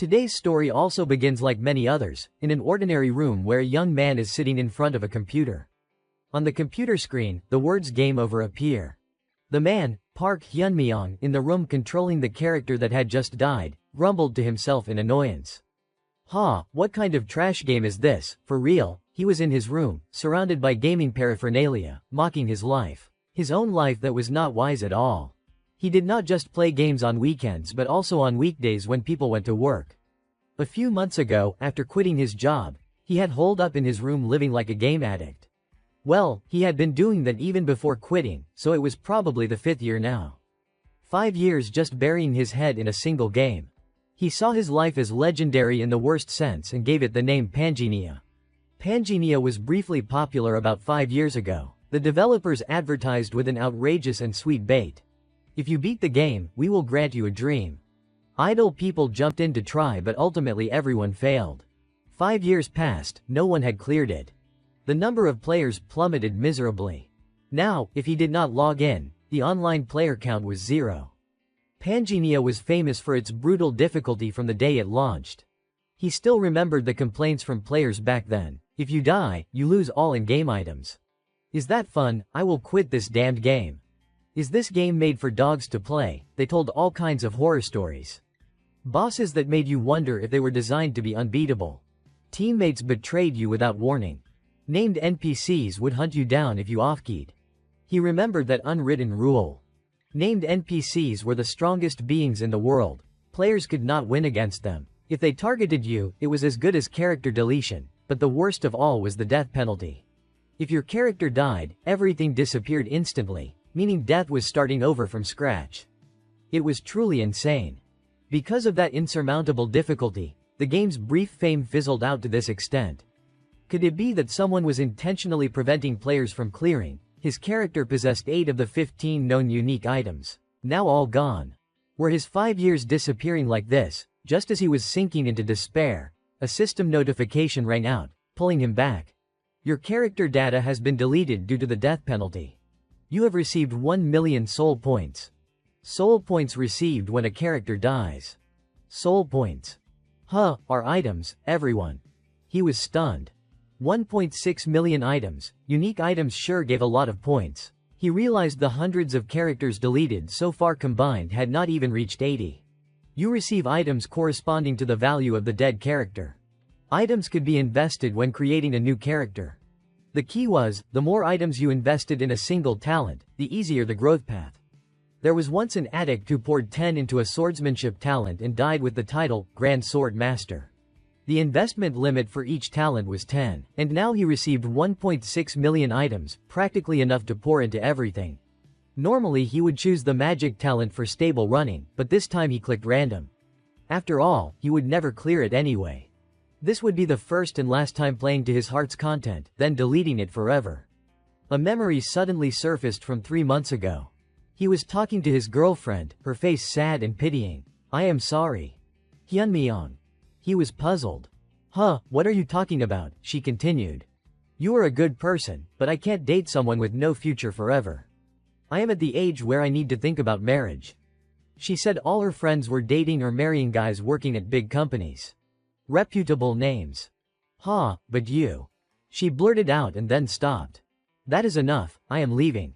Today's story also begins like many others, in an ordinary room where a young man is sitting in front of a computer. On the computer screen, the words "Game Over" appear. The man, Park Hyunmyeong, in the room controlling the character that had just died, grumbled to himself in annoyance. What kind of trash game is this, for real? He was in his room, surrounded by gaming paraphernalia, mocking his life. His own life that was not wise at all. He did not just play games on weekends but also on weekdays when people went to work. A few months ago, after quitting his job, he had holed up in his room living like a game addict. Well, he had been doing that even before quitting, so it was probably the 5th year now. 5 years just burying his head in a single game. He saw his life as legendary in the worst sense and gave it the name Panginia. Panginia was briefly popular about 5 years ago. The developers advertised with an outrageous and sweet bait. If you beat the game, we will grant you a dream. Idle people jumped in to try but ultimately everyone failed. 5 years passed, no one had cleared it. The number of players plummeted miserably. Now, if he did not log in, the online player count was 0. Panginia was famous for its brutal difficulty from the day it launched. He still remembered the complaints from players back then. If you die, you lose all in-game items. Is that fun? I will quit this damned game. Is this game made for dogs to play? They told all kinds of horror stories. Bosses that made you wonder if they were designed to be unbeatable. Teammates betrayed you without warning. Named NPCs would hunt you down if you off-keyed. He remembered that unwritten rule. Named NPCs were the strongest beings in the world. Players could not win against them. If they targeted you, it was as good as character deletion, but the worst of all was the death penalty. If your character died, everything disappeared instantly, meaning death was starting over from scratch. It was truly insane. Because of that insurmountable difficulty, the game's brief fame fizzled out to this extent. Could it be that someone was intentionally preventing players from clearing? His character possessed 8 of the 15 known unique items. Now all gone. Were his 5 years disappearing like this? Just as he was sinking into despair, a system notification rang out, pulling him back. Your character data has been deleted due to the death penalty. You have received 1 million soul points. Soul points received when a character dies. Soul points. Are items, everyone. He was stunned. 1.6 million items, unique items sure gave a lot of points. He realized the hundreds of characters deleted so far combined had not even reached 80. You receive items corresponding to the value of the dead character. Items could be invested when creating a new character. The key was, the more items you invested in a single talent, the easier the growth path. There was once an addict who poured 10 into a swordsmanship talent and died with the title, Grand Sword Master. The investment limit for each talent was 10, and now he received 1.6 million items, practically enough to pour into everything. Normally he would choose the magic talent for stable running, but this time he clicked random. After all, he would never clear it anyway. This would be the first and last time playing to his heart's content, then deleting it forever. A memory suddenly surfaced from 3 months ago. He was talking to his girlfriend, her face sad and pitying. I am sorry. Hyunmyeong. He was puzzled. What are you talking about? She continued. You are a good person, but I can't date someone with no future forever. I am at the age where I need to think about marriage. She said all her friends were dating or marrying guys working at big companies. Reputable names. But you. She blurted out and then stopped. That is enough, I am leaving.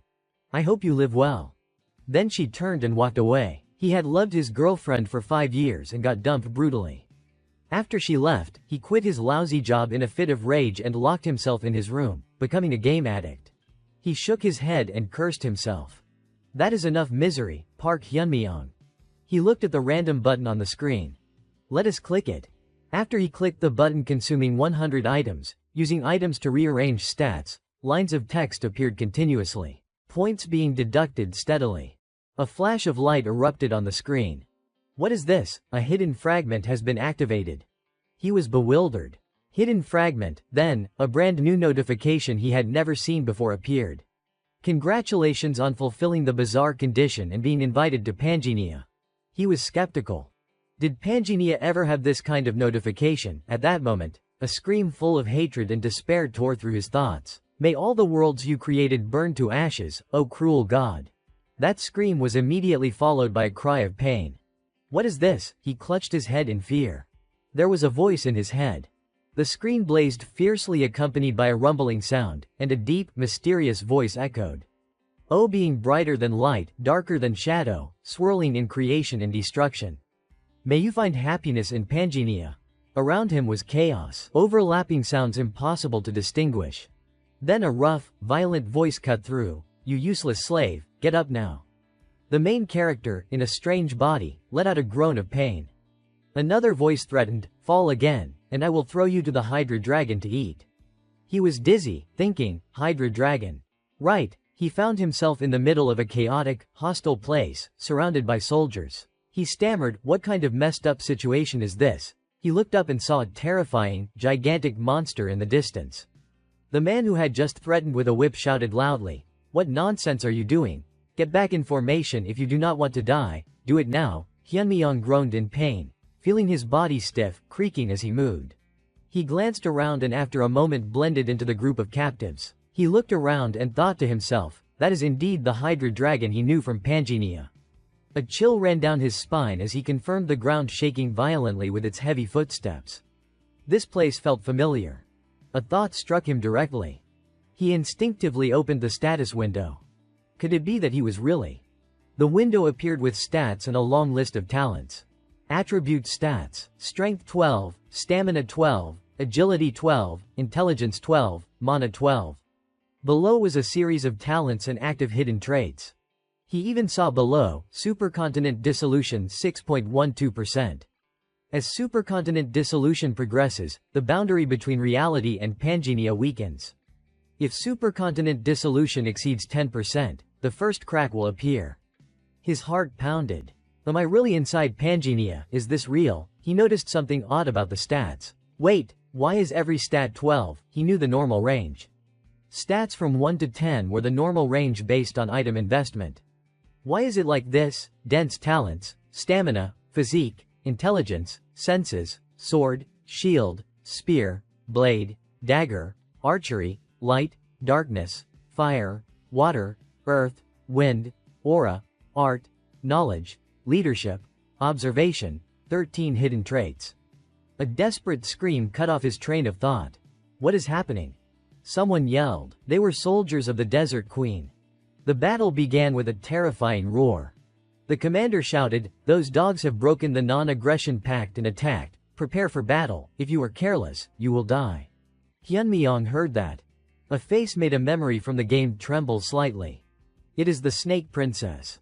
I hope you live well. Then she turned and walked away. He had loved his girlfriend for 5 years and got dumped brutally. After she left, he quit his lousy job in a fit of rage and locked himself in his room, becoming a game addict. He shook his head and cursed himself. That is enough misery, Park Hyunmyeong. He looked at the random button on the screen. Let us click it. After he clicked the button consuming 100 items, using items to rearrange stats, lines of text appeared continuously. Points being deducted steadily. A flash of light erupted on the screen. What is this? A hidden fragment has been activated. He was bewildered. Hidden fragment, then, a brand new notification he had never seen before appeared. Congratulations on fulfilling the bizarre condition and being invited to Panginia. He was skeptical. Did Panginia ever have this kind of notification? At that moment, a scream full of hatred and despair tore through his thoughts. May all the worlds you created burn to ashes, O cruel God. That scream was immediately followed by a cry of pain. What is this? He clutched his head in fear. There was a voice in his head. The screen blazed fiercely, accompanied by a rumbling sound, and a deep, mysterious voice echoed. O, being brighter than light, darker than shadow, swirling in creation and destruction. May you find happiness in Panginia. Around him was chaos, overlapping sounds impossible to distinguish. Then a rough, violent voice cut through. You useless slave, get up now. The main character, in a strange body, let out a groan of pain. Another voice threatened, fall again, and I will throw you to the Hydra Dragon to eat. He was dizzy, thinking, Hydra Dragon. Right, he found himself in the middle of a chaotic, hostile place, surrounded by soldiers. He stammered, what kind of messed up situation is this? He looked up and saw a terrifying, gigantic monster in the distance. The man who had just threatened with a whip shouted loudly, what nonsense are you doing? Get back in formation if you do not want to die, do it now. Hyunmyeong groaned in pain, feeling his body stiff, creaking as he moved. He glanced around and after a moment blended into the group of captives. He looked around and thought to himself, that is indeed the Hydra Dragon he knew from Panginia. A chill ran down his spine as he confirmed the ground shaking violently with its heavy footsteps. This place felt familiar. A thought struck him directly. He instinctively opened the status window. Could it be that he was really? The window appeared with stats and a long list of talents. Attribute stats, Strength 12, Stamina 12, Agility 12, Intelligence 12, Mana 12. Below was a series of talents and active hidden traits. He even saw below, Supercontinent Dissolution 6.12%. As supercontinent dissolution progresses, the boundary between reality and Panginia weakens. If supercontinent dissolution exceeds 10%, the first crack will appear. His heart pounded. Am I really inside Panginia? Is this real? He noticed something odd about the stats. Wait, why is every stat 12? He knew the normal range. Stats from 1 to 10 were the normal range based on item investment. Why is it like this? Dense talents, stamina, physique, intelligence, senses, sword, shield, spear, blade, dagger, archery, light, darkness, fire, water, earth, wind, aura, art, knowledge, leadership, observation, 13 hidden traits. A desperate scream cut off his train of thought. What is happening? Someone yelled. They were soldiers of the Desert Queen. The battle began with a terrifying roar. The commander shouted, those dogs have broken the non-aggression pact and attacked. Prepare for battle. If you are careless, you will die. Hyunmyeong heard that. A face made a memory from the game tremble slightly. It is the Snake Princess.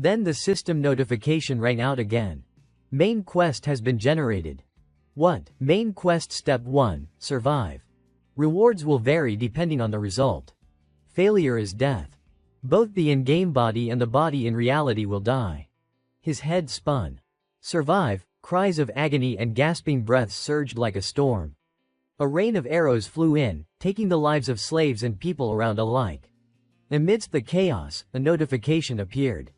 Then the system notification rang out again. Main quest has been generated. What? Main quest step 1, survive. Rewards will vary depending on the result. Failure is death. Both the in-game body and the body in reality will die. His head spun. Survive, cries of agony and gasping breaths surged like a storm. A rain of arrows flew in, taking the lives of slaves and people around alike. Amidst the chaos, a notification appeared.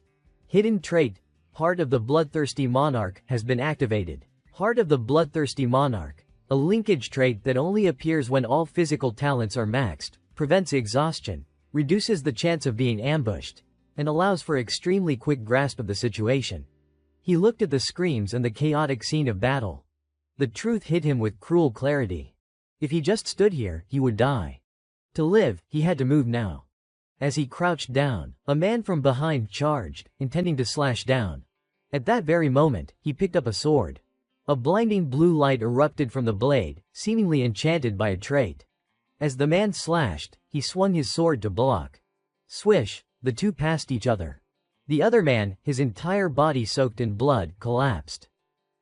Hidden trait, Heart of the Bloodthirsty Monarch, has been activated. Heart of the Bloodthirsty Monarch, a linkage trait that only appears when all physical talents are maxed, prevents exhaustion, reduces the chance of being ambushed, and allows for extremely quick grasp of the situation. He looked at the screams and the chaotic scene of battle. The truth hit him with cruel clarity. If he just stood here, he would die. To live, he had to move now. As he crouched down, a man from behind charged, intending to slash down. At that very moment, he picked up a sword. A blinding blue light erupted from the blade, seemingly enchanted by a trait. As the man slashed, he swung his sword to block. Swish, the two passed each other. The other man, his entire body soaked in blood, collapsed.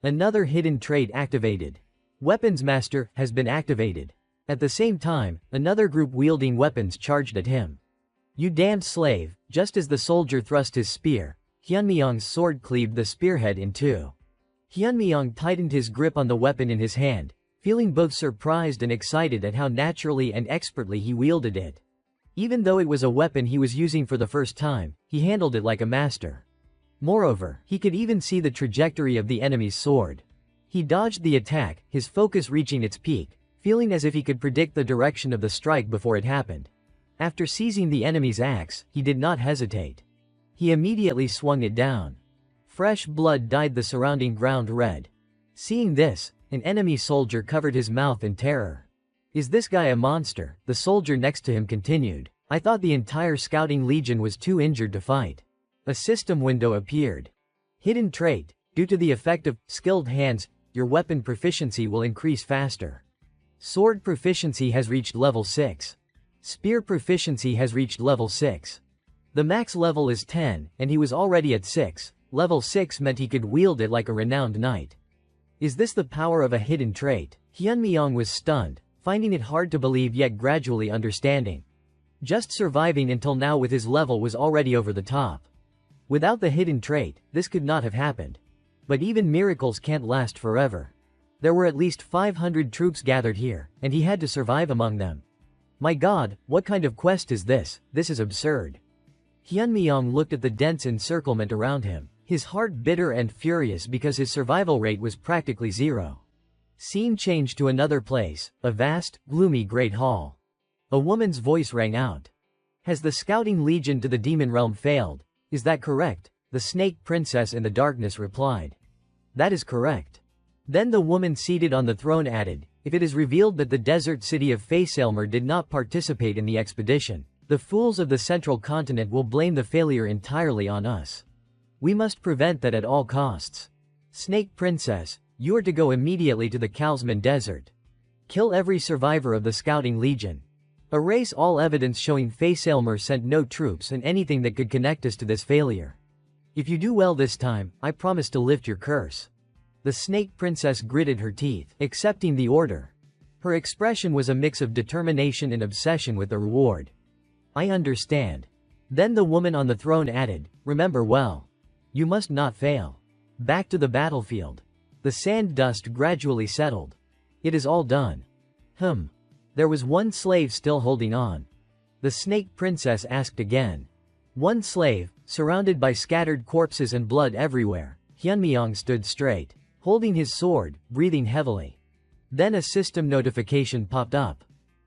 Another hidden trait activated. Weapons Master has been activated. At the same time, another group wielding weapons charged at him. You damned slave! Just as the soldier thrust his spear, Hyunmyeong's sword cleaved the spearhead in two. Hyunmyeong tightened his grip on the weapon in his hand, feeling both surprised and excited at how naturally and expertly he wielded it. Even though it was a weapon he was using for the first time, he handled it like a master. Moreover, he could even see the trajectory of the enemy's sword. He dodged the attack, his focus reaching its peak, feeling as if he could predict the direction of the strike before it happened. After seizing the enemy's axe, he did not hesitate. He immediately swung it down. Fresh blood dyed the surrounding ground red. Seeing this, an enemy soldier covered his mouth in terror. "Is this guy a monster?" the soldier next to him continued. "I thought the entire scouting legion was too injured to fight." A system window appeared. Hidden trait. Due to the effect of skilled hands, your weapon proficiency will increase faster. Sword proficiency has reached level 6. Spear proficiency has reached level 6. The max level is 10, and he was already at 6. Level 6 meant he could wield it like a renowned knight. Is this the power of a hidden trait? Hyunmyeong was stunned, finding it hard to believe yet gradually understanding. Just surviving until now with his level was already over the top. Without the hidden trait, this could not have happened. But even miracles can't last forever. There were at least 500 troops gathered here, and he had to survive among them. My god, what kind of quest is this? This is absurd. Hyunmyeong looked at the dense encirclement around him, his heart bitter and furious because his survival rate was practically zero. Scene changed to another place, a vast, gloomy great hall. A woman's voice rang out. Has the scouting legion to the demon realm failed? Is that correct? The snake princess in the darkness replied. That is correct. Then the woman seated on the throne added, if it is revealed that the desert city of Faisalmer did not participate in the expedition, the fools of the central continent will blame the failure entirely on us. We must prevent that at all costs. Snake princess, you are to go immediately to the Kalsman desert. Kill every survivor of the scouting legion. Erase all evidence showing Faisalmer sent no troops and anything that could connect us to this failure. If you do well this time, I promise to lift your curse. The snake princess gritted her teeth, accepting the order. Her expression was a mix of determination and obsession with the reward. I understand. Then the woman on the throne added, remember well. You must not fail. Back to the battlefield. The sand dust gradually settled. It is all done. There was one slave still holding on. The snake princess asked again. One slave, surrounded by scattered corpses and blood everywhere. Hyunmyeong stood straight, holding his sword, breathing heavily. Then a system notification popped up.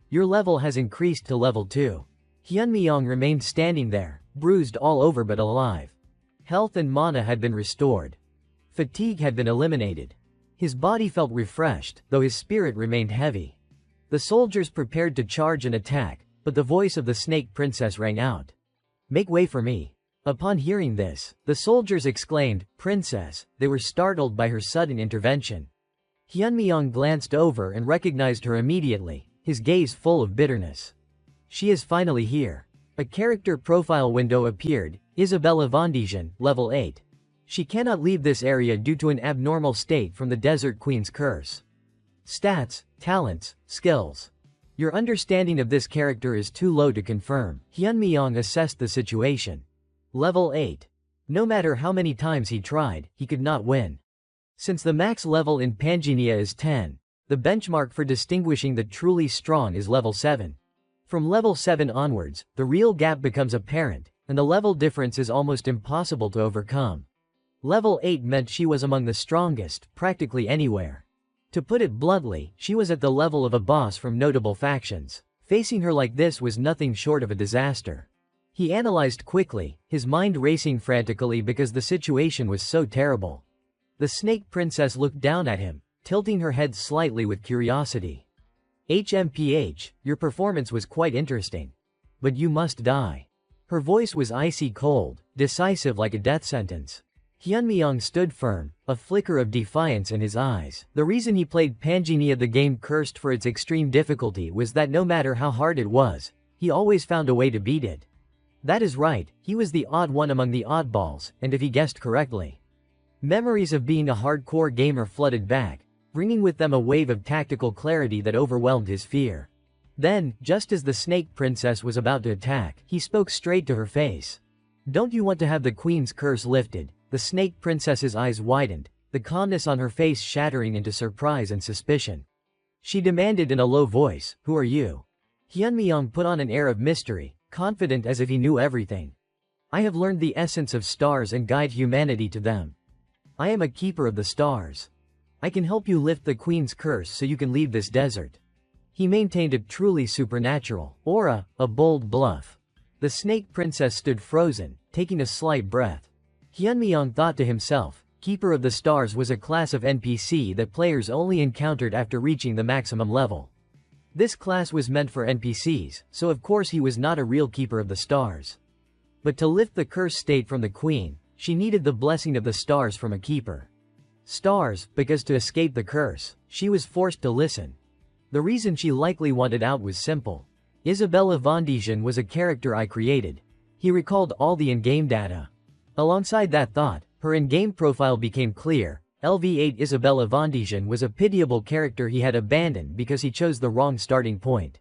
Your level has increased to level 2. Hyunmyeong remained standing there, bruised all over but alive. Health and mana had been restored. Fatigue had been eliminated. His body felt refreshed, though his spirit remained heavy. The soldiers prepared to charge and attack, but the voice of the snake princess rang out. Make way for me. Upon hearing this, the soldiers exclaimed, Princess. They were startled by her sudden intervention. Hyunmyeong glanced over and recognized her immediately, his gaze full of bitterness. She is finally here. A character profile window appeared, Isabella Vondijan, level 8. She cannot leave this area due to an abnormal state from the Desert Queen's curse. Stats, talents, skills. Your understanding of this character is too low to confirm. Hyunmyeong assessed the situation. Level 8. No matter how many times he tried, he could not win. Since the max level in Panginia is 10, the benchmark for distinguishing the truly strong is level 7. From level 7 onwards, the real gap becomes apparent, and the level difference is almost impossible to overcome. Level 8 meant she was among the strongest, practically anywhere. To put it bluntly, she was at the level of a boss from notable factions. Facing her like this was nothing short of a disaster. He analyzed quickly, his mind racing frantically because the situation was so terrible. The snake princess looked down at him, tilting her head slightly with curiosity. HMPH, your performance was quite interesting. But you must die. Her voice was icy cold, decisive like a death sentence. Hyunmyeong stood firm, a flicker of defiance in his eyes. The reason he played Panginia, the game cursed for its extreme difficulty, was that no matter how hard it was, he always found a way to beat it. That is right, he was the odd one among the oddballs, and if he guessed correctly. Memories of being a hardcore gamer flooded back, bringing with them a wave of tactical clarity that overwhelmed his fear. Then, just as the snake princess was about to attack, he spoke straight to her face. Don't you want to have the queen's curse lifted? The snake princess's eyes widened, the calmness on her face shattering into surprise and suspicion. She demanded in a low voice, who are you? Hyunmyeong put on an air of mystery, confident as if he knew everything. I have learned the essence of stars and guide humanity to them. I am a keeper of the stars. I can help you lift the queen's curse so you can leave this desert. He maintained a truly supernatural aura, a bold bluff. The snake princess stood frozen, taking a slight breath. Hyunmyeong thought to himself, Keeper of the Stars was a class of NPC that players only encountered after reaching the maximum level. This class was meant for NPCs, so of course he was not a real Keeper of the Stars. But to lift the curse state from the Queen, she needed the blessing of the stars from a Keeper. Stars, because to escape the curse, she was forced to listen. The reason she likely wanted out was simple. Isabella von Degen was a character I created. He recalled all the in-game data. Alongside that thought, her in-game profile became clear. LV8 Isabella von Degen was a pitiable character he had abandoned because he chose the wrong starting point.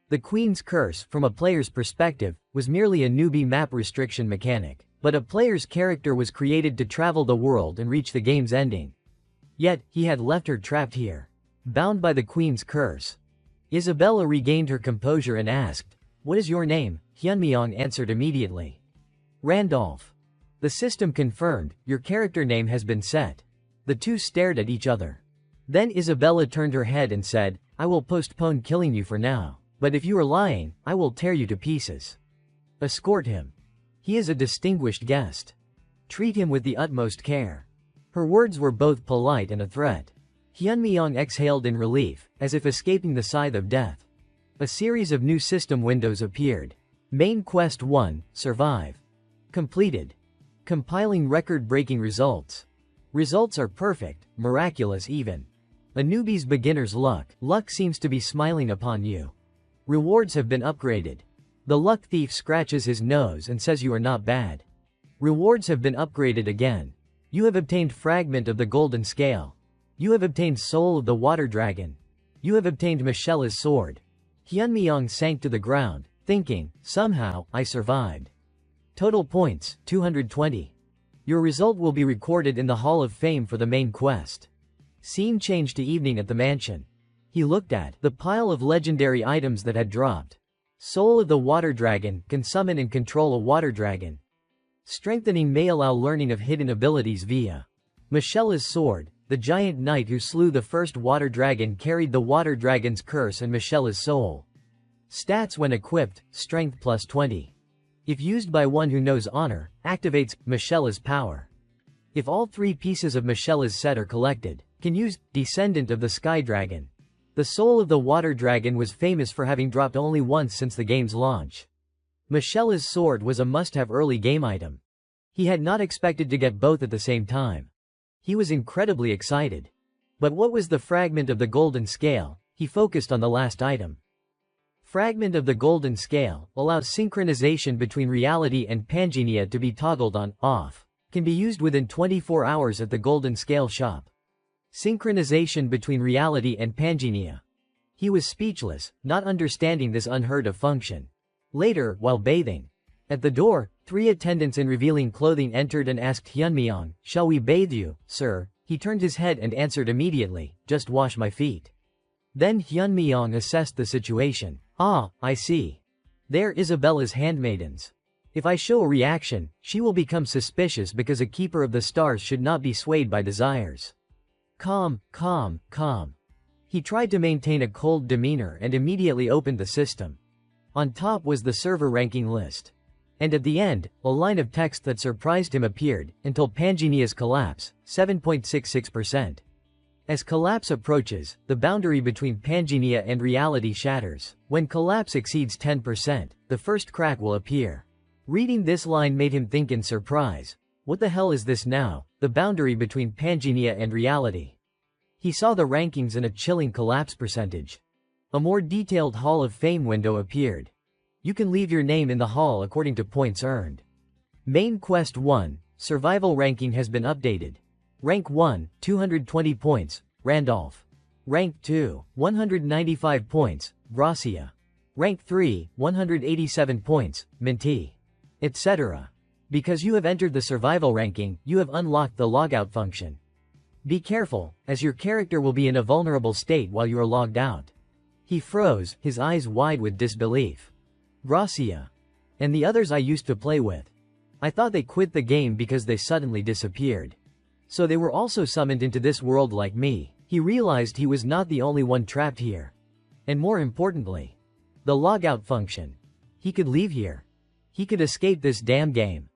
The Queen's Curse, from a player's perspective, was merely a newbie map restriction mechanic, but a player's character was created to travel the world and reach the game's ending. Yet, he had left her trapped here, bound by the Queen's Curse. Isabella regained her composure and asked, "What is your name?" Hyunmyeong answered immediately. "Randolph." The system confirmed, "Your character name has been set." The two stared at each other. Then Isabella turned her head and said, "I will postpone killing you for now. But if you are lying, I will tear you to pieces. Escort him. He is a distinguished guest. Treat him with the utmost care." Her words were both polite and a threat. Hyunmyeong exhaled in relief, as if escaping the scythe of death. A series of new system windows appeared. Main Quest 1, Survive. Completed. Compiling record-breaking results. Results are perfect, miraculous even. A newbie's beginner's luck. Luck seems to be smiling upon you. Rewards have been upgraded. The luck thief scratches his nose and says you are not bad. Rewards have been upgraded again. You have obtained Fragment of the Golden Scale. You have obtained Soul of the Water Dragon. You have obtained Michela's Sword. Hyunmyeong sank to the ground, thinking, somehow, I survived. Total points, 220. Your result will be recorded in the Hall of Fame for the main quest. Scene changed to evening at the mansion. He looked at the pile of legendary items that had dropped. Soul of the Water Dragon can summon and control a water dragon. Strengthening may allow learning of hidden abilities via Michela's Sword. The giant knight who slew the first water dragon carried the water dragon's curse and Michela's soul. Stats when equipped, strength plus 20. If used by one who knows honor, activates Michela's power. If all three pieces of Michela's set are collected, can use Descendant of the Sky Dragon. The soul of the water dragon was famous for having dropped only once since the game's launch. Michela's sword was a must-have early game item. He had not expected to get both at the same time. He was incredibly excited. But what was the Fragment of the Golden Scale? He focused on the last item. Fragment of the Golden Scale allows synchronization between reality and Panginia to be toggled on, off. Can be used within 24 hours at the Golden Scale shop. Synchronization between reality and Panginia. He was speechless, not understanding this unheard-of function. Later, while bathing at the door, 3 attendants in revealing clothing entered and asked Hyunmyeong, "Shall we bathe you, sir?" He turned his head and answered immediately, "Just wash my feet." Then Hyunmyeong assessed the situation. "Ah, I see. They're Isabella's handmaidens. If I show a reaction, she will become suspicious because a keeper of the stars should not be swayed by desires." Calm, calm, calm. He tried to maintain a cold demeanor and immediately opened the system. On top was the server ranking list. And at the end, a line of text that surprised him appeared, until Panginia's collapse, 7.66%. As collapse approaches, the boundary between Panginia and reality shatters. When collapse exceeds 10%, the first crack will appear. Reading this line made him think in surprise, what the hell is this now, the boundary between Panginia and reality? He saw the rankings and a chilling collapse percentage. A more detailed Hall of Fame window appeared. You can leave your name in the hall according to points earned. Main Quest 1, Survival ranking has been updated. Rank 1, 220 points, Randolph. Rank 2, 195 points, Gracia. Rank 3, 187 points, Minty. Etc. Because you have entered the survival ranking, you have unlocked the logout function. Be careful, as your character will be in a vulnerable state while you are logged out. He froze, his eyes wide with disbelief. Gracia. And the others I used to play with. I thought they quit the game because they suddenly disappeared. So they were also summoned into this world like me. He realized he was not the only one trapped here. And more importantly, the logout function. He could leave here. He could escape this damn game.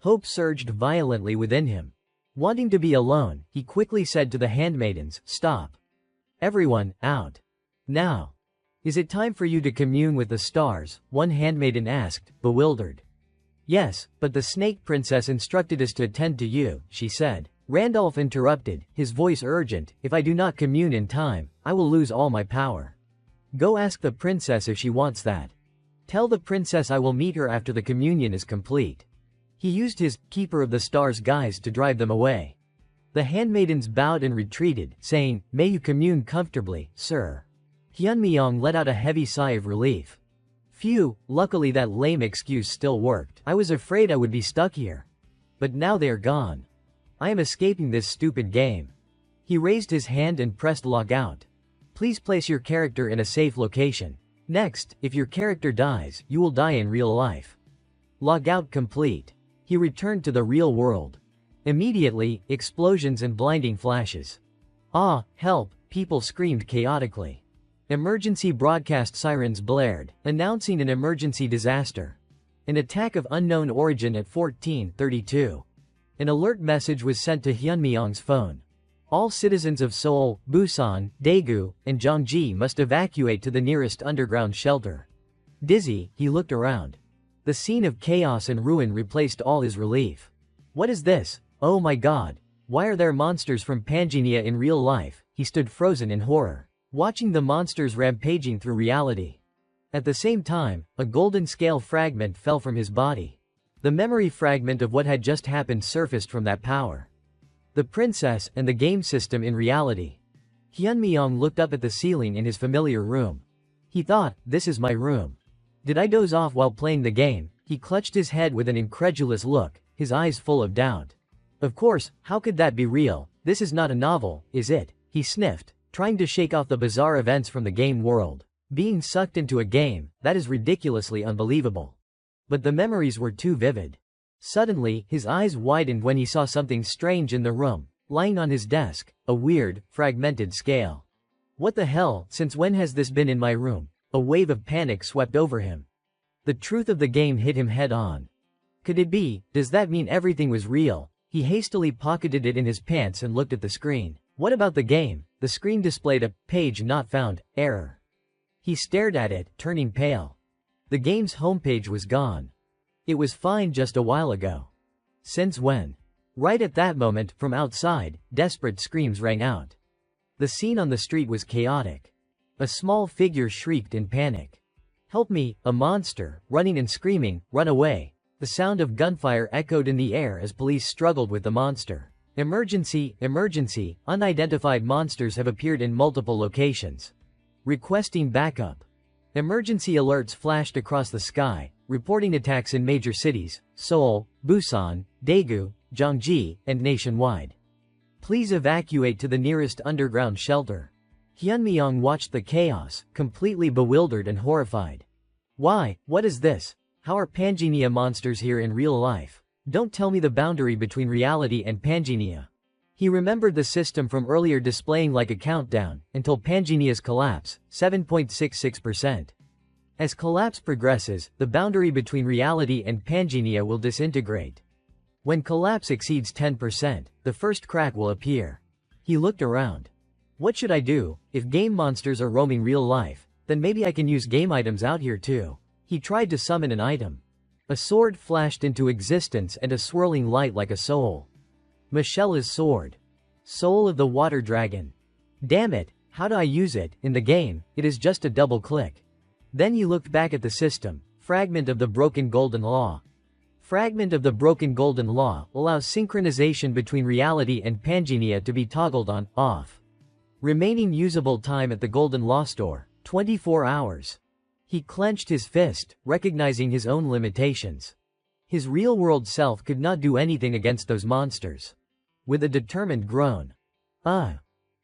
Hope surged violently within him. Wanting to be alone, he quickly said to the handmaidens, "Stop. Everyone, out. Now. Is it time for you to commune with the stars?" one handmaiden asked, bewildered. "Yes, but the snake princess instructed us to attend to you," she said. Randolph interrupted, his voice urgent, "If I do not commune in time, I will lose all my power. Go ask the princess if she wants that. Tell the princess I will meet her after the communion is complete." He used his Keeper of the Stars guise to drive them away. The handmaidens bowed and retreated, saying, "May you commune comfortably, sir." Hyunmyeong let out a heavy sigh of relief. Phew, luckily that lame excuse still worked. I was afraid I would be stuck here. But now they are gone. I am escaping this stupid game. He raised his hand and pressed logout. Please place your character in a safe location. Next, if your character dies, you will die in real life. Logout complete. He returned to the real world. Immediately, explosions and blinding flashes. "Ah, help," people screamed chaotically. Emergency broadcast sirens blared, announcing an emergency disaster. An attack of unknown origin at 1432. An alert message was sent to Hyunmyeong's phone. All citizens of Seoul, Busan, Daegu, and Gyeonggi must evacuate to the nearest underground shelter. Dizzy, he looked around. The scene of chaos and ruin replaced all his relief. What is this? Oh my god. Why are there monsters from Panginia in real life? He stood frozen in horror, watching the monsters rampaging through reality. At the same time, a golden scale fragment fell from his body. The memory fragment of what had just happened surfaced from that power. The princess and the game system in reality. Hyunmyeong looked up at the ceiling in his familiar room. He thought, this is my room. Did I doze off while playing the game? He clutched his head with an incredulous look, his eyes full of doubt. Of course, how could that be real? This is not a novel, is it? He sniffed, trying to shake off the bizarre events from the game world. Being sucked into a game, that is ridiculously unbelievable. But the memories were too vivid. Suddenly, his eyes widened when he saw something strange in the room, lying on his desk, a weird, fragmented scale. What the hell, since when has this been in my room? A wave of panic swept over him. The truth of the game hit him head on. Could it be? Does that mean everything was real? He hastily pocketed it in his pants and looked at the screen. What about the game? The screen displayed a page not found, error. He stared at it, turning pale. The game's homepage was gone. It was fine just a while ago. Since when? Right at that moment, from outside, desperate screams rang out. The scene on the street was chaotic. A small figure shrieked in panic. "Help me, a monster," running and screaming, "Run away." The sound of gunfire echoed in the air as police struggled with the monster. Emergency, emergency, unidentified monsters have appeared in multiple locations. Requesting backup. Emergency alerts flashed across the sky, reporting attacks in major cities, Seoul, Busan, Daegu, Gyeonggi, and nationwide. Please evacuate to the nearest underground shelter. Hyunmyeong watched the chaos, completely bewildered and horrified. Why? What is this? How are Panginia monsters here in real life? Don't tell me the boundary between reality and Panginia. He remembered the system from earlier displaying like a countdown, until Panginia's collapse, 7.66%. As collapse progresses, the boundary between reality and Panginia will disintegrate. When collapse exceeds 10%, the first crack will appear. He looked around. What should I do? If game monsters are roaming real life, then maybe I can use game items out here too. He tried to summon an item. A sword flashed into existence and a swirling light like a soul. Michelle's sword. Soul of the water dragon. Damn it, how do I use it? In the game, it is just a double click. Then he looked back at the system. Fragment of the broken golden law. Fragment of the broken golden law allows synchronization between reality and Panginia to be toggled on, off. Remaining usable time at the golden law store, 24 hours. He clenched his fist, recognizing his own limitations. His real-world self could not do anything against those monsters. With a determined groan.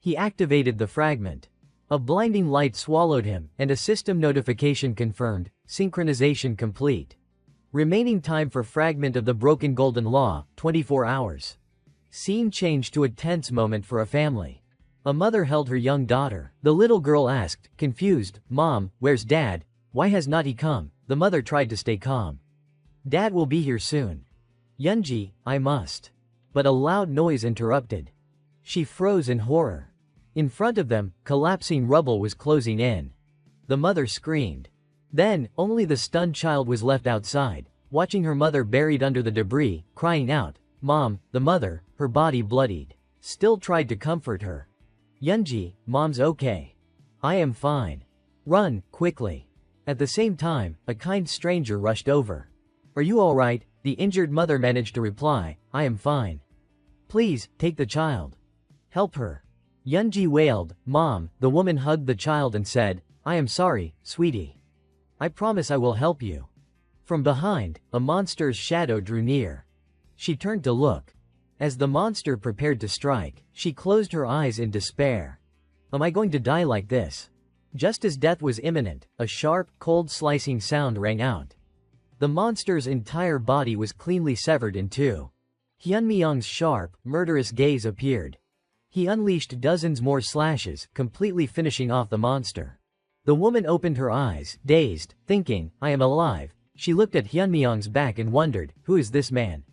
He activated the fragment. A blinding light swallowed him, and a system notification confirmed, synchronization complete. Remaining time for fragment of the broken golden law, 24 hours. Scene changed to a tense moment for a family. A mother held her young daughter. The little girl asked, confused, "Mom, where's Dad? Why has not he come?" The mother tried to stay calm. "Dad will be here soon. Yunji, I must." but a loud noise interrupted. She froze in horror. In front of them, collapsing rubble was closing in. The mother screamed. Then, only the stunned child was left outside, watching her mother buried under the debris, crying out, "Mom!" The mother, her body bloodied, still tried to comfort her. "Yunji, Mom's okay. I am fine. Run, quickly." At the same time, a kind stranger rushed over. "Are you alright?" The injured mother managed to reply, "I am fine. Please, take the child. Help her." Yunji wailed, "Mom." The woman hugged the child and said, "I am sorry, sweetie. I promise I will help you." From behind, a monster's shadow drew near. She turned to look. As the monster prepared to strike, she closed her eyes in despair. "Am I going to die like this?" Just as death was imminent, a sharp, cold slicing sound rang out. The monster's entire body was cleanly severed in two. Hyunmyong's sharp, murderous gaze appeared. He unleashed dozens more slashes, completely finishing off the monster. The woman opened her eyes, dazed, thinking, "I am alive." She looked at Hyunmyong's back and wondered, who is this man?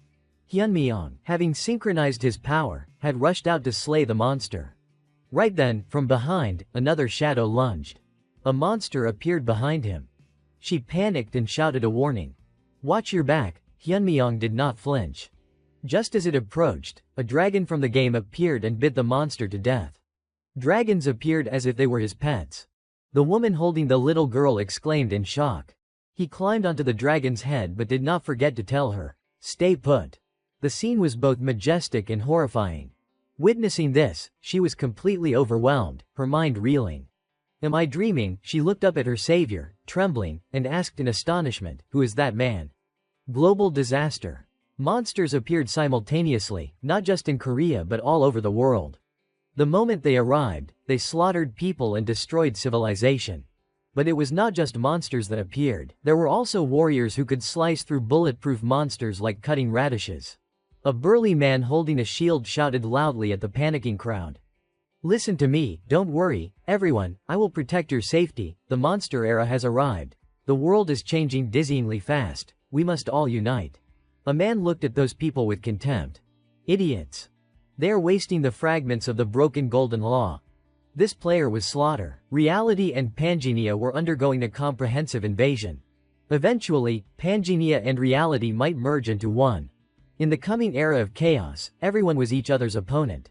Hyunmyong, having synchronized his power, had rushed out to slay the monster. Right then, from behind, another shadow lunged. A monster appeared behind him. She panicked and shouted a warning. "Watch your back." Hyunmyong did not flinch. Just as it approached, a dragon from the game appeared and bit the monster to death. Dragons appeared as if they were his pets. The woman holding the little girl exclaimed in shock. He climbed onto the dragon's head but did not forget to tell her, "Stay put." The scene was both majestic and horrifying. Witnessing this, she was completely overwhelmed, her mind reeling. "Am I dreaming?" She looked up at her savior, trembling, and asked in astonishment, "Who is that man?" Global disaster. Monsters appeared simultaneously, not just in Korea but all over the world. The moment they arrived, they slaughtered people and destroyed civilization. But it was not just monsters that appeared, there were also warriors who could slice through bulletproof monsters like cutting radishes. A burly man holding a shield shouted loudly at the panicking crowd. "Listen to me, don't worry, everyone, I will protect your safety. The monster era has arrived. The world is changing dizzyingly fast, we must all unite." A man looked at those people with contempt. "Idiots. They are wasting the fragments of the broken golden law." This player was Slaughter. Reality and Panginia were undergoing a comprehensive invasion. Eventually, Panginia and Reality might merge into one. In the coming era of chaos, everyone was each other's opponent.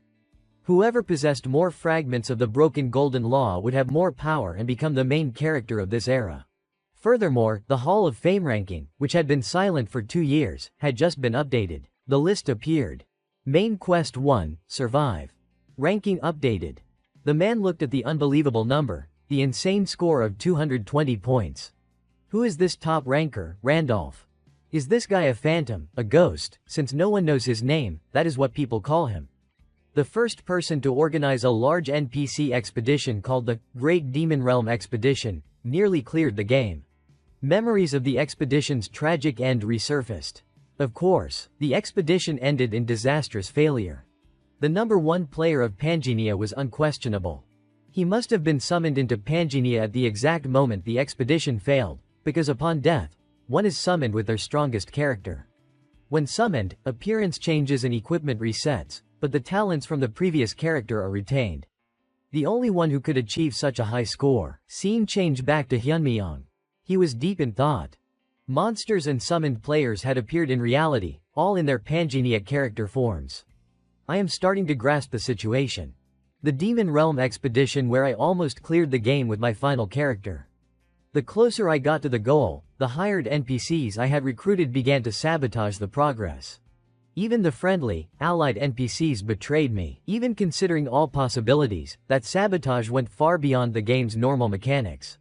Whoever possessed more fragments of the broken golden law would have more power and become the main character of this era. Furthermore, the Hall of Fame ranking, which had been silent for 2 years, had just been updated. The list appeared. Main Quest 1, Survive. Ranking updated. The man looked at the unbelievable number, the insane score of 220 points. Who is this top ranker, Randolph? Is this guy a phantom, a ghost? Since no one knows his name, that is what people call him. The first person to organize a large NPC expedition called the Great Demon Realm Expedition nearly cleared the game. Memories of the expedition's tragic end resurfaced. Of course, the expedition ended in disastrous failure. The number 1 player of Panginia was unquestionable. He must have been summoned into Panginia at the exact moment the expedition failed, because upon death, one is summoned with their strongest character. When summoned, appearance changes and equipment resets, but the talents from the previous character are retained. The only one who could achieve such a high score. Scene change back to Hyunmyong. He was deep in thought. Monsters and summoned players had appeared in reality, all in their Panginia character forms. I am starting to grasp the situation. The Demon Realm expedition where I almost cleared the game with my final character. The closer I got to the goal, the hired NPCs I had recruited began to sabotage the progress. Even the friendly, allied NPCs betrayed me. Even considering all possibilities, that sabotage went far beyond the game's normal mechanics.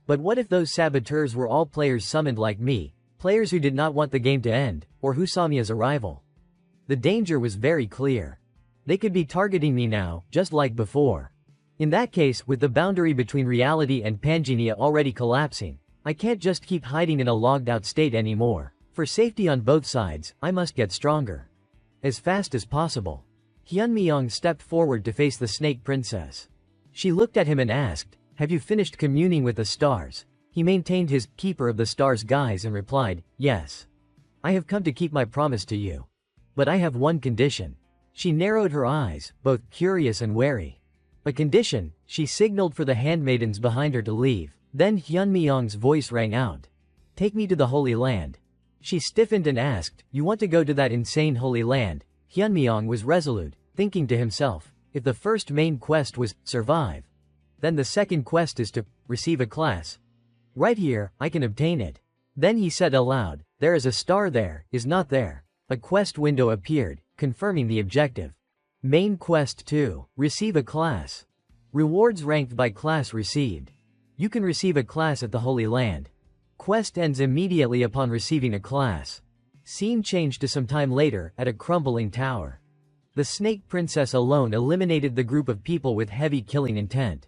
But what if those saboteurs were all players summoned like me, players who did not want the game to end, or who saw me as a rival? The danger was very clear. They could be targeting me now, just like before. In that case, with the boundary between reality and Panginia already collapsing, I can't just keep hiding in a logged out state anymore. For safety on both sides, I must get stronger. As fast as possible. Hyunmyong stepped forward to face the Snake Princess. She looked at him and asked, "Have you finished communing with the stars?" He maintained his Keeper of the Stars guise and replied, "Yes. I have come to keep my promise to you." But I have one condition. She narrowed her eyes, both curious and wary. A condition, she signaled for the handmaidens behind her to leave. Then Hyunmyong's voice rang out. Take me to the Holy Land. She stiffened and asked, you want to go to that insane Holy Land? Hyunmyong was resolute, thinking to himself, if the first main quest was, survive, then the second quest is to, receive a class. Right here, I can obtain it. Then he said aloud, there is a star there, is not there? A quest window appeared, confirming the objective. Main quest 2, receive a class. Rewards ranked by class received. You can receive a class at the Holy Land. Quest ends immediately upon receiving a class. Scene changed to some time later, at a crumbling tower. The Snake Princess alone eliminated the group of people with heavy killing intent.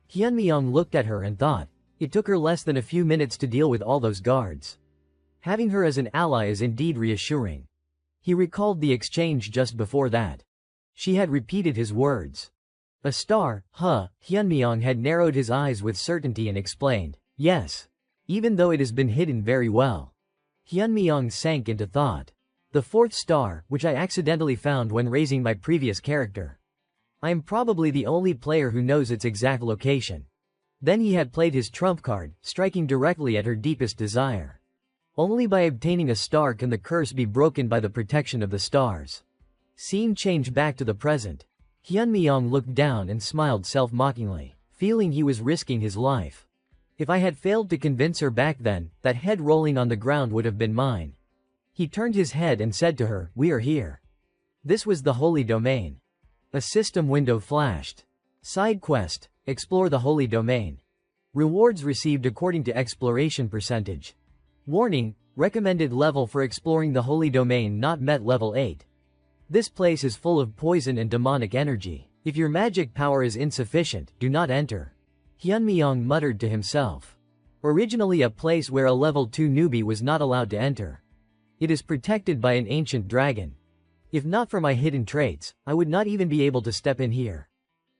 Hyunmyong looked at her and thought, it took her less than a few minutes to deal with all those guards. Having her as an ally is indeed reassuring. He recalled the exchange just before that. She had repeated his words. A star, huh? Hyunmyong had narrowed his eyes with certainty and explained, yes. Even though it has been hidden very well. Hyunmyong sank into thought. The fourth star, which I accidentally found when raising my previous character. I am probably the only player who knows its exact location. Then he had played his trump card, striking directly at her deepest desire. Only by obtaining a star can the curse be broken by the protection of the stars. Scene changed back to the present. Hyunmyong looked down and smiled self-mockingly, feeling he was risking his life. If I had failed to convince her back then, that head rolling on the ground would have been mine. He turned his head and said to her, we are here. This was the Holy Domain. A system window flashed. Side quest, explore the Holy Domain. Rewards received according to exploration percentage. Warning, recommended level for exploring the Holy Domain not met level 8. This place is full of poison and demonic energy. If your magic power is insufficient, do not enter. Hyunmyong muttered to himself. Originally a place where a level 2 newbie was not allowed to enter. It is protected by an ancient dragon. If not for my hidden traits, I would not even be able to step in here.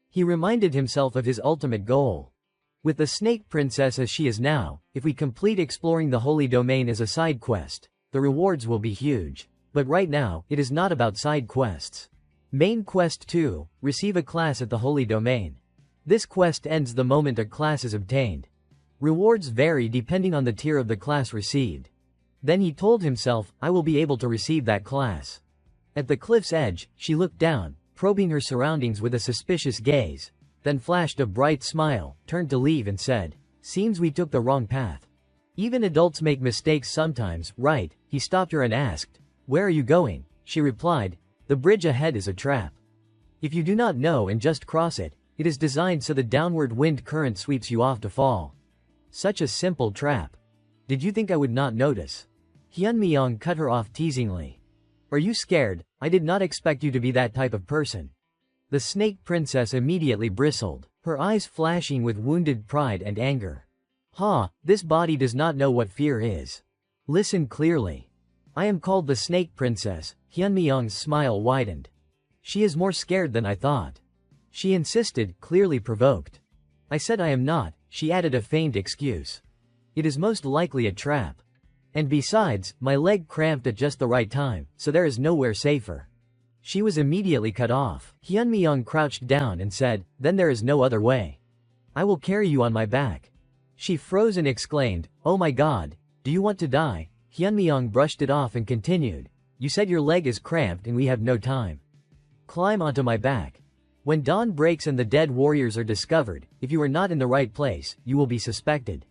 He reminded himself of his ultimate goal. With the Snake Princess as she is now, if we complete exploring the Holy Domain as a side quest, the rewards will be huge. But right now, it is not about side quests. Main quest 2, receive a class at the Holy Domain. This quest ends the moment a class is obtained. Rewards vary depending on the tier of the class received. Then he told himself, I will be able to receive that class. At the cliff's edge, she looked down, probing her surroundings with a suspicious gaze, then flashed a bright smile, turned to leave and said, seems we took the wrong path. Even adults make mistakes sometimes, right? He stopped her and asked, where are you going? She replied, the bridge ahead is a trap. If you do not know and just cross it, it is designed so the downward wind current sweeps you off to fall. Such a simple trap. Did you think I would not notice? Hyunmyong cut her off teasingly. Are you scared? I did not expect you to be that type of person. The Snake Princess immediately bristled, her eyes flashing with wounded pride and anger. This body does not know what fear is. Listen clearly. I am called the Snake Princess. Hyunmyong's smile widened. She is more scared than I thought. She insisted, clearly provoked. I said I am not, she added a feigned excuse. It is most likely a trap. And besides, my leg cramped at just the right time, so there is nowhere safer. She was immediately cut off. Hyunmyong crouched down and said, then there is no other way. I will carry you on my back. She froze and exclaimed, oh my god, do you want to die? Hyunmyong brushed it off and continued, you said your leg is cramped and we have no time. Climb onto my back. When dawn breaks and the dead warriors are discovered, if you are not in the right place, you will be suspected.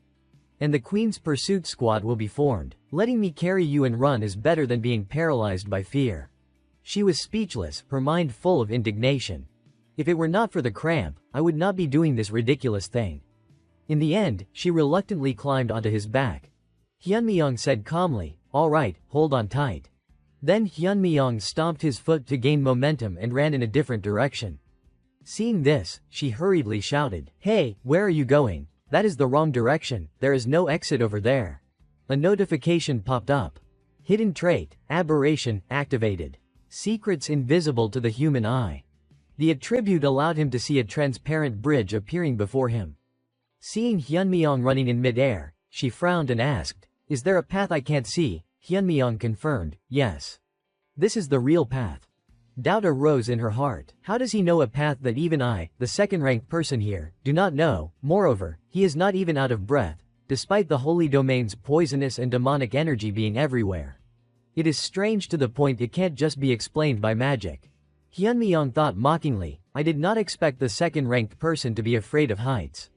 And the Queen's pursuit squad will be formed. Letting me carry you and run is better than being paralyzed by fear. She was speechless, her mind full of indignation. If it were not for the cramp, I would not be doing this ridiculous thing. In the end, she reluctantly climbed onto his back. Hyunmyong said calmly, all right, hold on tight. Then Hyunmyong stomped his foot to gain momentum and ran in a different direction. Seeing this, she hurriedly shouted, hey, where are you going? That is the wrong direction, there is no exit over there. A notification popped up. Hidden trait, aberration, activated. Secrets invisible to the human eye. The attribute allowed him to see a transparent bridge appearing before him. Seeing Hyunmyong running in mid-air, she frowned and asked, is there a path I can't see? Hyunmyong confirmed, yes. This is the real path. Doubt arose in her heart. How does he know a path that even I, the second-ranked person here, do not know? Moreover, he is not even out of breath, despite the holy domain's poisonous and demonic energy being everywhere. It is strange to the point it can't just be explained by magic. Hyunmyeong thought mockingly, I did not expect the second-ranked person to be afraid of heights.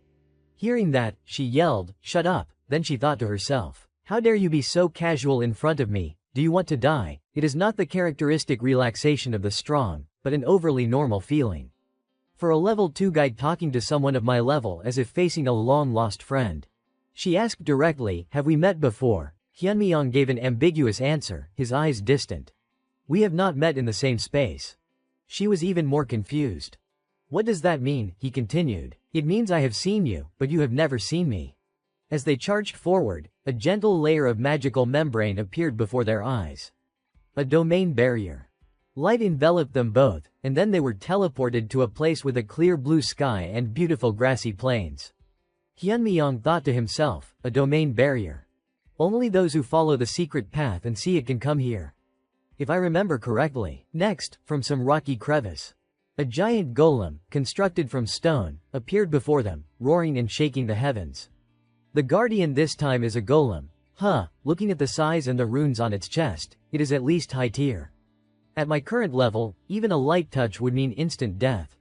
Hearing that, she yelled, shut up, then she thought to herself. How dare you be so casual in front of me? Do you want to die? It is not the characteristic relaxation of the strong, but an overly normal feeling. For a level 2 guy talking to someone of my level as if facing a long-lost friend. She asked directly, have we met before? Hyunmyeong gave an ambiguous answer, his eyes distant. We have not met in the same space. She was even more confused. What does that mean? He continued. It means I have seen you, but you have never seen me. As they charged forward, a gentle layer of magical membrane appeared before their eyes. A domain barrier. Light enveloped them both, and then they were teleported to a place with a clear blue sky and beautiful grassy plains. Hyunmyeong thought to himself, a domain barrier. Only those who follow the secret path and see it can come here. If I remember correctly. Next, from some rocky crevice, a giant golem, constructed from stone, appeared before them, roaring and shaking the heavens. The guardian this time is a golem. Looking at the size and the runes on its chest, it is at least high tier. At my current level, even a light touch would mean instant death.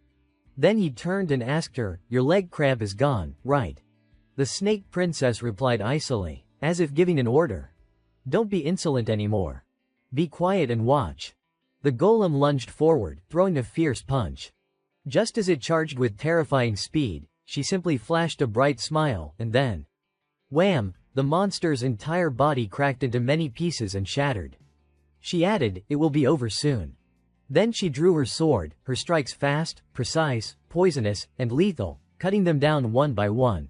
Then he turned and asked her, your leg cramp is gone, right? The snake princess replied icily, as if giving an order. Don't be insolent anymore. Be quiet and watch. The golem lunged forward, throwing a fierce punch. Just as it charged with terrifying speed, she simply flashed a bright smile, and then, wham! The monster's entire body cracked into many pieces and shattered. She added, it will be over soon. Then she drew her sword, her strikes fast, precise, poisonous, and lethal, cutting them down one by one.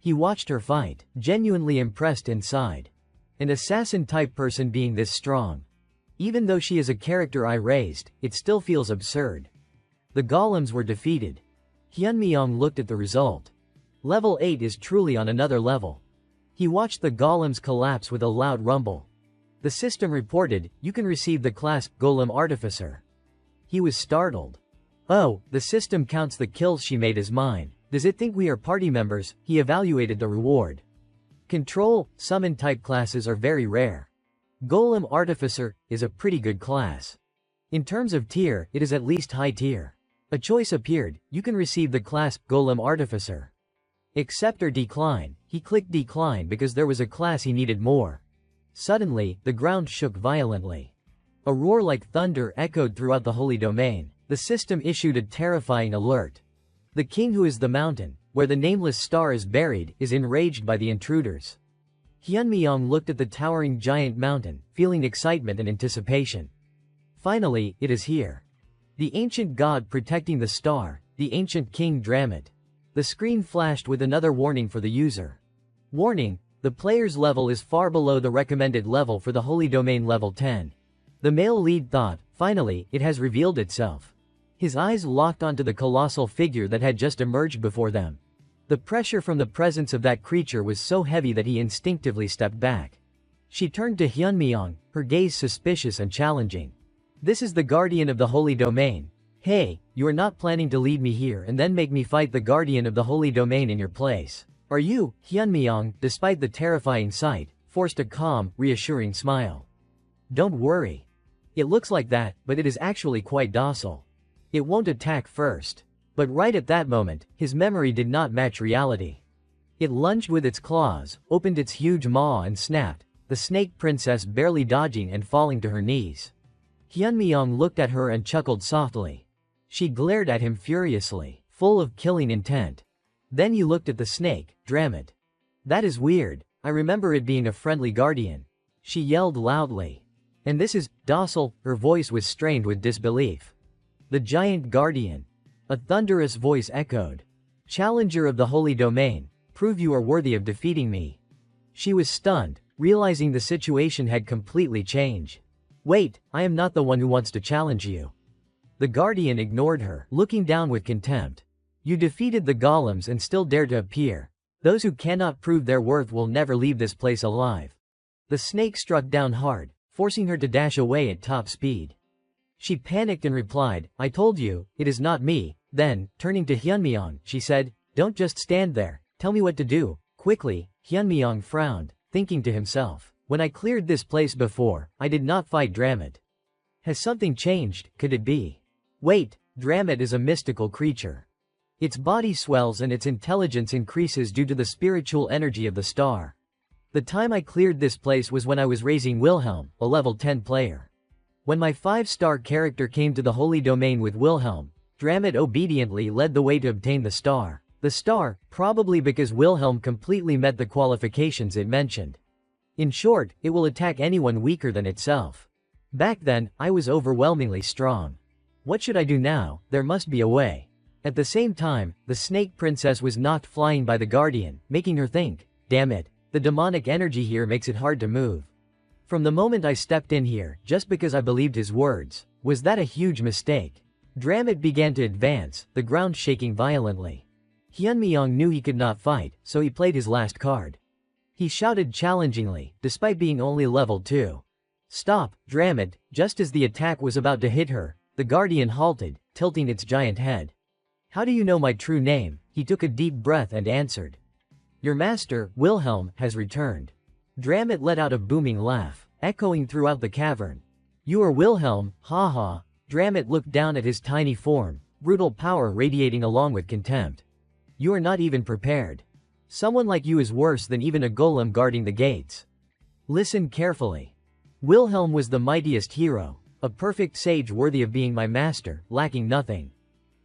He watched her fight, genuinely impressed inside. An assassin-type person being this strong. Even though she is a character I raised, it still feels absurd. The golems were defeated. Hyunmyeong looked at the result. Level 8 is truly on another level. He watched the golems collapse with a loud rumble. The system reported, you can receive the class, Golem Artificer. He was startled. Oh, the system counts the kills she made as mine. Does it think we are party members? He evaluated the reward. Control, summon type classes are very rare. Golem Artificer is a pretty good class. In terms of tier, it is at least high tier. A choice appeared, you can receive the class, Golem Artificer. Accept or decline. He clicked decline because there was a class he needed more. Suddenly, the ground shook violently. A roar like thunder echoed throughout the holy domain. The system issued a terrifying alert. The king who is the mountain, where the nameless star is buried, is enraged by the intruders. Hyunmyeong looked at the towering giant mountain, feeling excitement and anticipation. Finally, it is here. The ancient god protecting the star, the ancient king Dramit. The screen flashed with another warning for the user. Warning, the player's level is far below the recommended level for the holy domain level 10. The male lead thought, finally, it has revealed itself. His eyes locked onto the colossal figure that had just emerged before them. The pressure from the presence of that creature was so heavy that he instinctively stepped back. She turned to Hyunmyeong, her gaze suspicious and challenging. This is the guardian of the holy domain. Hey, you are not planning to lead me here and then make me fight the guardian of the holy domain in your place. Are you? Hyunmyeong, despite the terrifying sight, forced a calm, reassuring smile. Don't worry. It looks like that, but it is actually quite docile. It won't attack first. But right at that moment, his memory did not match reality. It lunged with its claws, opened its huge maw and snapped, the snake princess barely dodging and falling to her knees. Hyunmyeong looked at her and chuckled softly. She glared at him furiously, full of killing intent. Then he looked at the snake, Dramit. That is weird, I remember it being a friendly guardian. She yelled loudly. And this is, docile, her voice was strained with disbelief. The giant guardian. A thunderous voice echoed. Challenger of the holy domain, prove you are worthy of defeating me. She was stunned, realizing the situation had completely changed. Wait, I am not the one who wants to challenge you. The guardian ignored her, looking down with contempt. You defeated the golems and still dare to appear. Those who cannot prove their worth will never leave this place alive. The snake struck down hard, forcing her to dash away at top speed. She panicked and replied, "I told you, it is not me." Then, turning to Hyunmyeong, she said, "Don't just stand there, tell me what to do." Quickly, Hyunmyeong frowned, thinking to himself, "When I cleared this place before, I did not fight Dramit. Has something changed? Could it be? Wait, Dramit is a mystical creature. Its body swells and its intelligence increases due to the spiritual energy of the star. The time I cleared this place was when I was raising Wilhelm, a level 10 player. When my 5-star character came to the holy domain with Wilhelm, Dramit obediently led the way to obtain the star. The star, probably because Wilhelm completely met the qualifications it mentioned. In short, it will attack anyone weaker than itself. Back then, I was overwhelmingly strong. What should I do now? There must be a way." At the same time, the snake princess was knocked flying by the guardian, making her think, "Damn it, the demonic energy here makes it hard to move. From the moment I stepped in here, just because I believed his words, was that a huge mistake?" Dramit began to advance, the ground shaking violently. Hyunmyeong knew he could not fight, so he played his last card. He shouted challengingly, despite being only level 2. "Stop, Dramit!" Just as the attack was about to hit her, the guardian halted, tilting its giant head. "How do you know my true name?" He took a deep breath and answered. "Your master, Wilhelm, has returned." Dramit let out a booming laugh, echoing throughout the cavern. "You are Wilhelm, ha." Dramit looked down at his tiny form, brutal power radiating along with contempt. "You are not even prepared. Someone like you is worse than even a golem guarding the gates. Listen carefully. Wilhelm was the mightiest hero, a perfect sage worthy of being my master, lacking nothing.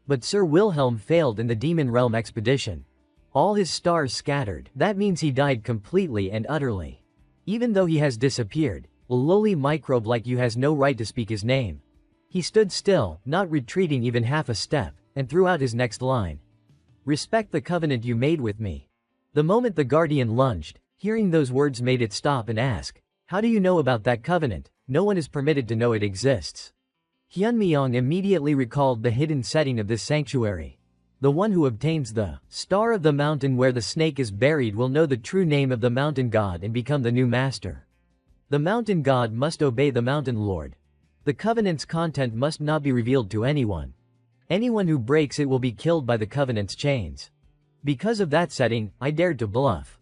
But Sir Wilhelm failed in the Demon Realm expedition. All his stars scattered. That means he died completely and utterly. Even though he has disappeared, a lowly microbe like you has no right to speak his name." He stood still, not retreating even half a step, and threw out his next line. "Respect the covenant you made with me." The moment the guardian lunged, hearing those words made it stop and ask, "How do you know about that covenant? No one is permitted to know it exists." Hyunmyeong immediately recalled the hidden setting of this sanctuary. The one who obtains the star of the mountain where the snake is buried will know the true name of the mountain god and become the new master. The mountain god must obey the mountain lord. The covenant's content must not be revealed to anyone. Anyone who breaks it will be killed by the covenant's chains. Because of that setting, I dared to bluff.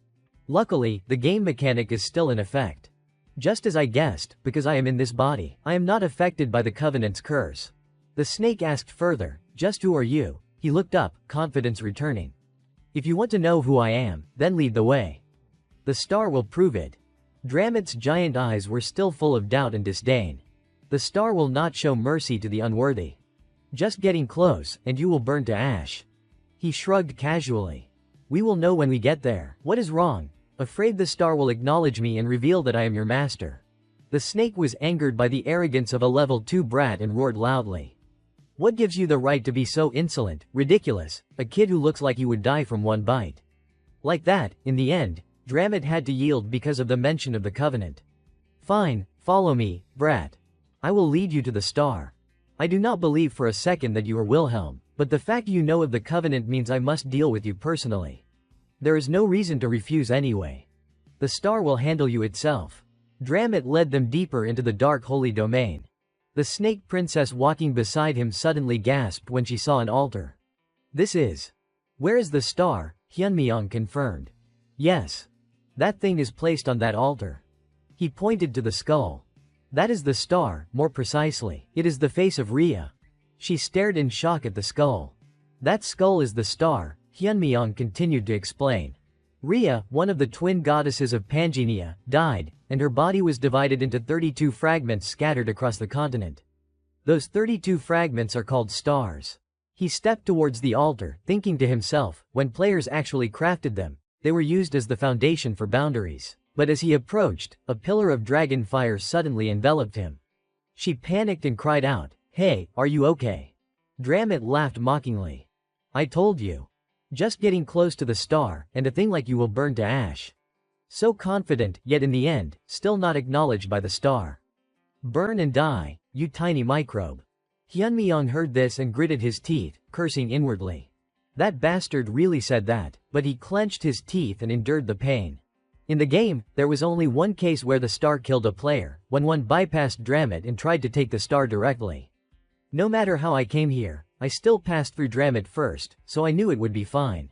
Luckily, the game mechanic is still in effect. Just as I guessed, because I am in this body, I am not affected by the covenant's curse. The snake asked further, "Just who are you?" He looked up, confidence returning. "If you want to know who I am, then lead the way. The star will prove it." Dramit's giant eyes were still full of doubt and disdain. "The star will not show mercy to the unworthy. Just getting close, and you will burn to ash." He shrugged casually. "We will know when we get there." "What is wrong?" "Afraid the star will acknowledge me and reveal that I am your master." The snake was angered by the arrogance of a level 2 brat and roared loudly. "What gives you the right to be so insolent, ridiculous, a kid who looks like he would die from one bite?" Like that, in the end, Dramit had to yield because of the mention of the covenant. "Fine, follow me, brat. I will lead you to the star. I do not believe for a second that you are Wilhelm, but the fact you know of the covenant means I must deal with you personally. There is no reason to refuse anyway. The star will handle you itself." Dramit led them deeper into the dark holy domain. The snake princess walking beside him suddenly gasped when she saw an altar. "This is..." "Where is the star?" Hyunmyeong confirmed. "Yes. That thing is placed on that altar." He pointed to the skull. "That is the star, more precisely, it is the face of Rhea." She stared in shock at the skull. "That skull is the star," Hyunmyeong continued to explain. "Rhea, one of the twin goddesses of Panginia, died, and her body was divided into 32 fragments scattered across the continent. Those 32 fragments are called stars." He stepped towards the altar, thinking to himself, when players actually crafted them, they were used as the foundation for boundaries. But as he approached, a pillar of dragon fire suddenly enveloped him. She panicked and cried out, "Hey, are you okay?" Dramit laughed mockingly. "I told you. Just getting close to the star, and a thing like you will burn to ash." So confident, yet in the end, still not acknowledged by the star. "Burn and die, you tiny microbe." Hyunmyeong heard this and gritted his teeth, cursing inwardly. That bastard really said that, but he clenched his teeth and endured the pain. In the game, there was only one case where the star killed a player, when one bypassed Dramit and tried to take the star directly. No matter how I came here, I still passed through Dramit first, so I knew it would be fine.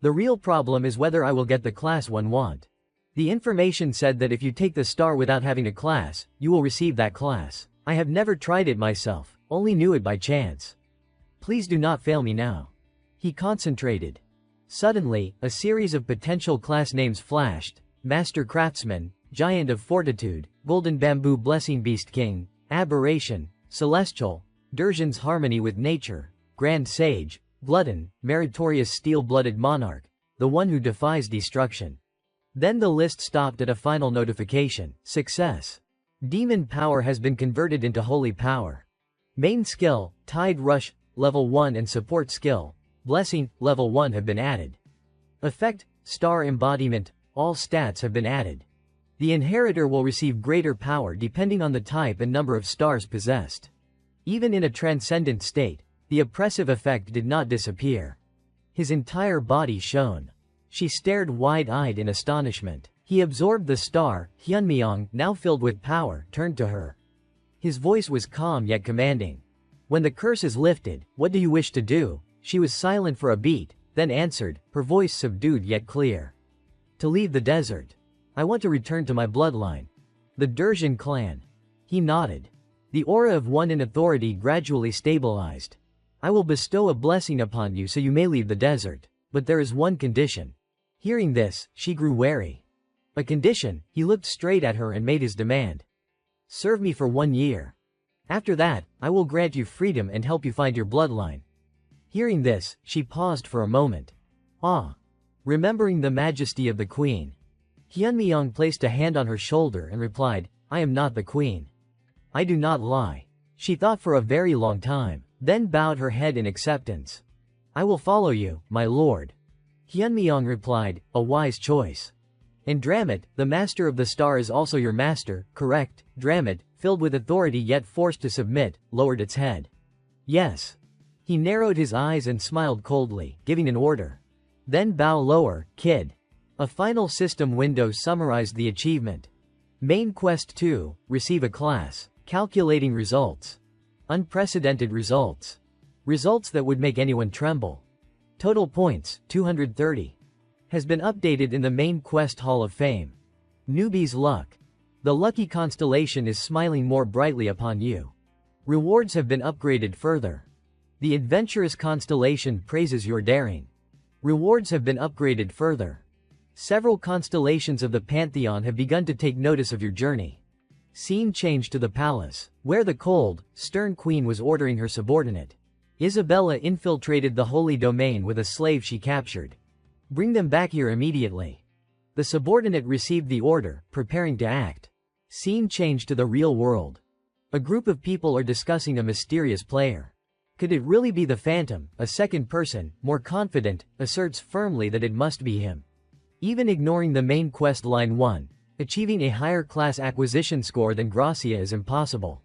The real problem is whether I will get the class one want. The information said that if you take the star without having a class, you will receive that class. I have never tried it myself, only knew it by chance. Please do not fail me now. He concentrated. Suddenly, a series of potential class names flashed: Master Craftsman, Giant of Fortitude, Golden Bamboo Blessing Beast King, Aberration, Celestial, Durjan's Harmony with Nature, Grand Sage, Glutton, Meritorious Steel-Blooded Monarch, the one who defies destruction. Then the list stopped at a final notification: Success. Demon Power has been converted into Holy Power. Main Skill, Tide Rush, Level 1 and Support Skill, Blessing, Level 1 have been added. Effect, Star Embodiment, all stats have been added. The inheritor will receive greater power depending on the type and number of stars possessed. Even in a transcendent state, the oppressive effect did not disappear. His entire body shone. She stared wide-eyed in astonishment. He absorbed the star. Hyunmyeong, now filled with power, turned to her. His voice was calm yet commanding. When the curse is lifted, what do you wish to do? She was silent for a beat, then answered, her voice subdued yet clear. To leave the desert. I want to return to my bloodline. The Durjan clan. He nodded. The aura of one in authority gradually stabilized. I will bestow a blessing upon you so you may leave the desert. But there is one condition. Hearing this, she grew wary. A condition? He looked straight at her and made his demand. Serve me for 1 year. After that, I will grant you freedom and help you find your bloodline. Hearing this, she paused for a moment. Remembering the majesty of the queen. Hyunmyeong placed a hand on her shoulder and replied, I am not the queen. I do not lie. She thought for a very long time, then bowed her head in acceptance. I will follow you, my lord. Hyunmyeong replied, a wise choice. And Dramit, the master of the star, is also your master, correct? Dramit, filled with authority yet forced to submit, lowered its head. Yes. He narrowed his eyes and smiled coldly, giving an order. Then bow lower, kid. A final system window summarized the achievement. Main Quest 2, receive a class. Calculating results. Unprecedented results. Results that would make anyone tremble. Total points, 230. Has been updated in the Main Quest Hall of Fame. Newbie's Luck. The lucky constellation is smiling more brightly upon you. Rewards have been upgraded further. The adventurous constellation praises your daring. Rewards have been upgraded further. Several constellations of the Pantheon have begun to take notice of your journey. Scene changed to the palace, where the cold, stern queen was ordering her subordinate. Isabella infiltrated the holy domain with a slave she captured. Bring them back here immediately. The subordinate received the order, preparing to act. Scene changed to the real world. A group of people are discussing a mysterious player. Could it really be the Phantom? A second person, more confident, asserts firmly that it must be him. Even ignoring the main quest line 1, achieving a higher class acquisition score than Gracia is impossible.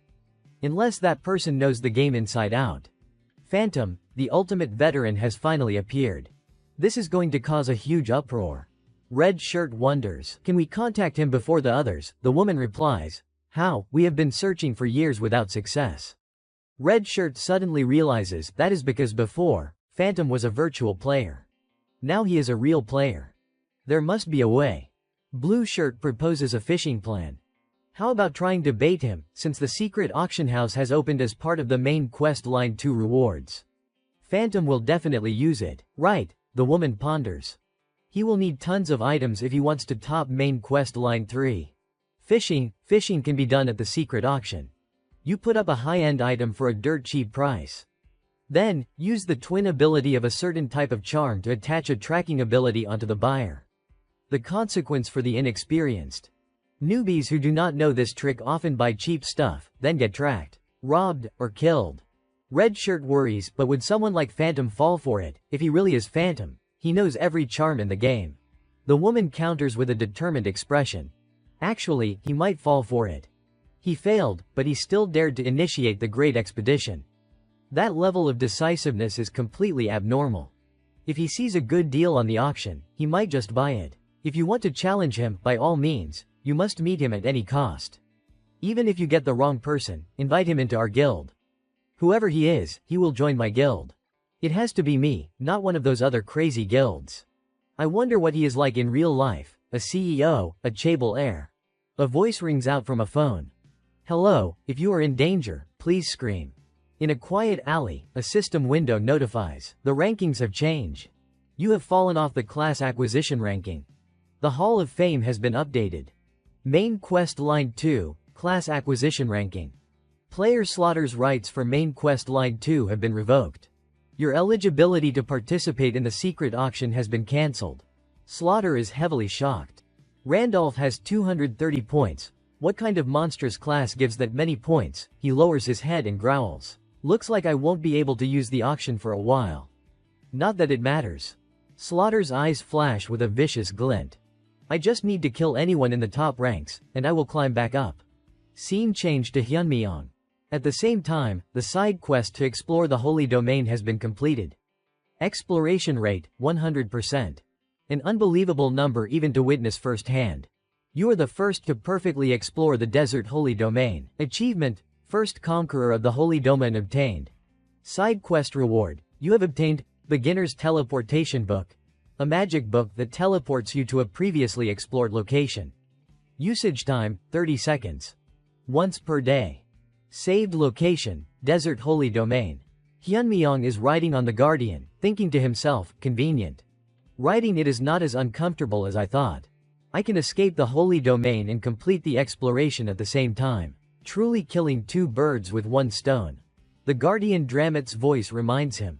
Unless that person knows the game inside out. Phantom, the ultimate veteran, has finally appeared. This is going to cause a huge uproar. Red Shirt wonders, can we contact him before the others? The woman replies, how? We have been searching for years without success. Red Shirt suddenly realizes that is because before, Phantom was a virtual player. Now he is a real player. There must be a way. Blue Shirt proposes a fishing plan. How about trying to bait him, since the secret auction house has opened as part of the main quest line 2 rewards? Phantom will definitely use it, right? The woman ponders. He will need tons of items if he wants to top main quest line 3. Fishing can be done at the secret auction. You put up a high-end item for a dirt cheap price. Then, use the twin ability of a certain type of charm to attach a tracking ability onto the buyer. The consequence for the inexperienced. Newbies who do not know this trick often buy cheap stuff, then get tracked, robbed, or killed. Red Shirt worries, but would someone like Phantom fall for it? If he really is Phantom, he knows every charm in the game. The woman counters with a determined expression. Actually, he might fall for it. He failed, but he still dared to initiate the great expedition. That level of decisiveness is completely abnormal. If he sees a good deal on the auction, he might just buy it. If you want to challenge him, by all means, you must meet him at any cost. Even if you get the wrong person, invite him into our guild. Whoever he is, he will join my guild. It has to be me, not one of those other crazy guilds. I wonder what he is like in real life, a CEO, a chaebol heir. A voice rings out from a phone. Hello, if you are in danger, please scream. In a quiet alley, a system window notifies. The rankings have changed. You have fallen off the class acquisition ranking. The Hall of Fame has been updated. Main Quest Line 2, Class Acquisition Ranking. Player Slaughter's rights for Main Quest Line 2 have been revoked. Your eligibility to participate in the secret auction has been cancelled. Slaughter is heavily shocked. Randolph has 230 points. What kind of monstrous class gives that many points? He lowers his head and growls. Looks like I won't be able to use the auction for a while. Not that it matters. Slaughter's eyes flash with a vicious glint. I just need to kill anyone in the top ranks, and I will climb back up. Scene change to Hyunmyeong. At the same time, the side quest to explore the Holy Domain has been completed. Exploration rate, 100%. An unbelievable number even to witness firsthand. You are the first to perfectly explore the desert Holy Domain. Achievement, first conqueror of the Holy Domain obtained. Side quest reward, you have obtained Beginner's Teleportation Book. A magic book that teleports you to a previously explored location. Usage time, 30 seconds. Once per day. Saved location, Desert Holy Domain. Hyunmyeong is riding on the Guardian, thinking to himself, convenient. Riding it is not as uncomfortable as I thought. I can escape the Holy Domain and complete the exploration at the same time. Truly killing two birds with one stone. The Guardian Dramit's voice reminds him.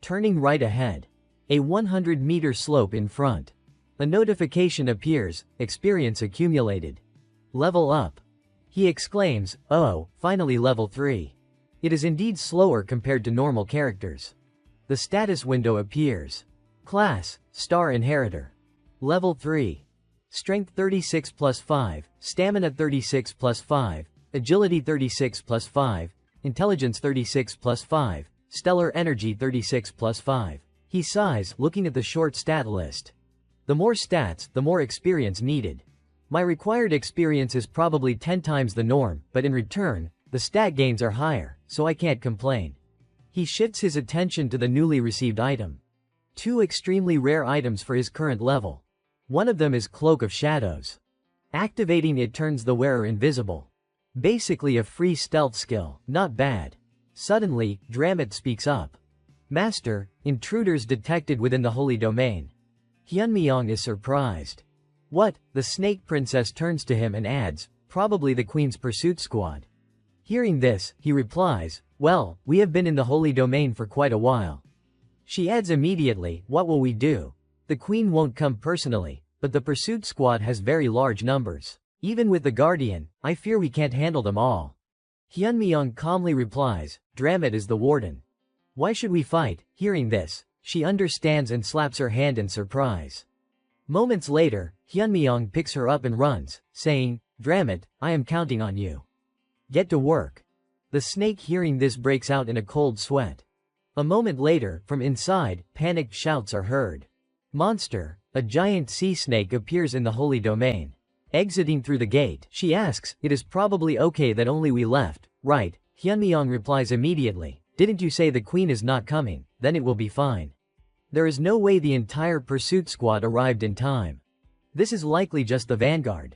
Turning right ahead. A 100-meter slope in front. A notification appears, experience accumulated. Level up. He exclaims, oh, finally level 3. It is indeed slower compared to normal characters. The status window appears. Class, Star Inheritor. Level 3. Strength 36 plus 5, Stamina 36 plus 5, Agility 36 plus 5, Intelligence 36 plus 5, Stellar Energy 36 plus 5. He sighs, looking at the short stat list. The more stats, the more experience needed. My required experience is probably 10 times the norm, but in return, the stat gains are higher, so I can't complain. He shifts his attention to the newly received item. 2 extremely rare items for his current level. One of them is Cloak of Shadows. Activating it turns the wearer invisible. Basically a free stealth skill, not bad. Suddenly, Dramit speaks up. Master, intruders detected within the Holy Domain. Hyunmyeong is surprised. What? The Snake Princess turns to him and adds, probably the Queen's pursuit squad. Hearing this, he replies, well, we have been in the Holy Domain for quite a while. She adds immediately, what will we do? The Queen won't come personally, but the pursuit squad has very large numbers. Even with the Guardian, I fear we can't handle them all. Hyunmyeong calmly replies, Dramit is the warden. Why should we fight? Hearing this, she understands and slaps her hand in surprise. Moments later, Hyunmyeong picks her up and runs, saying, Dramit, I am counting on you. Get to work. The snake hearing this breaks out in a cold sweat. A moment later, from inside, panicked shouts are heard. Monster, a giant sea snake appears in the Holy Domain. Exiting through the gate, she asks, it is probably okay that only we left, right? Hyunmyeong replies immediately. Didn't you say the Queen is not coming? Then it will be fine. There is no way the entire pursuit squad arrived in time. This is likely just the vanguard.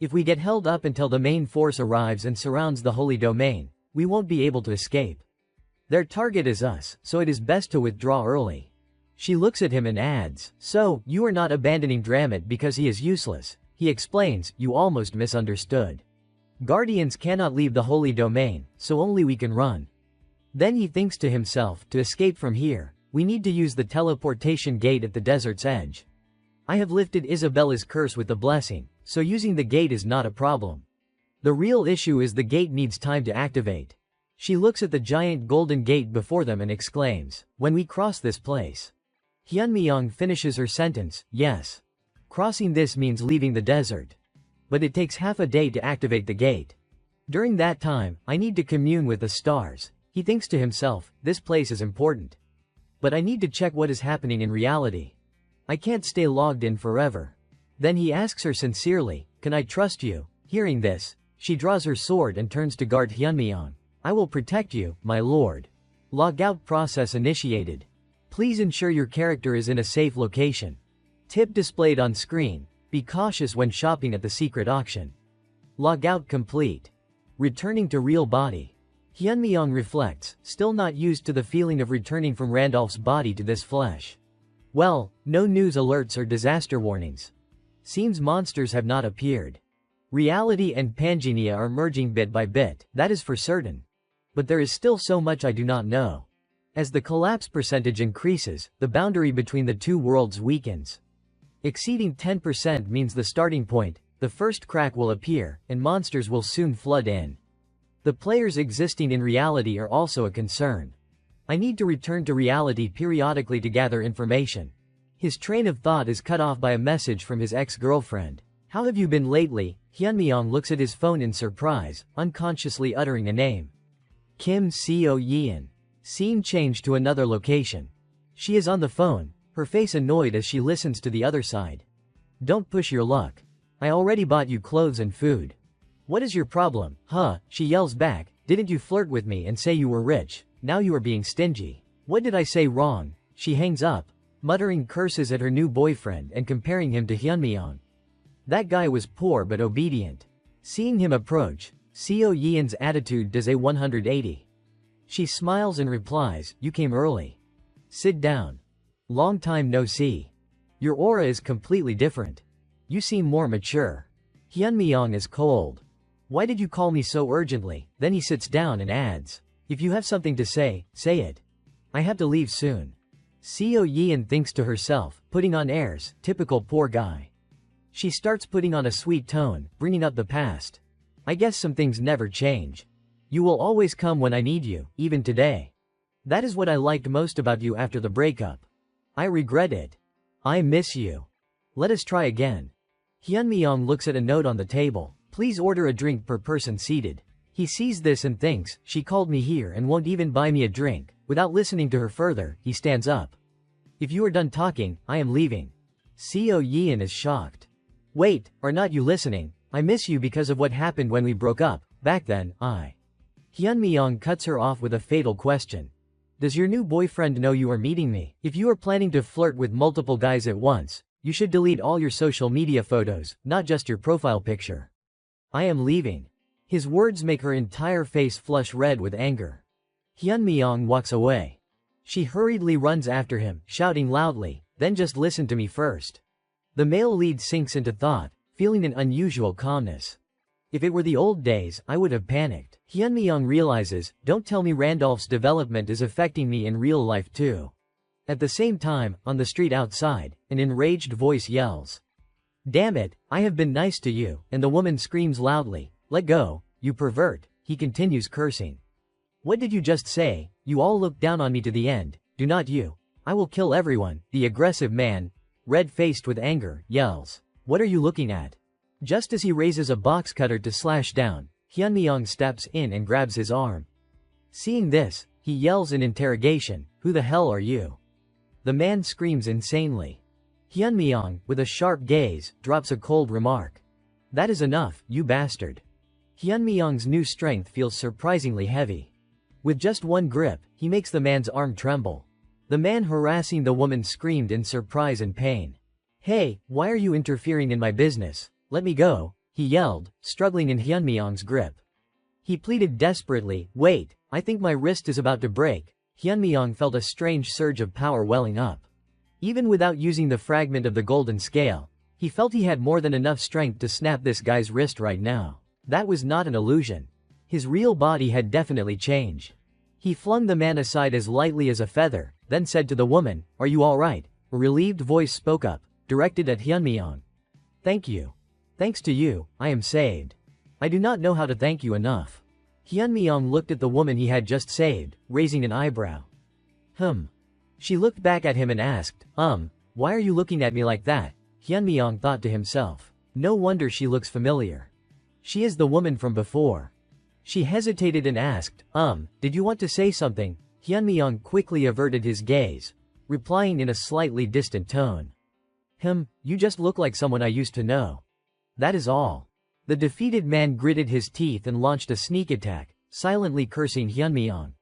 If we get held up until the main force arrives and surrounds the Holy Domain, we won't be able to escape. Their target is us, so it is best to withdraw early. She looks at him and adds, so, you are not abandoning Dramit because he is useless. He explains, you almost misunderstood. Guardians cannot leave the Holy Domain, so only we can run. Then he thinks to himself, to escape from here, we need to use the teleportation gate at the desert's edge. I have lifted Isabella's curse with the blessing, so using the gate is not a problem. The real issue is the gate needs time to activate. She looks at the giant golden gate before them and exclaims, when we cross this place. Hyunmyeong finishes her sentence, yes. Crossing this means leaving the desert. But it takes half a day to activate the gate. During that time, I need to commune with the stars. He thinks to himself, this place is important. But I need to check what is happening in reality. I can't stay logged in forever. Then he asks her sincerely, "Can I trust you?" Hearing this, she draws her sword and turns to guard Hyunmyeong. "I will protect you, my lord." Logout process initiated. Please ensure your character is in a safe location. Tip displayed on screen. Be cautious when shopping at the secret auction. Logout complete. Returning to real body. Hyunmyeong reflects, still not used to the feeling of returning from Randolph's body to this flesh. Well, no news alerts or disaster warnings. Seems monsters have not appeared. Reality and Panginia are merging bit by bit, that is for certain. But there is still so much I do not know. As the collapse percentage increases, the boundary between the two worlds weakens. Exceeding 10% means the starting point, the first crack will appear, and monsters will soon flood in. The players existing in reality are also a concern. I need to return to reality periodically to gather information. His train of thought is cut off by a message from his ex-girlfriend. How have you been lately? Hyunmyeong looks at his phone in surprise, unconsciously uttering a name. Kim Seo Yeon. Scene changed to another location. She is on the phone, her face annoyed as she listens to the other side. Don't push your luck. I already bought you clothes and food. What is your problem, huh? She yells back. Didn't you flirt with me and say you were rich? Now you are being stingy. What did I say wrong? She hangs up, muttering curses at her new boyfriend and comparing him to Hyunmyeong. That guy was poor but obedient. Seeing him approach, Seo Yeon's attitude does a 180. She smiles and replies, "You came early. Sit down. Long time no see. Your aura is completely different. You seem more mature." Hyunmyeong is cold. "Why did you call me so urgently?" Then he sits down and adds, "If you have something to say, say it. I have to leave soon." Seo Yeon thinks to herself, putting on airs, typical poor guy. She starts putting on a sweet tone, bringing up the past. "I guess some things never change. You will always come when I need you, even today. That is what I liked most about you after the breakup. I regret it. I miss you. Let us try again." Hyunmyeong looks at a note on the table. "Please order a drink per person seated." He sees this and thinks, she called me here and won't even buy me a drink. Without listening to her further, he stands up. "If you are done talking, I am leaving." Seo Yeon is shocked. "Wait, are not you listening? I miss you because of what happened when we broke up. Back then, Hyunmyeong cuts her off with a fatal question. "Does your new boyfriend know you are meeting me? If you are planning to flirt with multiple guys at once, you should delete all your social media photos, not just your profile picture. I am leaving." His words make her entire face flush red with anger. Hyunmyeong walks away. She hurriedly runs after him, shouting loudly, "Then just listen to me first." The male lead sinks into thought, feeling an unusual calmness. "If it were the old days, I would have panicked." Hyunmyeong realizes, don't tell me Randolph's development is affecting me in real life too. At the same time, on the street outside, an enraged voice yells, "Damn it, I have been nice to you," and the woman screams loudly, "Let go, you pervert." He continues cursing. "What did you just say? You all look down on me to the end, do not you? I will kill everyone." The aggressive man, red-faced with anger, yells, "What are you looking at?" Just as he raises a box cutter to slash down, Hyunmyeong steps in and grabs his arm. Seeing this, he yells in interrogation, "Who the hell are you?" The man screams insanely. Hyunmyeong, with a sharp gaze, drops a cold remark. "That is enough, you bastard." Hyunmyeong's new strength feels surprisingly heavy. With just one grip, he makes the man's arm tremble. The man harassing the woman screamed in surprise and pain. "Hey, why are you interfering in my business? Let me go," he yelled, struggling in Hyunmyeong's grip. He pleaded desperately, "Wait, I think my wrist is about to break." Hyunmyeong felt a strange surge of power welling up. Even without using the fragment of the golden scale, he felt he had more than enough strength to snap this guy's wrist right now. That was not an illusion. His real body had definitely changed. He flung the man aside as lightly as a feather, then said to the woman, "Are you all right?" A relieved voice spoke up, directed at Hyunmyeong. "Thank you. Thanks to you, I am saved. I do not know how to thank you enough." Hyunmyeong looked at the woman he had just saved, raising an eyebrow. She looked back at him and asked, why are you looking at me like that?" Hyunmyeong thought to himself. No wonder she looks familiar. She is the woman from before. She hesitated and asked, did you want to say something?" Hyunmyeong quickly averted his gaze, replying in a slightly distant tone. You just look like someone I used to know. That is all. The defeated man gritted his teeth and launched a sneak attack, silently cursing Hyunmyeong.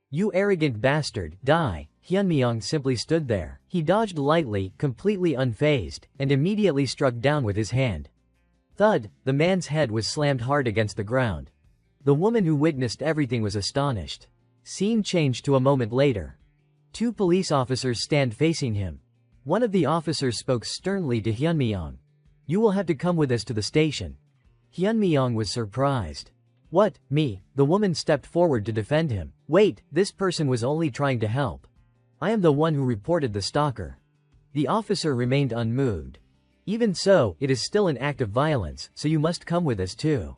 You arrogant bastard, die. Hyunmyeong simply stood there. He dodged lightly, completely unfazed, and immediately struck down with his hand. Thud, the man's head was slammed hard against the ground. The woman who witnessed everything was astonished. Scene changed to a moment later. Two police officers stand facing him. One of the officers spoke sternly to Hyunmyeong. You will have to come with us to the station. Hyunmyeong was surprised. What, me? The woman stepped forward to defend him. Wait, this person was only trying to help. I am the one who reported the stalker. The officer remained unmoved. Even so, it is still an act of violence, so you must come with us too.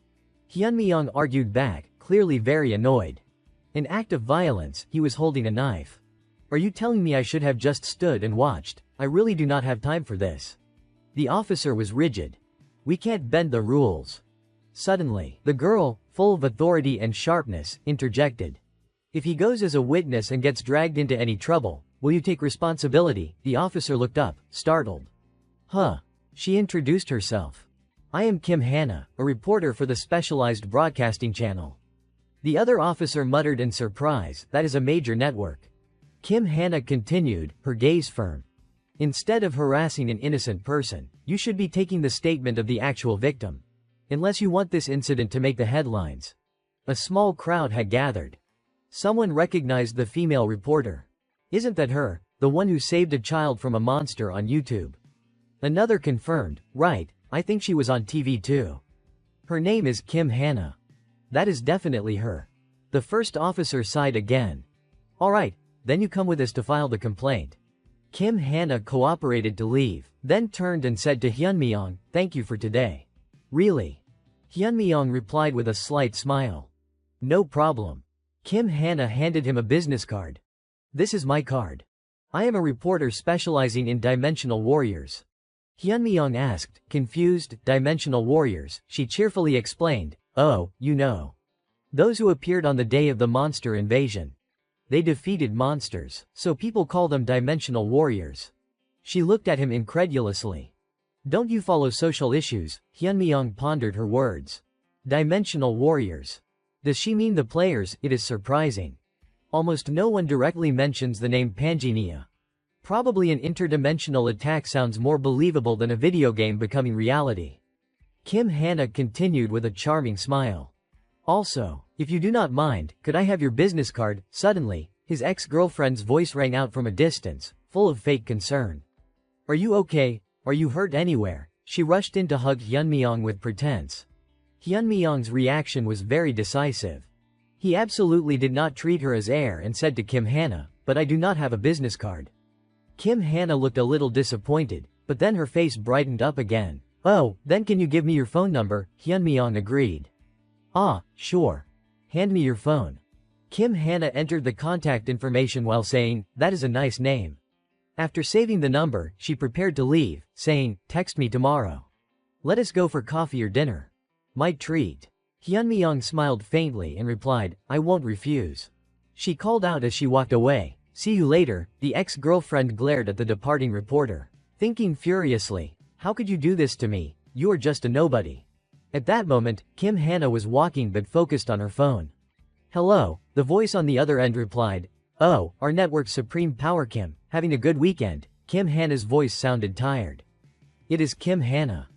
Hyunmyeong argued back, clearly very annoyed. An act of violence, he was holding a knife. Are you telling me I should have just stood and watched? I really do not have time for this. The officer was rigid. We can't bend the rules. Suddenly, the girl, full of authority and sharpness, interjected. If he goes as a witness and gets dragged into any trouble, will you take responsibility? The officer looked up, startled. Huh. She introduced herself. I am Kim Hannah, a reporter for the specialized broadcasting channel. The other officer muttered in surprise, that is a major network. Kim Hannah continued, her gaze firm. Instead of harassing an innocent person, you should be taking the statement of the actual victim. Unless you want this incident to make the headlines. A small crowd had gathered. Someone recognized the female reporter. Isn't that her, the one who saved a child from a monster on YouTube? Another confirmed, right, I think she was on TV too. Her name is Kim Hannah. That is definitely her. The first officer sighed again. Alright, then you come with us to file the complaint. Kim Hannah cooperated to leave, then turned and said to Hyunmyeong, thank you for today. Really? Hyunmyeong replied with a slight smile. No problem. Kim Hannah handed him a business card. This is my card. I am a reporter specializing in dimensional warriors. Hyunmyeong asked, confused, dimensional warriors, she cheerfully explained, oh, you know. Those who appeared on the day of the monster invasion. They defeated monsters, so people call them dimensional warriors. She looked at him incredulously. Don't you follow social issues? Hyunmyeong pondered her words. Dimensional warriors. Does she mean the players? It is surprising. Almost no one directly mentions the name Panginia. Probably an interdimensional attack sounds more believable than a video game becoming reality. Kim Hannah continued with a charming smile. Also, if you do not mind, could I have your business card? Suddenly, his ex-girlfriend's voice rang out from a distance, full of fake concern. Are you okay? Are you hurt anywhere? She rushed in to hug Hyunmyeong with pretense. Hyunmyeong's reaction was very decisive. He absolutely did not treat her as air and said to Kim Hannah, but I do not have a business card. Kim Hannah looked a little disappointed, but then her face brightened up again. Oh, then can you give me your phone number? Hyunmyeong agreed. Ah, sure. Hand me your phone. Kim Hannah entered the contact information while saying, that is a nice name. After saving the number, she prepared to leave, saying, text me tomorrow. Let us go for coffee or dinner. My treat. Hyunmyeong smiled faintly and replied, I won't refuse. She called out as she walked away, see you later. The ex-girlfriend glared at the departing reporter, thinking furiously, how could you do this to me? You are just a nobody. At that moment, Kim Hannah was walking but focused on her phone. Hello, the voice on the other end replied. Oh, our network's supreme power Kim, having a good weekend. Kim Hannah's voice sounded tired. It is Kim Hannah.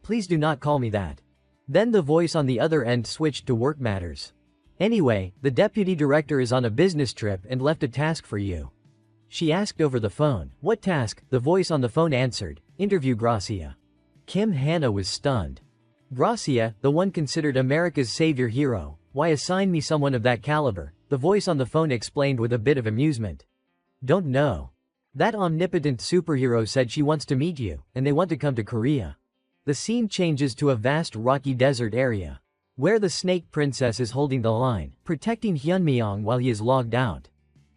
Please do not call me that. Then the voice on the other end switched to work matters. Anyway, the deputy director is on a business trip and left a task for you. She asked over the phone. What task? The voice on the phone answered. Interview Gracia. Kim Hannah was stunned. Gracia, the one considered America's savior hero, why assign me someone of that caliber? The voice on the phone explained with a bit of amusement. Don't know. That omnipotent superhero said she wants to meet you, and they want to come to Korea. The scene changes to a vast rocky desert area, where the snake princess is holding the line, protecting Hyunmyeong while he is logged out.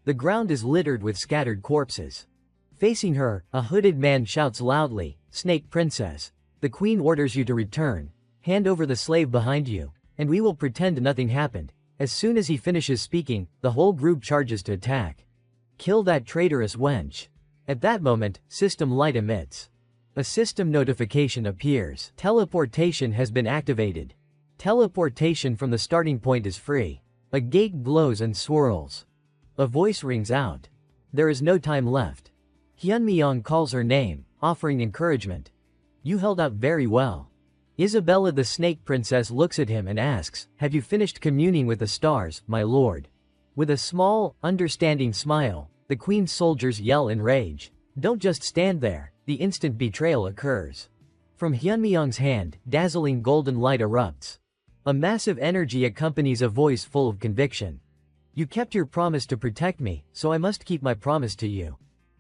The ground is littered with scattered corpses. Facing her, a hooded man shouts loudly, Snake princess. The queen orders you to return. Hand over the slave behind you, and we will pretend nothing happened. As soon as he finishes speaking, the whole group charges to attack. Kill that traitorous wench. At that moment, system light emits. A system notification appears. Teleportation has been activated. Teleportation from the starting point is free. A gate glows and swirls. A voice rings out. There is no time left. Hyunmyeong calls her name, offering encouragement. You held out very well. Isabella the Snake Princess looks at him and asks, have you finished communing with the stars, my lord? With a small, understanding smile, the Queen's soldiers yell in rage. Don't just stand there, the instant betrayal occurs. From Hyunmyeong's hand, dazzling golden light erupts. A massive energy accompanies a voice full of conviction. You kept your promise to protect me, so I must keep my promise to you.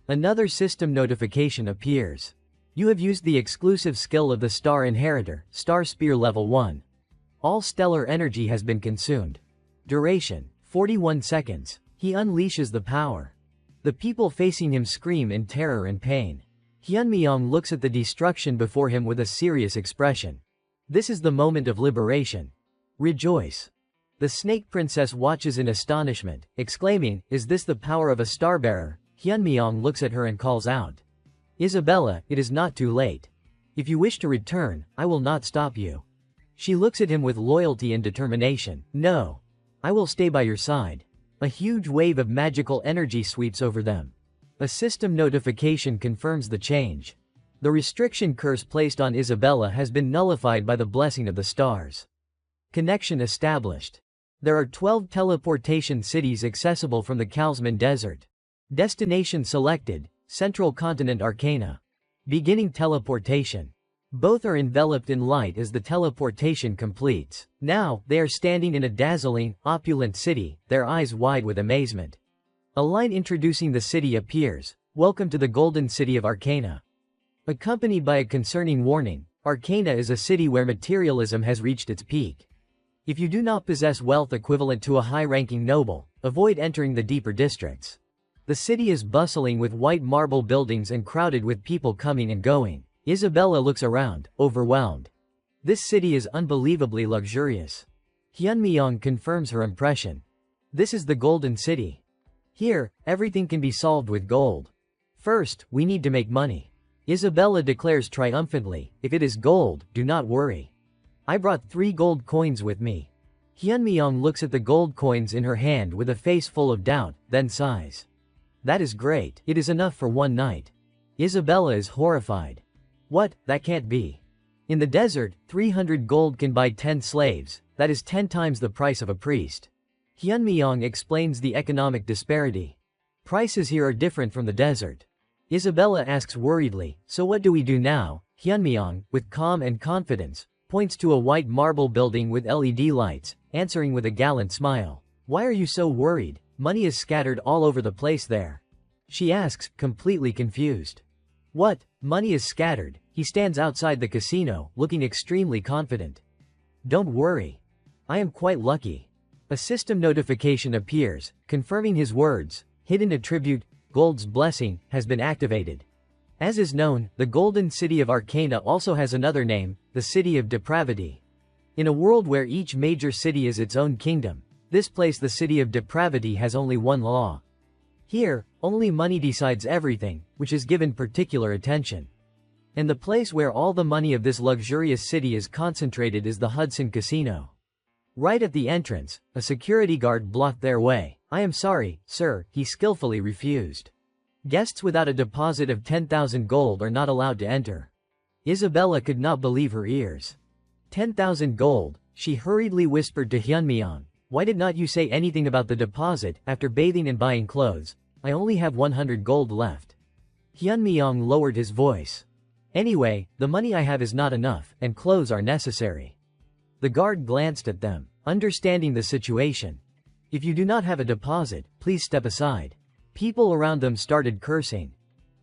Another system notification appears. You have used the exclusive skill of the Star Inheritor, Star Spear Level 1. All stellar energy has been consumed. Duration, 41 seconds. He unleashes the power. The people facing him scream in terror and pain. Hyunmyeong looks at the destruction before him with a serious expression. This is the moment of liberation. Rejoice. The Snake Princess watches in astonishment, exclaiming, is this the power of a starbearer? Hyunmyeong looks at her and calls out. Isabella, it is not too late. If you wish to return, I will not stop you. She looks at him with loyalty and determination. No. I will stay by your side. A huge wave of magical energy sweeps over them. A system notification confirms the change. The restriction curse placed on Isabella has been nullified by the blessing of the stars. Connection established. There are 12 teleportation cities accessible from the Kalsman Desert. Destination selected, Central Continent Arcana. Beginning teleportation. Both are enveloped in light as the teleportation completes. Now, they are standing in a dazzling, opulent city, their eyes wide with amazement. A line introducing the city appears. Welcome to the Golden City of Arcana. Accompanied by a concerning warning, Arcana is a city where materialism has reached its peak. If you do not possess wealth equivalent to a high-ranking noble, avoid entering the deeper districts. The city is bustling with white marble buildings and crowded with people coming and going. Isabella looks around, overwhelmed. This city is unbelievably luxurious. Hyunmyeong confirms her impression. This is the Golden City. Here, everything can be solved with gold. First, we need to make money. Isabella declares triumphantly, if it is gold, do not worry. I brought 3 gold coins with me. Hyunmyeong looks at the gold coins in her hand with a face full of doubt, then sighs. That is great, it is enough for one night. Isabella is horrified. What, that can't be. In the desert, 300 gold can buy 10 slaves, that is 10 times the price of a priest. Hyunmyeong explains the economic disparity. Prices here are different from the desert. Isabella asks worriedly, so what do we do now? Hyunmyeong, with calm and confidence, points to a white marble building with LED lights, answering with a gallant smile. Why are you so worried? Money is scattered all over the place there. She asks, completely confused. What? Money is scattered. He stands outside the casino, looking extremely confident. Don't worry. I am quite lucky. A system notification appears, confirming his words. Hidden attribute, Gold's Blessing, has been activated. As is known, the Golden City of Arcana also has another name, the City of Depravity. In a world where each major city is its own kingdom, this place, the City of Depravity, has only one law. Here, only money decides everything, which is given particular attention. And the place where all the money of this luxurious city is concentrated is the Hudson Casino. Right at the entrance, a security guard blocked their way. I am sorry, sir, he skillfully refused. Guests without a deposit of 10,000 gold are not allowed to enter. Isabella could not believe her ears. 10,000 gold, she hurriedly whispered to Hyunmyeong. Why did not you say anything about the deposit? After bathing and buying clothes, I only have 100 gold left. Hyunmyeong lowered his voice. Anyway, the money I have is not enough, and clothes are necessary. The guard glanced at them, understanding the situation. If you do not have a deposit, please step aside. People around them started cursing.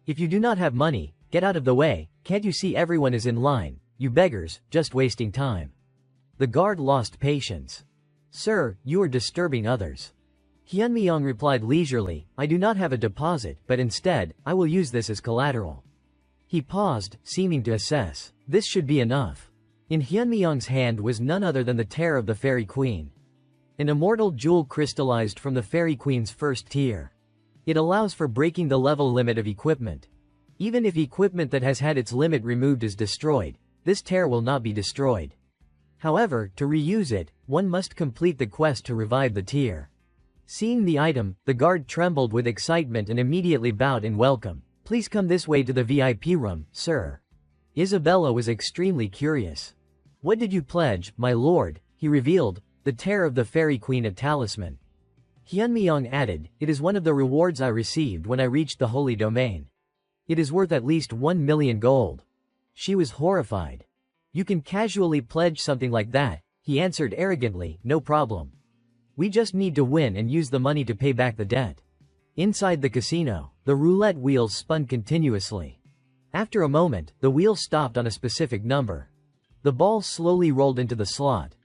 If you do not have money, get out of the way, can't you see everyone is in line, you beggars, just wasting time. The guard lost patience. Sir, you are disturbing others. Hyunmyeong replied leisurely, I do not have a deposit, but instead, I will use this as collateral. He paused, seeming to assess. This should be enough. In Hyunmyeong's hand was none other than the tear of the Fairy Queen. An immortal jewel crystallized from the Fairy Queen's first tier. It allows for breaking the level limit of equipment. Even if equipment that has had its limit removed is destroyed, this tear will not be destroyed. However, to reuse it, one must complete the quest to revive the tear. Seeing the item, the guard trembled with excitement and immediately bowed in welcome. Please come this way to the VIP room, sir. Isabella was extremely curious. What did you pledge, my lord? He revealed, the tear of the Fairy Queen, a talisman. Hyunmyeong added, it is one of the rewards I received when I reached the holy domain. It is worth at least 1 million gold. She was horrified. You can casually pledge something like that, he answered arrogantly, no problem. We just need to win and use the money to pay back the debt. Inside the casino, the roulette wheels spun continuously. After a moment, the wheel stopped on a specific number. The ball slowly rolled into the slot.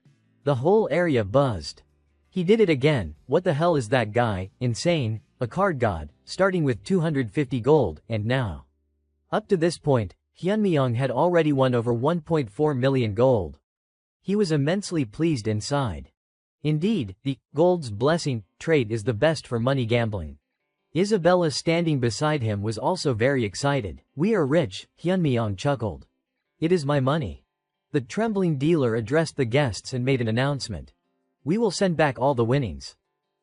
The whole area buzzed. He did it again. What the hell is that guy? Insane, a card god, starting with 250 gold, and now. Up to this point, Hyunmyeong had already won over 1.4 million gold. He was immensely pleased inside. Indeed, the gold's blessing trait is the best for money gambling. Isabella standing beside him was also very excited. We are rich, Hyunmyeong chuckled. It is my money. The trembling dealer addressed the guests and made an announcement. We will send back all the winnings.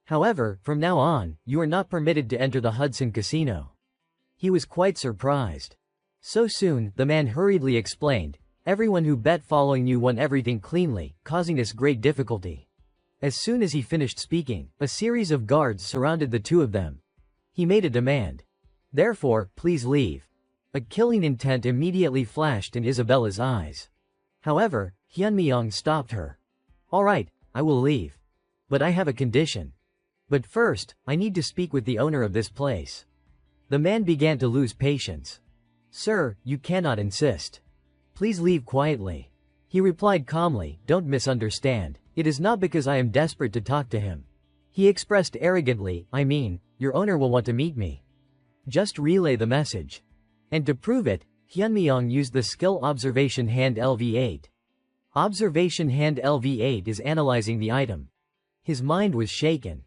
However, from now on, you are not permitted to enter the Hudson Casino. He was quite surprised. So soon, the man hurriedly explained, everyone who bet following you won everything cleanly, causing us great difficulty. As soon as he finished speaking, a series of guards surrounded the two of them. He made a demand. Therefore, please leave. A killing intent immediately flashed in Isabella's eyes. However, Hyunmyeong stopped her. Alright, I will leave. But I have a condition. But first, I need to speak with the owner of this place. The man began to lose patience. Sir, you cannot insist. Please leave quietly. He replied calmly, don't misunderstand. It is not because I am desperate to talk to him. He expressed arrogantly, I mean, your owner will want to meet me. Just relay the message. And to prove it, Hyunmyeong used the skill Observation Hand LV8. Observation Hand LV8 is analyzing the item. His mind was shaken.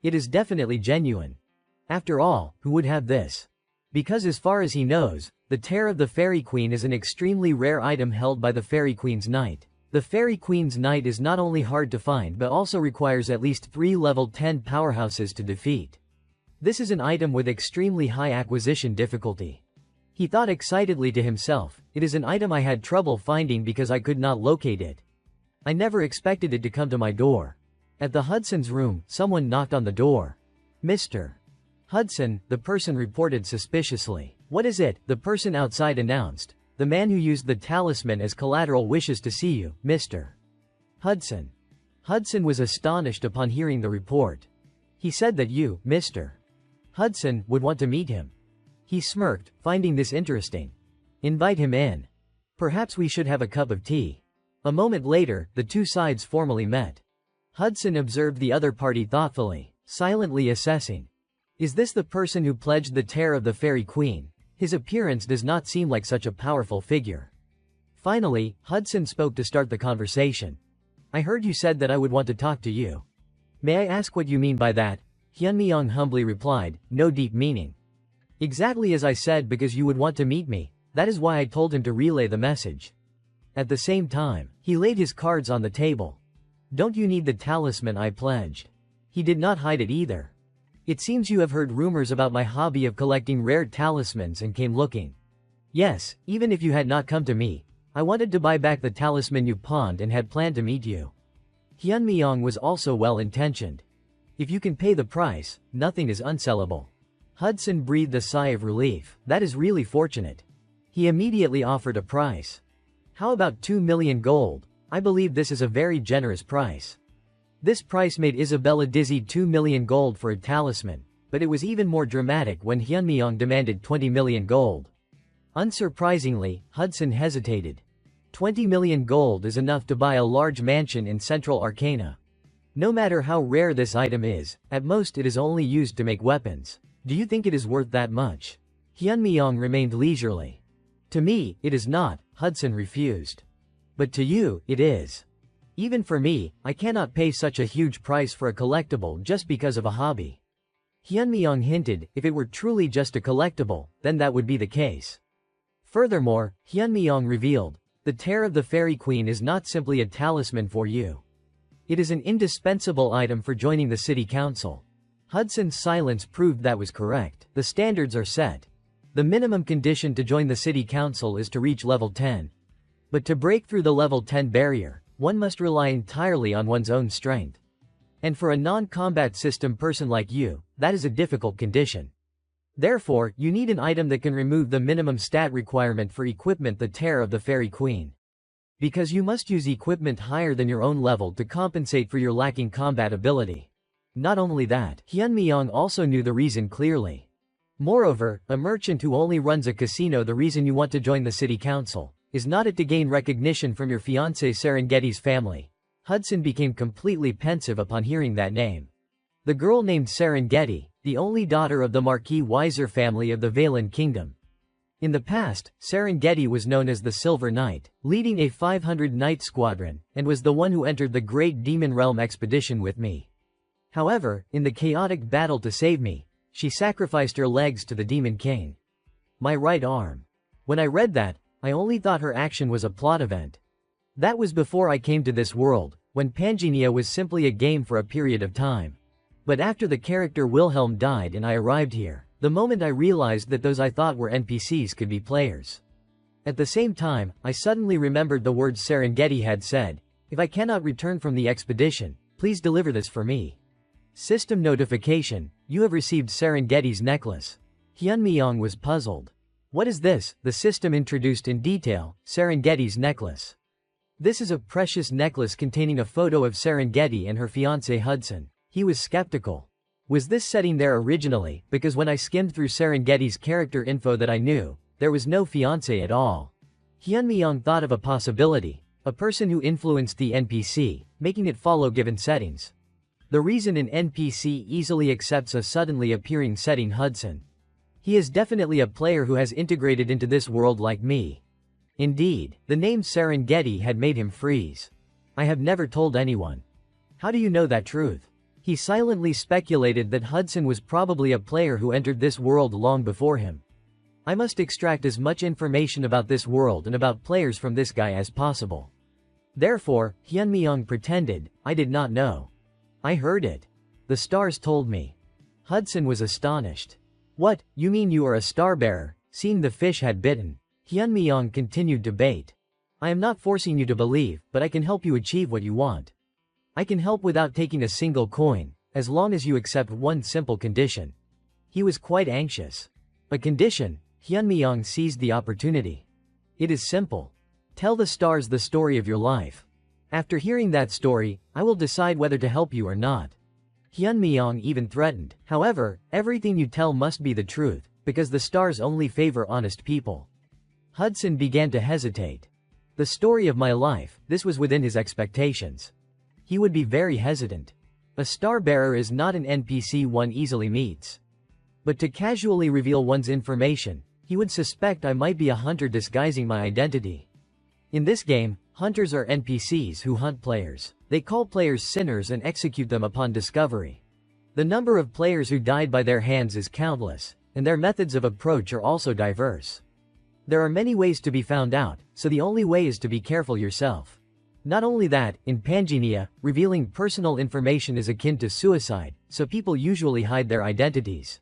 It is definitely genuine. After all, who would have this? Because as far as he knows, the tear of the Fairy Queen is an extremely rare item held by the Fairy Queen's Knight. The Fairy Queen's Knight is not only hard to find but also requires at least 3 level 10 powerhouses to defeat. This is an item with extremely high acquisition difficulty. He thought excitedly to himself, it is an item I had trouble finding because I could not locate it. I never expected it to come to my door. At the Hudson's room, someone knocked on the door. Mr. Hudson, the person reported suspiciously. What is it? The person outside announced. The man who used the talisman as collateral wishes to see you, Mr. Hudson. Hudson was astonished upon hearing the report. He said that you, Mr. Hudson, would want to meet him. He smirked, finding this interesting. Invite him in. Perhaps we should have a cup of tea. A moment later, the two sides formally met. Hudson observed the other party thoughtfully, silently assessing. Is this the person who pledged the tear of the Fairy Queen? His appearance does not seem like such a powerful figure. Finally, Hudson spoke to start the conversation. I heard you said that I would want to talk to you. May I ask what you mean by that? Hyunmyeong humbly replied, no deep meaning. Exactly as I said, because you would want to meet me. That is why I told him to relay the message. At the same time, he laid his cards on the table. Don't you need the talisman I pledged? He did not hide it either. It seems you have heard rumors about my hobby of collecting rare talismans and came looking. Yes, even if you had not come to me, I wanted to buy back the talisman you pawned and had planned to meet you. Hyunmyeong was also well-intentioned. If you can pay the price, nothing is unsellable. Hudson breathed a sigh of relief. That is really fortunate. He immediately offered a price. How about 2 million gold? I believe this is a very generous price. This price made Isabella dizzy. 2 million gold for a talisman, but it was even more dramatic when Hyunmyeong demanded 20 million gold. Unsurprisingly, Hudson hesitated. 20 million gold is enough to buy a large mansion in central Arcana. No matter how rare this item is, at most it is only used to make weapons. Do you think it is worth that much? Hyunmyeong remained leisurely. To me, it is not, Hudson refused. But to you, it is. Even for me, I cannot pay such a huge price for a collectible just because of a hobby. Hyunmyeong hinted, if it were truly just a collectible, then that would be the case. Furthermore, Hyunmyeong revealed, the tear of the Fairy Queen is not simply a talisman for you. It is an indispensable item for joining the city council. Hudson's silence proved that was correct. The standards are set. The minimum condition to join the city council is to reach level 10. But to break through the level 10 barrier, one must rely entirely on one's own strength. And for a non-combat system person like you, that is a difficult condition. Therefore, you need an item that can remove the minimum stat requirement for equipment, the Tear of the Fairy Queen. Because you must use equipment higher than your own level to compensate for your lacking combat ability. Not only that, Hyunmyeong also knew the reason clearly. Moreover, a merchant who only runs a casino, the reason you want to join the city council is not it to gain recognition from your fiancé Serengeti's family. Hudson became completely pensive upon hearing that name. The girl named Serengeti, the only daughter of the Marquis Weiser family of the Valen Kingdom. In the past, Serengeti was known as the Silver Knight, leading a 500-knight squadron, and was the one who entered the Great Demon Realm expedition with me. However, in the chaotic battle to save me, she sacrificed her legs to the Demon King. My right arm. When I read that, I only thought her action was a plot event. That was before I came to this world, when Panginia was simply a game for a period of time. But after the character Wilhelm died and I arrived here, the moment I realized that those I thought were NPCs could be players. At the same time, I suddenly remembered the words Serengeti had said, if I cannot return from the expedition, please deliver this for me. System notification, you have received Serengeti's necklace. Hyunmyeong was puzzled. What is this? The system introduced in detail, Serengeti's necklace. This is a precious necklace containing a photo of Serengeti and her fiancé Hudson. He was skeptical. Was this setting there originally? Because when I skimmed through Serengeti's character info that I knew, there was no fiancé at all. Hyunmyeong thought of a possibility, a person who influenced the NPC, making it follow given settings. The reason an NPC easily accepts a suddenly appearing setting Hudson. He is definitely a player who has integrated into this world like me. Indeed, the name Serengeti had made him freeze. I have never told anyone. How do you know that truth? He silently speculated that Hudson was probably a player who entered this world long before him. I must extract as much information about this world and about players from this guy as possible. Therefore, Hyunmyeong pretended, I did not know. I heard it. The stars told me. Hudson was astonished. What, you mean you are a star-bearer? Seeing the fish had bitten, Hyunmyeong continued to bait. I am not forcing you to believe, but I can help you achieve what you want. I can help without taking a single coin, as long as you accept one simple condition. He was quite anxious. A condition? Hyunmyeong seized the opportunity. It is simple. Tell the stars the story of your life. After hearing that story, I will decide whether to help you or not. Hyunmyeong even threatened. However, everything you tell must be the truth, because the stars only favor honest people. Hudson began to hesitate. The story of my life, this was within his expectations. He would be very hesitant. A star-bearer is not an NPC one easily meets. But to casually reveal one's information, he would suspect I might be a hunter disguising my identity. In this game, hunters are NPCs who hunt players. They call players sinners and execute them upon discovery. The number of players who died by their hands is countless, and their methods of approach are also diverse. There are many ways to be found out, so the only way is to be careful yourself. Not only that, in Panginia, revealing personal information is akin to suicide, so people usually hide their identities.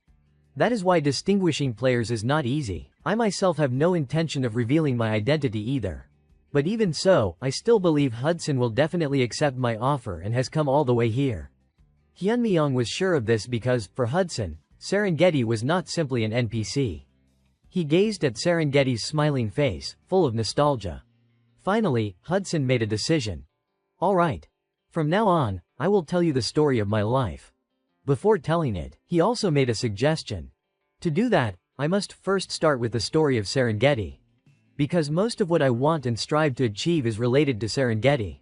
That is why distinguishing players is not easy. I myself have no intention of revealing my identity either. But even so, I still believe Hudson will definitely accept my offer and has come all the way here. Hyunmyeong was sure of this because, for Hudson, Serengeti was not simply an NPC. He gazed at Serengeti's smiling face, full of nostalgia. Finally, Hudson made a decision. All right. From now on, I will tell you the story of my life. Before telling it, he also made a suggestion. To do that, I must first start with the story of Serengeti. Because most of what I want and strive to achieve is related to Serengeti.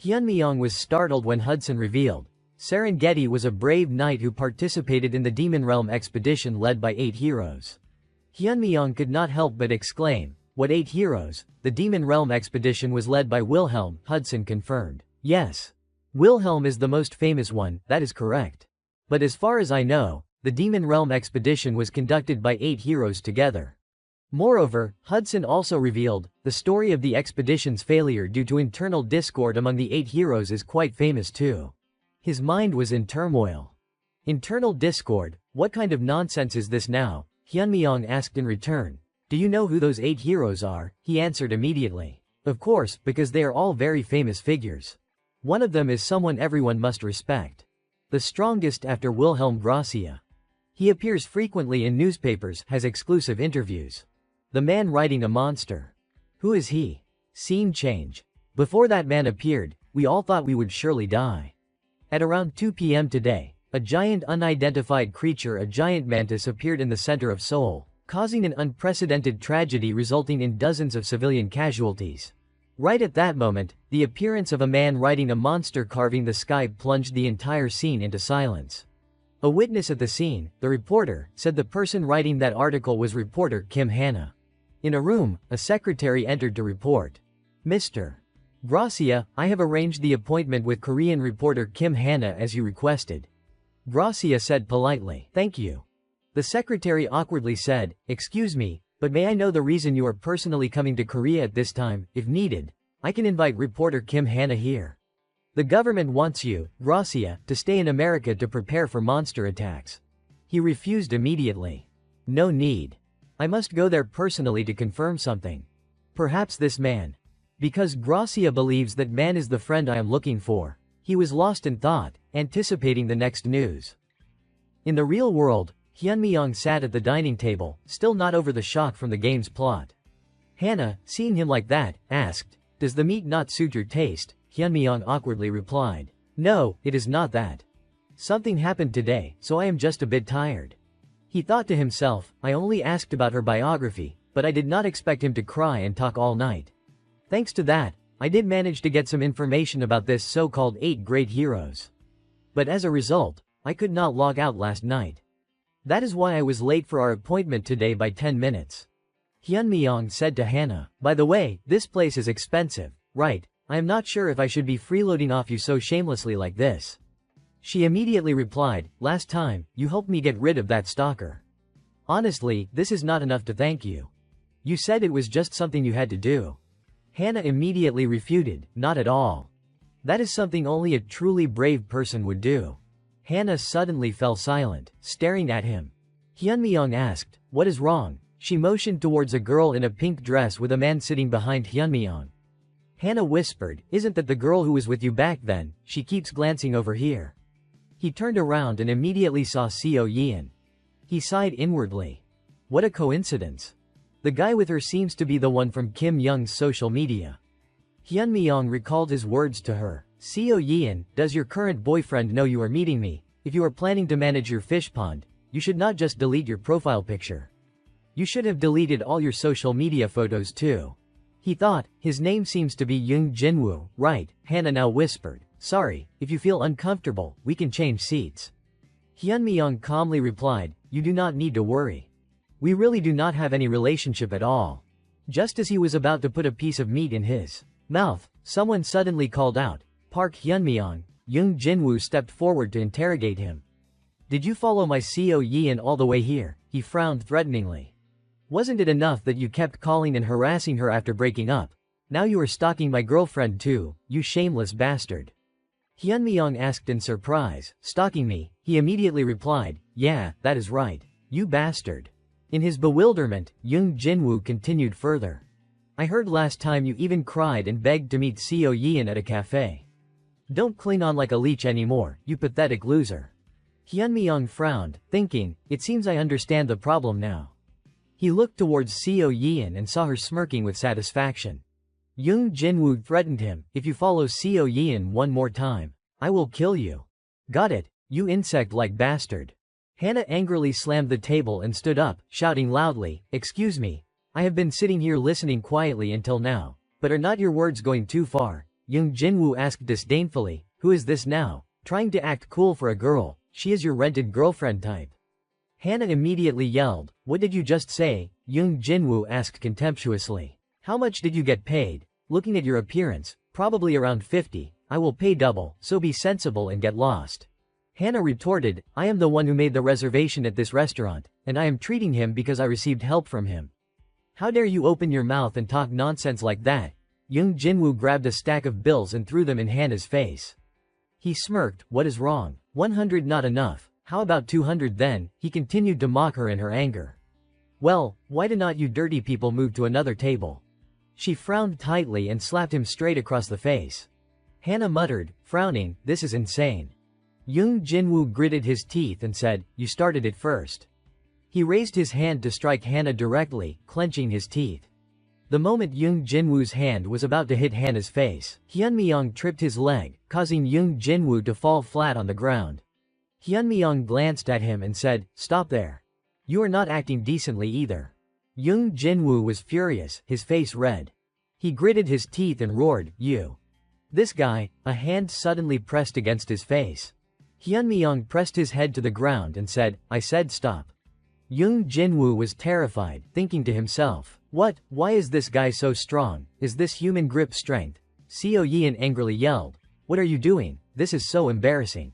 Hyunmyeong was startled when Hudson revealed. Serengeti was a brave knight who participated in the Demon Realm expedition led by 8 heroes. Hyunmyeong could not help but exclaim, what 8 heroes? The Demon Realm expedition was led by Wilhelm, Hudson confirmed. Yes. Wilhelm is the most famous one, that is correct. But as far as I know, the Demon Realm expedition was conducted by 8 heroes together. Moreover, Hudson also revealed, the story of the expedition's failure due to internal discord among the 8 heroes is quite famous too. His mind was in turmoil. Internal discord, what kind of nonsense is this now? Hyunmyeong asked in return. Do you know who those 8 heroes are? He answered immediately. Of course, because they are all very famous figures. One of them is someone everyone must respect. The strongest after Wilhelm Gracia. He appears frequently in newspapers, has exclusive interviews. The man riding a monster. Who is he? Scene change. Before that man appeared, we all thought we would surely die. At around 2 p.m. today, a giant unidentified creature, a giant mantis, appeared in the center of Seoul, causing an unprecedented tragedy resulting in dozens of civilian casualties. Right at that moment, the appearance of a man riding a monster carving the sky plunged the entire scene into silence. A witness at the scene, the reporter, said the person writing that article was reporter Kim Hannah. In a room, a secretary entered to report. Mr. Gracia, I have arranged the appointment with Korean reporter Kim Hannah as you requested. Gracia said politely. Thank you. The secretary awkwardly said, excuse me, but may I know the reason you are personally coming to Korea at this time? If needed, I can invite reporter Kim Hannah here. The government wants you, Gracia, to stay in America to prepare for monster attacks. He refused immediately. No need. I must go there personally to confirm something. Perhaps this man. Because Gracia believes that man is the friend I am looking for. He was lost in thought, anticipating the next news. In the real world, Hyunmyeong sat at the dining table, still not over the shock from the game's plot. Hannah, seeing him like that, asked, does the meat not suit your taste? Hyunmyeong awkwardly replied. No, it is not that. Something happened today, so I am just a bit tired. He thought to himself, I only asked about her biography, but I did not expect him to cry and talk all night. Thanks to that, I did manage to get some information about this so-called 8 great heroes. But as a result, I could not log out last night. That is why I was late for our appointment today by 10 minutes. Hyunmyeong said to Hannah, by the way, this place is expensive, right? I am not sure if I should be freeloading off you so shamelessly like this. She immediately replied, last time, you helped me get rid of that stalker. Honestly, this is not enough to thank you. You said it was just something you had to do. Hannah immediately refuted, not at all. That is something only a truly brave person would do. Hannah suddenly fell silent, staring at him. Hyunmyeong asked, what is wrong? She motioned towards a girl in a pink dress with a man sitting behind Hyunmyeong. Hannah whispered, isn't that the girl who was with you back then? She keeps glancing over here. He turned around and immediately saw Seo Yeon. He sighed inwardly. What a coincidence. The guy with her seems to be the one from Kim Young's social media. Hyunmyeong recalled his words to her. Seo Yeon, does your current boyfriend know you are meeting me? If you are planning to manage your fish pond, you should not just delete your profile picture. You should have deleted all your social media photos too. He thought, his name seems to be Jin Wu, right? Hannah now whispered. Sorry, if you feel uncomfortable, we can change seats. Hyunmyeong calmly replied, you do not need to worry. We really do not have any relationship at all. Just as he was about to put a piece of meat in his mouth, someone suddenly called out, Park Hyunmyeong. Jin Wu stepped forward to interrogate him. Did you follow my Seo Yeon all the way here? He frowned threateningly. Wasn't it enough that you kept calling and harassing her after breaking up? Now you are stalking my girlfriend too, you shameless bastard. Hyunmyeong asked in surprise, stalking me? He immediately replied, yeah, that is right. You bastard. In his bewilderment, Jin Wu continued further. I heard last time you even cried and begged to meet Seo Yeon at a cafe. Don't cling on like a leech anymore, you pathetic loser. Hyunmyeong frowned, thinking, it seems I understand the problem now. He looked towards Seo Yeon and saw her smirking with satisfaction. Jin Wu threatened him, if you follow Seo Yeon one more time, I will kill you. Got it, you insect-like bastard. Hannah angrily slammed the table and stood up, shouting loudly, excuse me, I have been sitting here listening quietly until now, but are not your words going too far? Jin Wu asked disdainfully, who is this now, trying to act cool for a girl, she is your rented girlfriend type. Hannah immediately yelled, what did you just say? Jin Wu asked contemptuously. How much did you get paid? Looking at your appearance, probably around 50, I will pay double, so be sensible and get lost. Hannah retorted, I am the one who made the reservation at this restaurant, and I am treating him because I received help from him. How dare you open your mouth and talk nonsense like that? Jin Wu grabbed a stack of bills and threw them in Hannah's face. He smirked, what is wrong? 100 not enough. How about 200 then? He continued to mock her in her anger. Well, why do not you dirty people move to another table? She frowned tightly and slapped him straight across the face. Hannah muttered, frowning, this is insane. Jin Wu gritted his teeth and said, you started it first. He raised his hand to strike Hannah directly, clenching his teeth. The moment Jin Wu's hand was about to hit Hannah's face, Hyunmyeong tripped his leg, causing Jin Wu to fall flat on the ground. Hyunmyeong glanced at him and said, stop there. You are not acting decently either. Jin Wu was furious, his face red. He gritted his teeth and roared, you. This guy, a hand suddenly pressed against his face. Hyunmyeong pressed his head to the ground and said, I said stop. Jin Wu was terrified, thinking to himself, what, why is this guy so strong? Is this human grip strength? Seo Yeon angrily yelled, what are you doing? This is so embarrassing.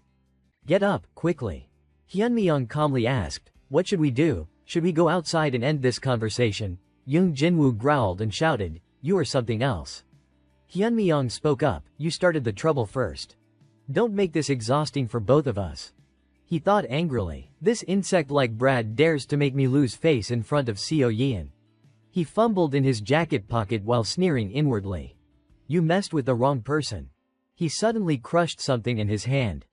Get up, quickly. Hyunmyeong calmly asked, what should we do? Should we go outside and end this conversation? Jin Wu growled and shouted, you are something else. Hyunmyeong spoke up, you started the trouble first. Don't make this exhausting for both of us. He thought angrily, this insect-like brat dares to make me lose face in front of Seo Yeon. He fumbled in his jacket pocket while sneering inwardly. You messed with the wrong person. He suddenly crushed something in his hand.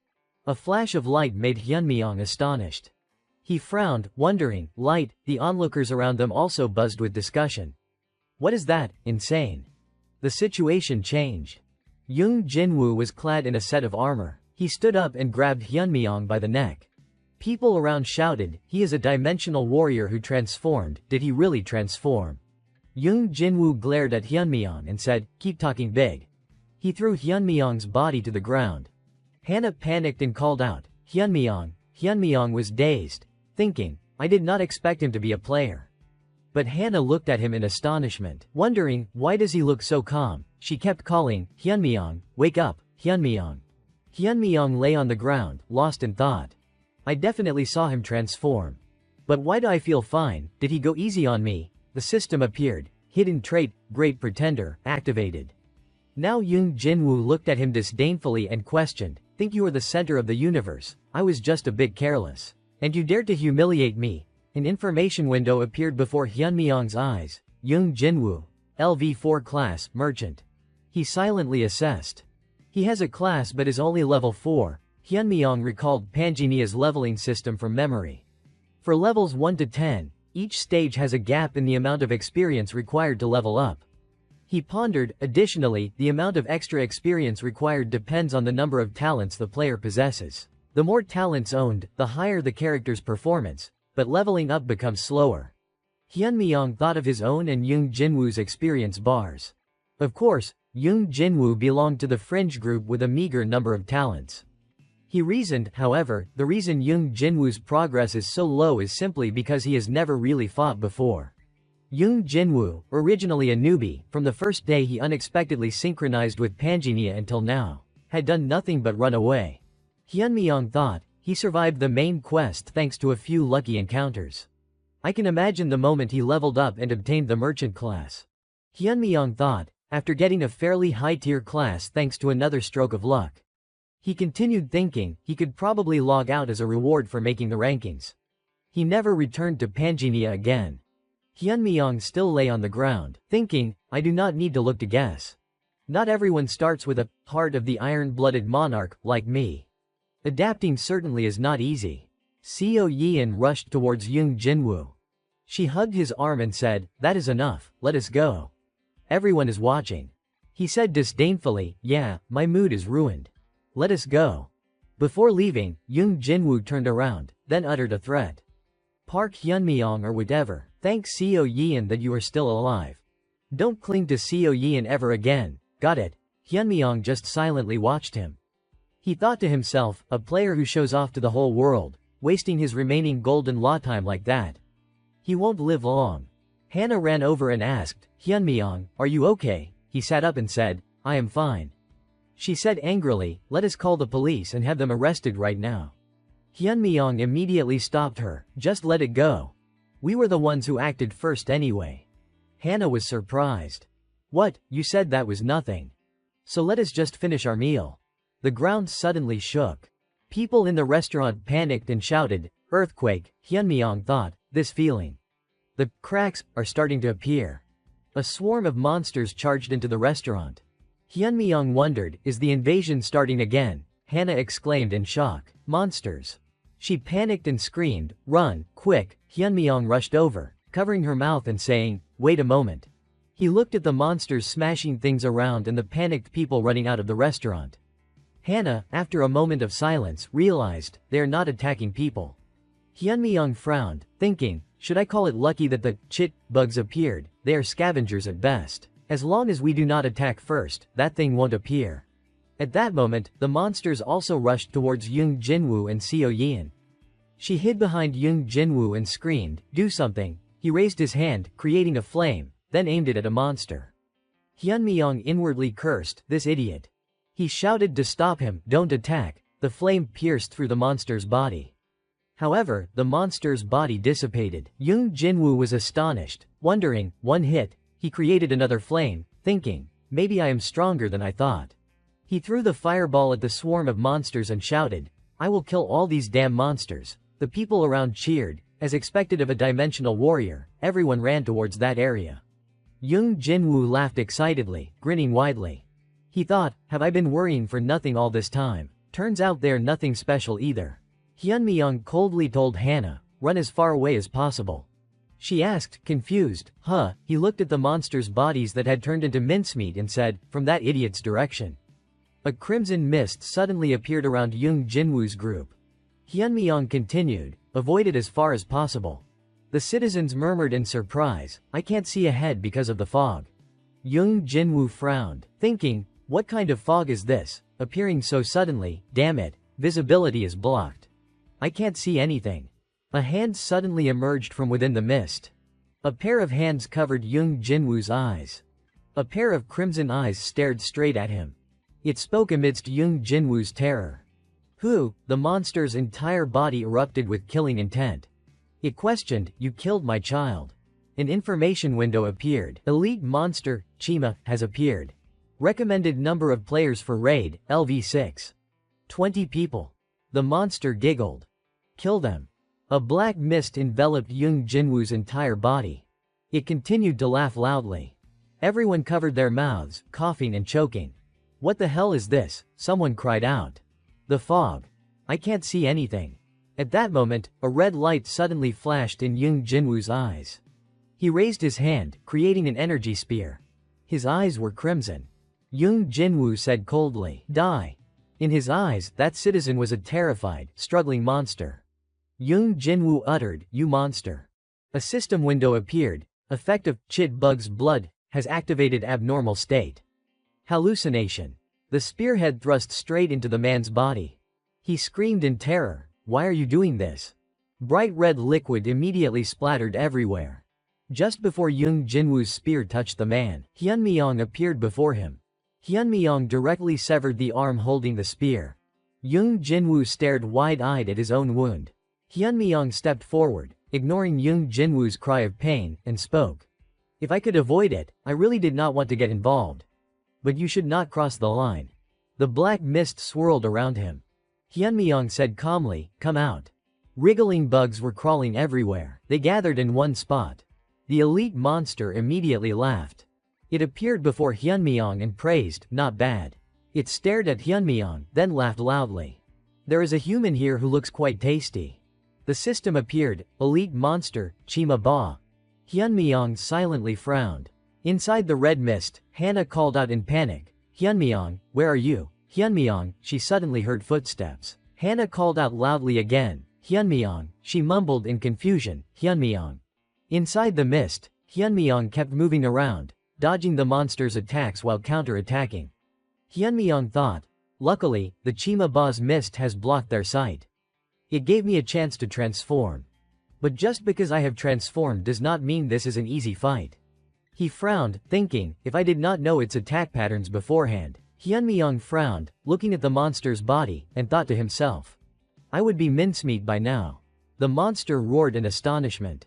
A flash of light made Hyunmyeong astonished. He frowned, wondering, light, the onlookers around them also buzzed with discussion. What is that, insane? The situation changed. Jin Wu was clad in a set of armor. He stood up and grabbed Hyunmyeong by the neck. People around shouted, he is a dimensional warrior who transformed, did he really transform? Jin Wu glared at Hyunmyeong and said, keep talking big. He threw Hyunmyeong's body to the ground. Hannah panicked and called out, Hyunmyeong. Hyunmyeong was dazed, thinking, I did not expect him to be a player. But Hannah looked at him in astonishment, wondering, why does he look so calm? She kept calling, Hyunmyeong, wake up, Hyunmyeong. Hyunmyeong lay on the ground, lost in thought. I definitely saw him transform. But why do I feel fine? Did he go easy on me? The system appeared. Hidden trait, Great Pretender, activated. Now Jin Wu looked at him disdainfully and questioned, think you are the center of the universe? I was just a bit careless. And you dared to humiliate me? An information window appeared before Hyunmyeong's eyes. Jin Wu. LV4 class, merchant. He silently assessed. He has a class but is only level 4. Hyunmyeong recalled Panginia's leveling system from memory. For levels 1 to 10, each stage has a gap in the amount of experience required to level up. He pondered, additionally, the amount of extra experience required depends on the number of talents the player possesses. The more talents owned, the higher the character's performance, but leveling up becomes slower. Hyunmyeong thought of his own and Jin Wu's experience bars. Of course, Jin Wu belonged to the fringe group with a meager number of talents. He reasoned, however, the reason Jin Wu's progress is so low is simply because he has never really fought before. Jin Wu, originally a newbie, from the first day he unexpectedly synchronized with Panginia until now, had done nothing but run away. Hyunmyeong thought, he survived the main quest thanks to a few lucky encounters. I can imagine the moment he leveled up and obtained the merchant class. Hyunmyeong thought, after getting a fairly high-tier class thanks to another stroke of luck. He continued thinking, he could probably log out as a reward for making the rankings. He never returned to Panginia again. Hyunmyeong still lay on the ground, thinking, I do not need to look to guess. Not everyone starts with a heart of the iron-blooded monarch, like me. Adapting certainly is not easy. Seo Yeon rushed towards Jin Wu. She hugged his arm and said, that is enough, let us go. Everyone is watching. He said disdainfully, yeah, my mood is ruined. Let us go. Before leaving, Jin Wu turned around, then uttered a threat. Park Hyunmyeong or whatever, thank Seo Yeon that you are still alive. Don't cling to Seo Yeon ever again, got it? Hyunmyeong just silently watched him. He thought to himself, a player who shows off to the whole world, wasting his remaining golden law time like that. He won't live long. Hannah ran over and asked, Hyunmyeong, are you okay? He sat up and said, I am fine. She said angrily, let us call the police and have them arrested right now. Hyunmyeong immediately stopped her. Just let it go. We were the ones who acted first anyway. Hannah was surprised. What, you said that was nothing. So let us just finish our meal. The ground suddenly shook. People in the restaurant panicked and shouted, earthquake. Hyunmyeong thought, this feeling. The cracks are starting to appear. A swarm of monsters charged into the restaurant. Hyunmyeong wondered, is the invasion starting again? Hannah exclaimed in shock. Monsters. She panicked and screamed, run, quick. Hyunmyeong rushed over, covering her mouth and saying, wait a moment. He looked at the monsters smashing things around and the panicked people running out of the restaurant. Hannah, after a moment of silence, realized, they are not attacking people. Hyunmyeong frowned, thinking, should I call it lucky that the chit bugs appeared? They are scavengers at best. As long as we do not attack first, that thing won't appear. At that moment, the monsters also rushed towards Jin Wu and Seo Yin. She hid behind Jin Wu and screamed, do something. He raised his hand, creating a flame, then aimed it at a monster. Hyunmyeong inwardly cursed, this idiot. He shouted to stop him, don't attack. The flame pierced through the monster's body. However, the monster's body dissipated. Jin Wu was astonished, wondering, one hit. He created another flame, thinking, maybe I am stronger than I thought. He threw the fireball at the swarm of monsters and shouted, I will kill all these damn monsters. The people around cheered. As expected of a dimensional warrior, everyone ran towards that area. Jin Wu laughed excitedly, grinning widely. He thought, have I been worrying for nothing all this time? Turns out they're nothing special either. Hyunmyeong coldly told Hannah, run as far away as possible. She asked, confused, huh? He looked at the monsters' bodies that had turned into mincemeat and said, from that idiot's direction. A crimson mist suddenly appeared around Jin Wu's group. Hyunmyeong continued, avoid it as far as possible. The citizens murmured in surprise, I can't see ahead because of the fog. Jin Wu frowned, thinking, what kind of fog is this, appearing so suddenly? Damn it, visibility is blocked. I can't see anything. A hand suddenly emerged from within the mist. A pair of hands covered Jin Wu's eyes. A pair of crimson eyes stared straight at him. It spoke amidst Jin Wu's terror. Who? The monster's entire body erupted with killing intent. It questioned, you killed my child. An information window appeared. Elite monster, Chima, has appeared. Recommended number of players for raid, LV6. 20 people. The monster giggled. Kill them. A black mist enveloped Jin Wu's entire body. It continued to laugh loudly. Everyone covered their mouths, coughing and choking. What the hell is this? Someone cried out. The fog. I can't see anything. At that moment, a red light suddenly flashed in Jin Wu's eyes. He raised his hand, creating an energy spear. His eyes were crimson. Jin Wu said coldly, die. In his eyes, that citizen was a terrified, struggling monster. Jin Wu uttered, you monster. A system window appeared. Effect of chit bug's blood has activated abnormal state. Hallucination. The spearhead thrust straight into the man's body. He screamed in terror, why are you doing this? Bright red liquid immediately splattered everywhere. Just before Jin Wu's spear touched the man, Hyunmyeong appeared before him. Hyunmyeong directly severed the arm holding the spear. Jin Wu stared wide-eyed at his own wound. Hyunmyeong stepped forward, ignoring Jin Wu's cry of pain, and spoke. If I could avoid it, I really did not want to get involved. But you should not cross the line. The black mist swirled around him. Hyunmyeong said calmly, come out. Wriggling bugs were crawling everywhere. They gathered in one spot. The elite monster immediately laughed. It appeared before Hyunmyeong and praised, not bad. It stared at Hyunmyeong, then laughed loudly. There is a human here who looks quite tasty. The system appeared, elite monster, Chima Ba. Hyunmyeong silently frowned. Inside the red mist, Hannah called out in panic, Hyunmyeong, where are you? Hyunmyeong, she suddenly heard footsteps. Hannah called out loudly again, Hyunmyeong, she mumbled in confusion, Hyunmyeong. Inside the mist, Hyunmyeong kept moving around, dodging the monster's attacks while counter-attacking. Hyunmyeong thought, luckily, the Chima Ba's mist has blocked their sight. It gave me a chance to transform. But just because I have transformed does not mean this is an easy fight. He frowned, thinking, if I did not know its attack patterns beforehand. Hyunmyeong frowned, looking at the monster's body, and thought to himself. I would be mincemeat by now. The monster roared in astonishment.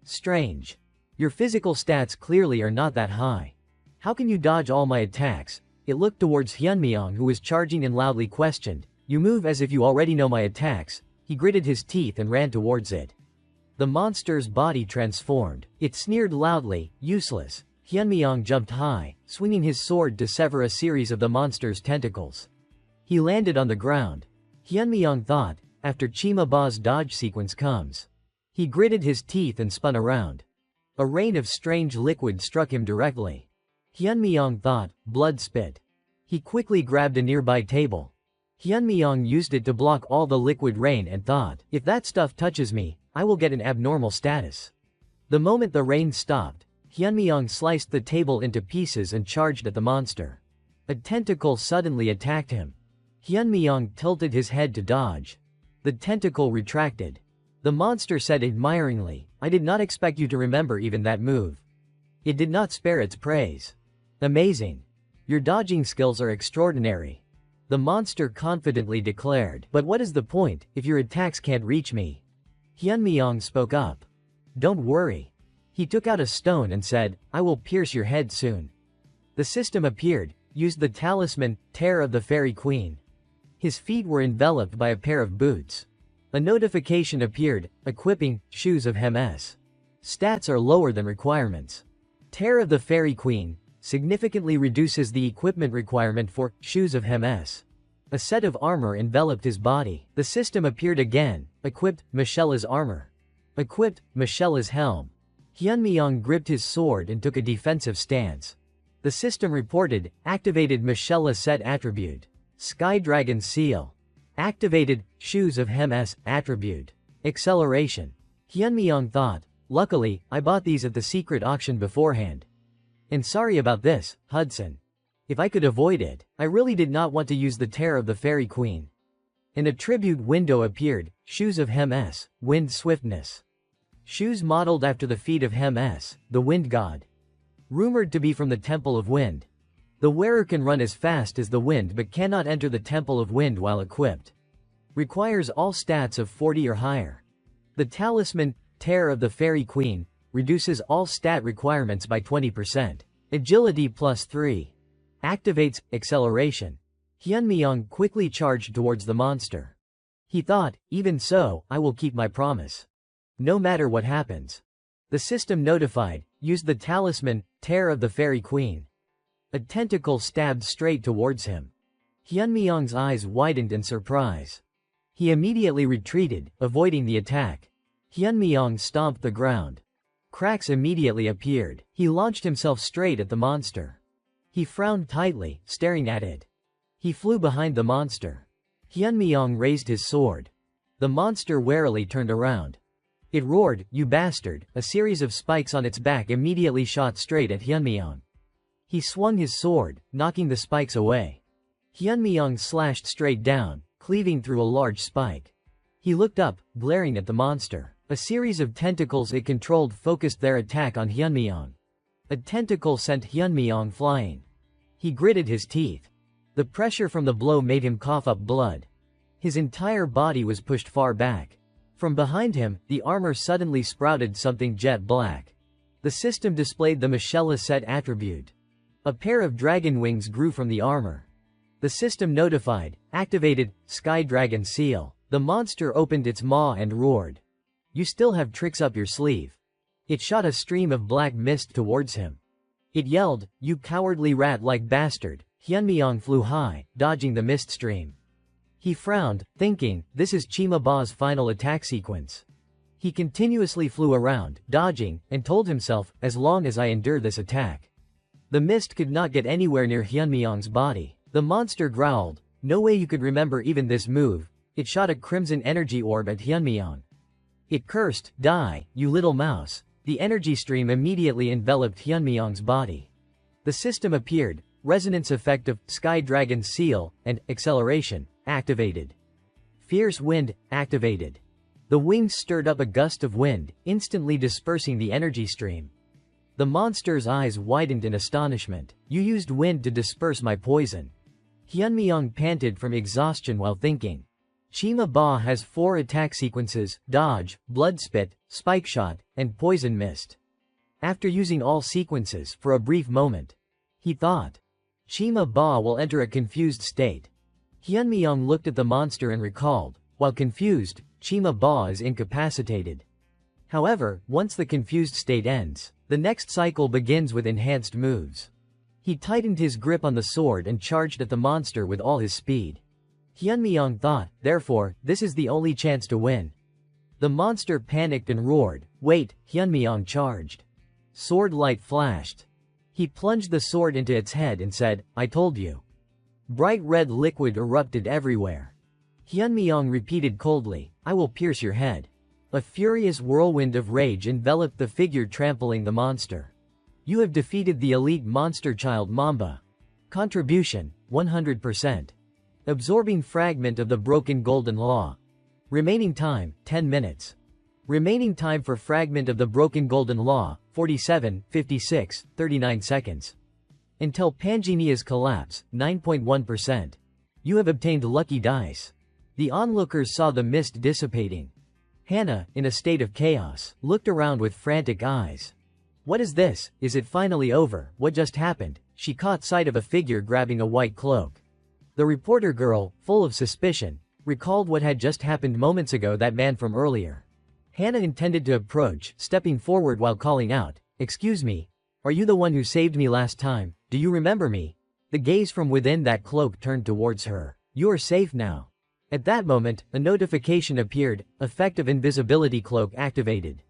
Strange. Your physical stats clearly are not that high. How can you dodge all my attacks? It looked towards Hyunmyeong, who was charging, and loudly questioned. You move as if you already know my attacks. He gritted his teeth and ran towards it. The monster's body transformed. It sneered loudly, useless. Hyunmyeong jumped high, swinging his sword to sever a series of the monster's tentacles. He landed on the ground. Hyunmyeong thought, after Chima Ba's dodge sequence comes. He gritted his teeth and spun around. A rain of strange liquid struck him directly. Hyunmyeong thought, blood spit. He quickly grabbed a nearby table. Hyunmyeong used it to block all the liquid rain and thought, if that stuff touches me, I will get an abnormal status. The moment the rain stopped, Hyunmyeong sliced the table into pieces and charged at the monster. A tentacle suddenly attacked him. Hyunmyeong tilted his head to dodge. The tentacle retracted. The monster said admiringly, I did not expect you to remember even that move. It did not spare its praise. Amazing. Your dodging skills are extraordinary. The monster confidently declared, but what is the point, if your attacks can't reach me? Hyunmyeong spoke up. Don't worry. He took out a stone and said, I will pierce your head soon. The system appeared, used the talisman, Tear of the Fairy Queen. His feet were enveloped by a pair of boots. A notification appeared, equipping, Shoes of Hermes. Stats are lower than requirements. Tear of the Fairy Queen significantly reduces the equipment requirement for Shoes of Hermes. A set of armor enveloped his body. The system appeared again, equipped, Michella's armor. Equipped, Michella's helm. Hyunmyeong gripped his sword and took a defensive stance. The system reported, activated Michella set attribute. Sky Dragon Seal. Activated, Shoes of Hermes attribute. Acceleration. Hyunmyeong thought, luckily, I bought these at the secret auction beforehand. And sorry about this, Hudson. If I could avoid it, I really did not want to use the Tear of the Fairy Queen. An attribute window appeared, Shoes of Hermes, Wind Swiftness. Shoes modeled after the feet of Hermes, the wind god. Rumored to be from the Temple of Wind. The wearer can run as fast as the wind but cannot enter the Temple of Wind while equipped. Requires all stats of 40 or higher. The talisman, Tear of the Fairy Queen, reduces all stat requirements by 20%. Agility +3. Activates, acceleration. Hyunmyeong quickly charged towards the monster. He thought, even so, I will keep my promise. No matter what happens. The system notified, used the talisman, Tear of the Fairy Queen. A tentacle stabbed straight towards him. Hyunmyeong's eyes widened in surprise. He immediately retreated, avoiding the attack. Hyunmyeong stomped the ground. Cracks immediately appeared. He launched himself straight at the monster. He frowned tightly, staring at it. He flew behind the monster. Hyunmyeong raised his sword. The monster warily turned around. It roared, you bastard. A series of spikes on its back immediately shot straight at Hyunmyeong. He swung his sword, knocking the spikes away. Hyunmyeong slashed straight down, cleaving through a large spike. He looked up, glaring at the monster. A series of tentacles it controlled focused their attack on Hyunmyeong. A tentacle sent Hyunmyeong flying. He gritted his teeth. The pressure from the blow made him cough up blood. His entire body was pushed far back. From behind him, the armor suddenly sprouted something jet black. The system displayed the Michella set attribute. A pair of dragon wings grew from the armor. The system notified, activated, Sky Dragon Seal. The monster opened its maw and roared. You still have tricks up your sleeve. It shot a stream of black mist towards him. It yelled, you cowardly rat-like bastard. Hyunmyeong flew high, dodging the mist stream. He frowned, thinking, this is Chima Ba's final attack sequence. He continuously flew around, dodging, and told himself, as long as I endure this attack. The mist could not get anywhere near Hyunmyeong's body. The monster growled, no way you could remember even this move. It shot a crimson energy orb at Hyunmyeong. It cursed, die, you little mouse. The energy stream immediately enveloped Hyunmyeong's body. The system appeared, resonance effect of Sky Dragon Seal, and acceleration, activated. Fierce wind, activated. The wings stirred up a gust of wind, instantly dispersing the energy stream. The monster's eyes widened in astonishment. You used wind to disperse my poison. Hyunmyeong panted from exhaustion while thinking. Chima Ba has 4 attack sequences: Dodge, Blood Spit, Spike Shot, and Poison Mist. After using all sequences for a brief moment, he thought, Chima Ba will enter a confused state. Hyunmyeong looked at the monster and recalled, while confused, Chima Ba is incapacitated. However, once the confused state ends, the next cycle begins with enhanced moves. He tightened his grip on the sword and charged at the monster with all his speed. Hyunmyeong thought, therefore, this is the only chance to win. The monster panicked and roared, "Wait!" Hyunmyeong charged. Sword light flashed. He plunged the sword into its head and said, "I told you." Bright red liquid erupted everywhere. Hyunmyeong repeated coldly, "I will pierce your head." A furious whirlwind of rage enveloped the figure, trampling the monster. You have defeated the elite monster child Mamba. Contribution, 100%. Absorbing fragment of the broken golden law. Remaining time, 10 minutes. Remaining time for fragment of the broken golden law, 47, 56, 39 seconds. Until Panginia's collapse, 9.1%. You have obtained lucky dice. The onlookers saw the mist dissipating. Hannah, in a state of chaos, looked around with frantic eyes. What is this? Is it finally over? What just happened? She caught sight of a figure grabbing a white cloak. The reporter girl, full of suspicion, recalled what had just happened moments ago, that man from earlier. Hannah intended to approach, stepping forward while calling out, "Excuse me, are you the one who saved me last time? Do you remember me?" The gaze from within that cloak turned towards her. "You are safe now." At that moment, a notification appeared, effective invisibility cloak activated.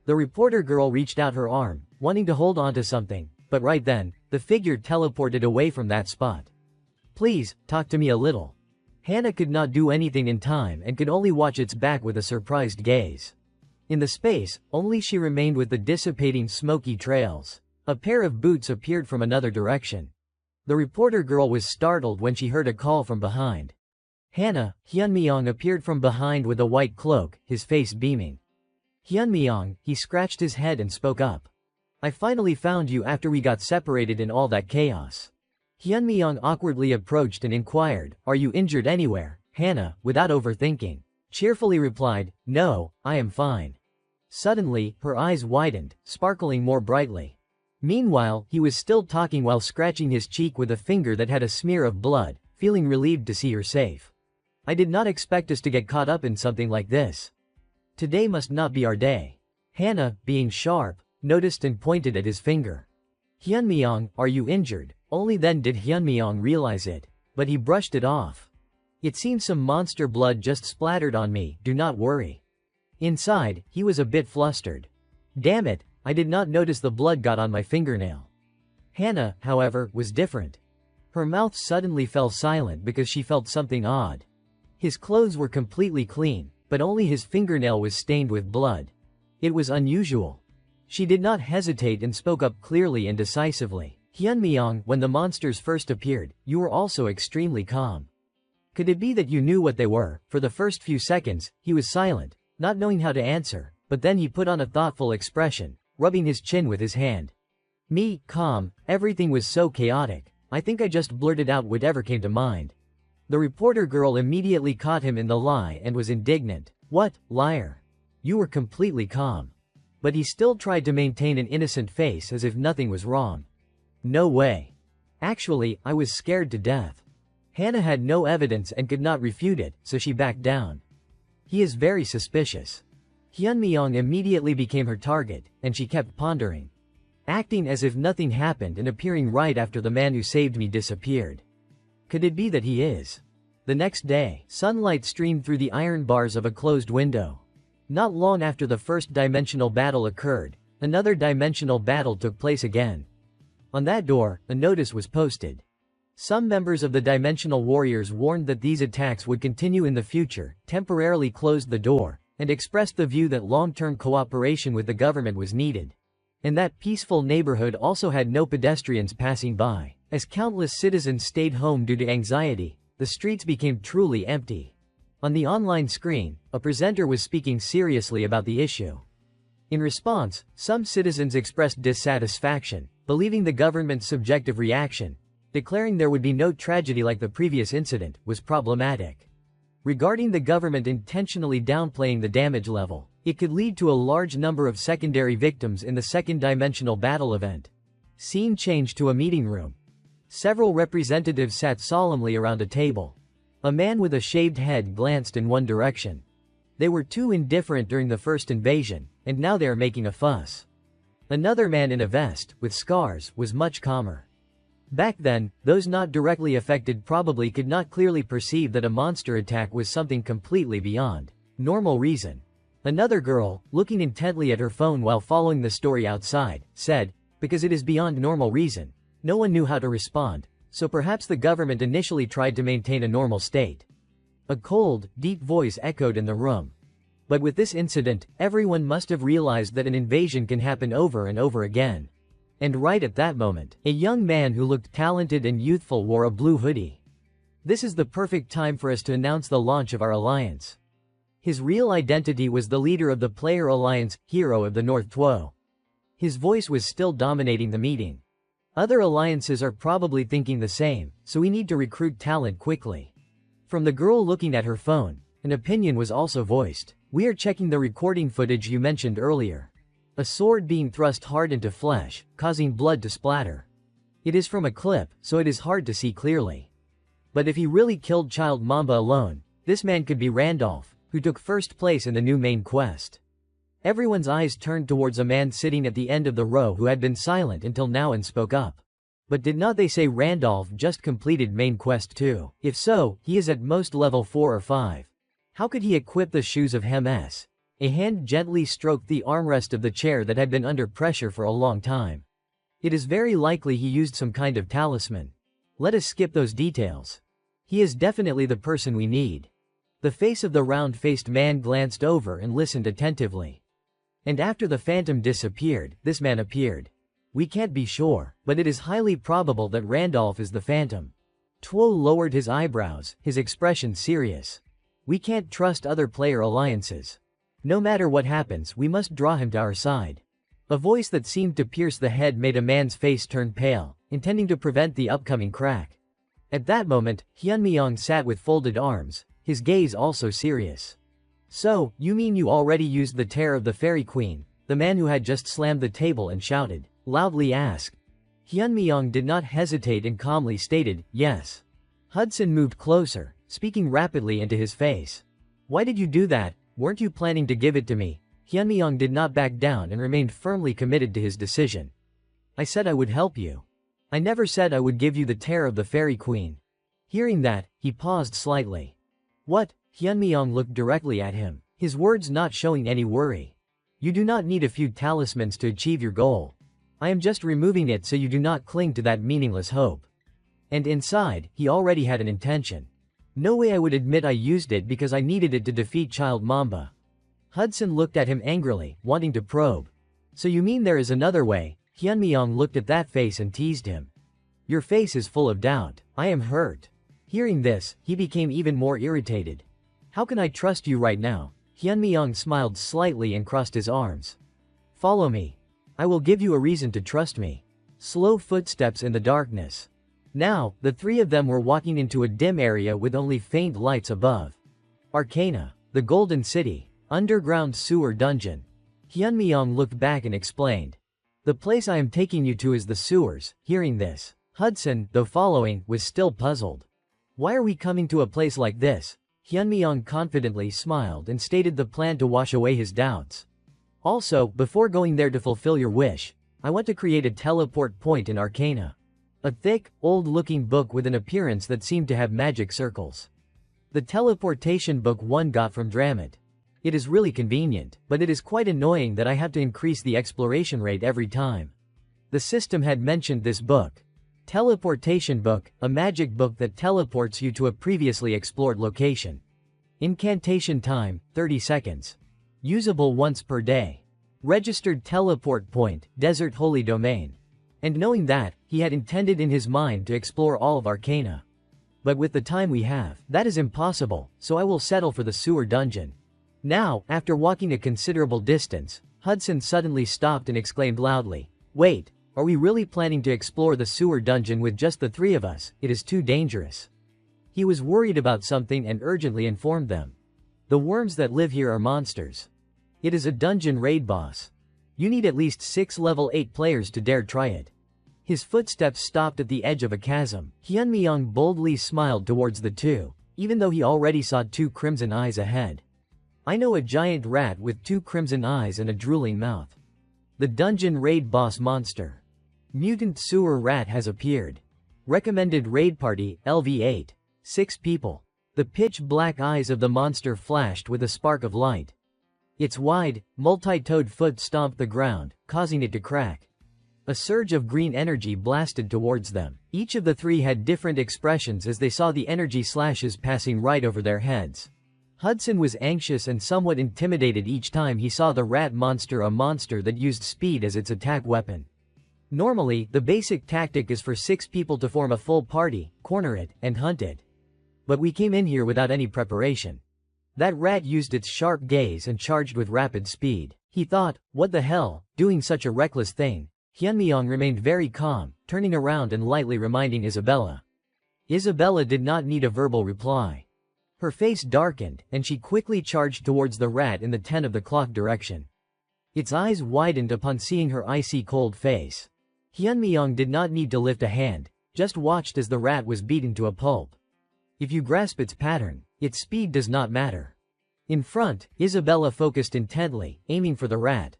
The reporter girl reached out her arm, wanting to hold onto something, but right then, the figure teleported away from that spot. "Please, talk to me a little." Hannah could not do anything in time and could only watch its back with a surprised gaze. In the space, only she remained with the dissipating smoky trails. A pair of boots appeared from another direction. The reporter girl was startled when she heard a call from behind. Hannah, Hyunmyeong appeared from behind with a white cloak, his face beaming. "Hyunmyeong," he scratched his head and spoke up. "I finally found you after we got separated in all that chaos." Hyunmyeong awkwardly approached and inquired, "Are you injured anywhere?" Hannah, without overthinking, cheerfully replied, "No, I am fine." Suddenly, her eyes widened, sparkling more brightly. Meanwhile, he was still talking while scratching his cheek with a finger that had a smear of blood, feeling relieved to see her safe. "I did not expect us to get caught up in something like this. Today must not be our day." Hannah, being sharp, noticed and pointed at his finger. "Hyunmyeong, are you injured?" Only then did Hyunmyeong realize it, but he brushed it off. "It seems some monster blood just splattered on me, do not worry." Inside, he was a bit flustered. "Damn it, I did not notice the blood got on my fingernail." Hannah, however, was different. Her mouth suddenly fell silent because she felt something odd. His clothes were completely clean, but only his fingernail was stained with blood. It was unusual. She did not hesitate and spoke up clearly and decisively. "Hyunmyeong, when the monsters first appeared, you were also extremely calm. Could it be that you knew what they were?" For the first few seconds, he was silent, not knowing how to answer, but then he put on a thoughtful expression, rubbing his chin with his hand. "Me, calm, everything was so chaotic. I think I just blurted out whatever came to mind." The reporter girl immediately caught him in the lie and was indignant. "What, liar? You were completely calm." But he still tried to maintain an innocent face as if nothing was wrong. "No way. Actually, I was scared to death." Hannah had no evidence and could not refute it, so she backed down. "He is very suspicious." Hyunmyeong immediately became her target, and she kept pondering. Acting as if nothing happened and appearing right after the man who saved me disappeared. Could it be that he is? The next day, sunlight streamed through the iron bars of a closed window. Not long after the first dimensional battle occurred, another dimensional battle took place again. On that door, a notice was posted. Some members of the Dimensional Warriors warned that these attacks would continue in the future, temporarily closed the door, and expressed the view that long-term cooperation with the government was needed. And that peaceful neighborhood also had no pedestrians passing by. As countless citizens stayed home due to anxiety, the streets became truly empty. On the online screen, a presenter was speaking seriously about the issue. In response, some citizens expressed dissatisfaction, believing the government's subjective reaction, declaring there would be no tragedy like the previous incident, was problematic. Regarding the government intentionally downplaying the damage level, it could lead to a large number of secondary victims in the second-dimensional battle event. Scene change to a meeting room. Several representatives sat solemnly around a table. A man with a shaved head glanced in one direction. They were too indifferent during the first invasion, and now they are making a fuss. Another man in a vest, with scars, was much calmer. Back then, those not directly affected probably could not clearly perceive that a monster attack was something completely beyond normal reason. Another girl, looking intently at her phone while following the story outside, said, "Because it is beyond normal reason." No one knew how to respond, so perhaps the government initially tried to maintain a normal state. A cold, deep voice echoed in the room. But with this incident, everyone must have realized that an invasion can happen over and over again. And right at that moment, a young man who looked talented and youthful wore a blue hoodie. This is the perfect time for us to announce the launch of our alliance. His real identity was the leader of the Player Alliance, Hero of the North Tuo. His voice was still dominating the meeting. Other alliances are probably thinking the same, so we need to recruit talent quickly. From the girl looking at her phone, an opinion was also voiced. We are checking the recording footage you mentioned earlier. A sword being thrust hard into flesh, causing blood to splatter. It is from a clip, so it is hard to see clearly. But if he really killed Child Mamba alone, this man could be Randolph, who took first place in the new main quest. Everyone's eyes turned towards a man sitting at the end of the row who had been silent until now and spoke up. But did not they say Randolph just completed main quest 2? If so, he is at most level 4 or 5. How could he equip the shoes of Hems? A hand gently stroked the armrest of the chair that had been under pressure for a long time. It is very likely he used some kind of talisman. Let us skip those details. He is definitely the person we need. The face of the round-faced man glanced over and listened attentively. And after the phantom disappeared, this man appeared. We can't be sure, but it is highly probable that Randolph is the phantom. Tuo lowered his eyebrows, his expression serious. We can't trust other player alliances. No matter what happens, we must draw him to our side. A voice that seemed to pierce the head made a man's face turn pale, intending to prevent the upcoming crack. At that moment, Hyunmyeong sat with folded arms, his gaze also serious. So, you mean you already used the tear of the Fairy Queen? The man who had just slammed the table and shouted, loudly asked. Hyunmyeong did not hesitate and calmly stated, yes. Hudson moved closer, speaking rapidly into his face. Why did you do that? Weren't you planning to give it to me? Hyunmyeong did not back down and remained firmly committed to his decision. I said I would help you. I never said I would give you the tear of the Fairy Queen. Hearing that, he paused slightly. What? Hyunmyeong looked directly at him, his words not showing any worry. You do not need a few talismans to achieve your goal. I am just removing it so you do not cling to that meaningless hope. And inside, he already had an intention. No way I would admit I used it because I needed it to defeat Child Mamba. Hudson looked at him angrily, wanting to probe. So you mean there is another way? Hyunmyeong looked at that face and teased him. Your face is full of doubt. I am hurt. Hearing this, he became even more irritated. How can I trust you right now? Hyunmyeong smiled slightly and crossed his arms. Follow me. I will give you a reason to trust me. Slow footsteps in the darkness. Now, the three of them were walking into a dim area with only faint lights above. Arcana, the Golden City, underground sewer dungeon. Hyunmyeong looked back and explained. The place I am taking you to is the sewers. Hearing this, Hudson, though following, was still puzzled. Why are we coming to a place like this? Hyunmyeong confidently smiled and stated the plan to wash away his doubts. Also, before going there to fulfill your wish, I want to create a teleport point in Arcana. A thick, old-looking book with an appearance that seemed to have magic circles. The teleportation book one got from Dramit. It is really convenient, but it is quite annoying that I have to increase the exploration rate every time. The system had mentioned this book. Teleportation book, a magic book that teleports you to a previously explored location. Incantation time, 30 seconds. Usable once per day. Registered teleport point, Desert Holy Domain. And knowing that, he had intended in his mind to explore all of Arcana. But with the time we have, that is impossible, so I will settle for the sewer dungeon. Now, after walking a considerable distance, Hudson suddenly stopped and exclaimed loudly, wait, are we really planning to explore the sewer dungeon with just the three of us? It is too dangerous. He was worried about something and urgently informed them. The worms that live here are monsters. It is a dungeon raid boss. You need at least 6 level 8 players to dare try it. His footsteps stopped at the edge of a chasm. Hyunmyeong boldly smiled towards the two, even though he already saw 2 crimson eyes ahead. I know a giant rat with 2 crimson eyes and a drooling mouth. The dungeon raid boss monster. Mutant sewer rat has appeared. Recommended raid party, LV8. 6 people. The pitch-black eyes of the monster flashed with a spark of light. Its wide, multi-toed foot stomped the ground, causing it to crack. A surge of green energy blasted towards them. Each of the 3 had different expressions as they saw the energy slashes passing right over their heads. Hudson was anxious and somewhat intimidated each time he saw the rat monster, a monster that used speed as its attack weapon. Normally, the basic tactic is for 6 people to form a full party, corner it, and hunt it. But we came in here without any preparation. That rat used its sharp gaze and charged with rapid speed. He thought, what the hell, doing such a reckless thing? Hyunmyeong remained very calm, turning around and lightly reminding Isabella. Isabella did not need a verbal reply. Her face darkened, and she quickly charged towards the rat in the 10 of the clock direction. Its eyes widened upon seeing her icy cold face. Hyunmyeong did not need to lift a hand, just watched as the rat was beaten to a pulp. If you grasp its pattern, its speed does not matter. In front, Isabella focused intently, aiming for the rat.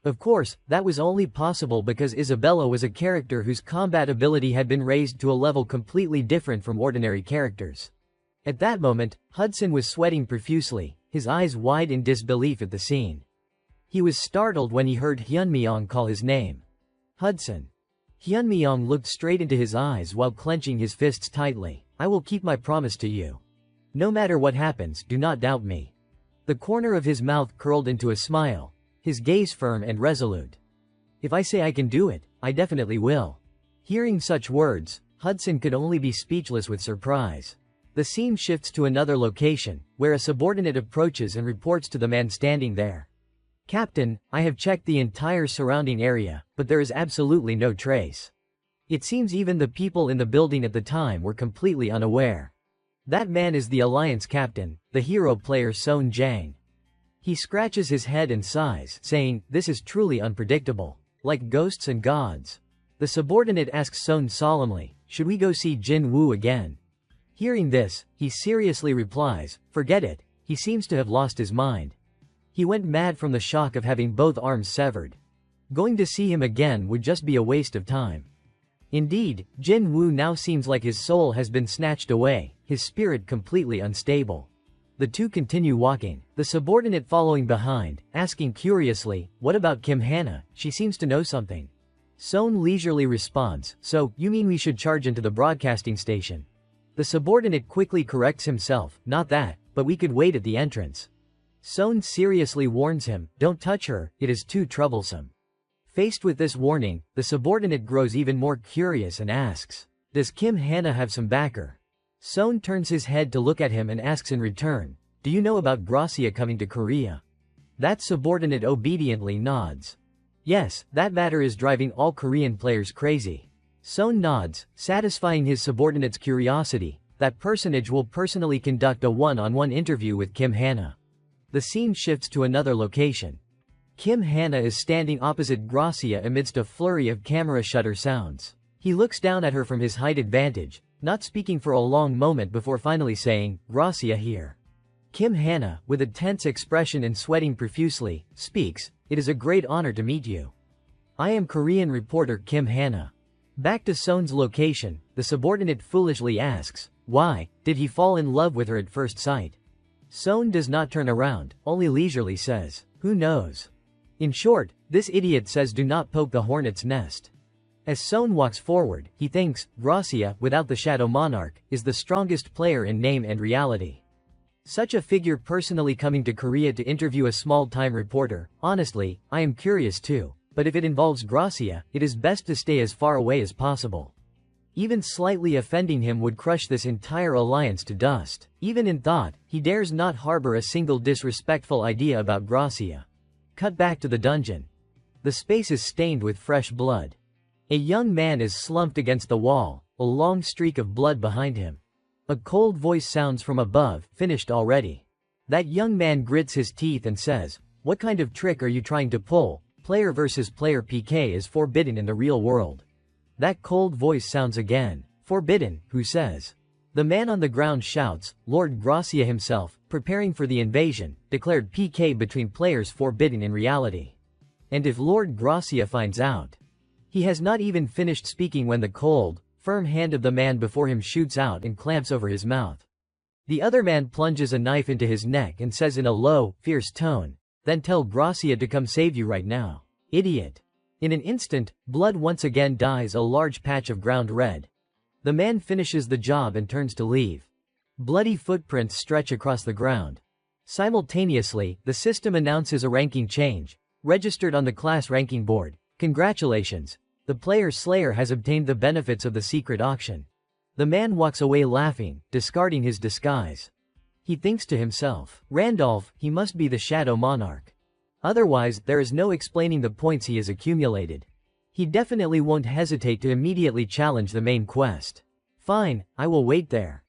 Of course, that was only possible because Isabella was a character whose combat ability had been raised to a level completely different from ordinary characters. At that moment, Hudson was sweating profusely, his eyes wide in disbelief at the scene. He was startled when he heard Hyunmyeong call his name. Hudson. Hyunmyeong looked straight into his eyes while clenching his fists tightly. I will keep my promise to you. No matter what happens, do not doubt me. The corner of his mouth curled into a smile, his gaze firm and resolute. If I say I can do it, I definitely will. Hearing such words, Hudson could only be speechless with surprise. The scene shifts to another location, where a subordinate approaches and reports to the man standing there. Captain, I have checked the entire surrounding area, but there is absolutely no trace. It seems even the people in the building at the time were completely unaware. That man is the Alliance captain, the hero player Son Jang. He scratches his head and sighs, saying, this is truly unpredictable. Like ghosts and gods. The subordinate asks Son solemnly, should we go see Jin Wu again? Hearing this, he seriously replies, forget it, he seems to have lost his mind. He went mad from the shock of having both arms severed. Going to see him again would just be a waste of time. Indeed, Jin Wu now seems like his soul has been snatched away, his spirit completely unstable. The two continue walking, the subordinate following behind, asking curiously, what about Kim Hannah, she seems to know something. Son leisurely responds, so, you mean we should charge into the broadcasting station? The subordinate quickly corrects himself, not that, but we could wait at the entrance. Son seriously warns him, don't touch her, it is too troublesome. Faced with this warning, the subordinate grows even more curious and asks, does Kim Hannah have some backer? Son turns his head to look at him and asks in return, do you know about Gracia coming to Korea? That subordinate obediently nods. Yes, that matter is driving all Korean players crazy. Son nods, satisfying his subordinate's curiosity. That personage will personally conduct a one-on-one interview with Kim Hannah. The scene shifts to another location. Kim Hannah is standing opposite Gracia amidst a flurry of camera shutter sounds. He looks down at her from his height advantage, not speaking for a long moment before finally saying, Gracia here. Kim Hannah, with a tense expression and sweating profusely, speaks, it is a great honor to meet you. I am Korean reporter Kim Hannah. Back to Son's location, the subordinate foolishly asks, why, did he fall in love with her at first sight? Son does not turn around, only leisurely says, who knows? In short, this idiot says do not poke the hornet's nest. As Son walks forward, he thinks, Gracia, without the Shadow Monarch, is the strongest player in name and reality. Such a figure personally coming to Korea to interview a small-time reporter, honestly, I am curious too, but if it involves Gracia, it is best to stay as far away as possible. Even slightly offending him would crush this entire alliance to dust. Even in thought, he dares not harbor a single disrespectful idea about Gracia. Cut back to the dungeon. The space is stained with fresh blood. A young man is slumped against the wall, a long streak of blood behind him. A cold voice sounds from above, finished already. That young man grits his teeth and says, what kind of trick are you trying to pull? Player versus player PK is forbidden in the real world. That cold voice sounds again. Forbidden, who says? The man on the ground shouts, Lord Gracia himself, preparing for the invasion, declared PK between players forbidden in reality. And if Lord Gracia finds out? He has not even finished speaking when the cold, firm hand of the man before him shoots out and clamps over his mouth. The other man plunges a knife into his neck and says in a low, fierce tone, then tell Gracia to come save you right now. Idiot. In an instant, blood once again dyes a large patch of ground red. The man finishes the job and turns to leave. Bloody footprints stretch across the ground. Simultaneously, the system announces a ranking change, registered on the class ranking board. Congratulations. The player Slayer has obtained the benefits of the secret auction. The man walks away laughing, discarding his disguise. He thinks to himself, Randolph, he must be the Shadow Monarch. Otherwise, there is no explaining the points he has accumulated. He definitely won't hesitate to immediately challenge the main quest. Fine, I will wait there.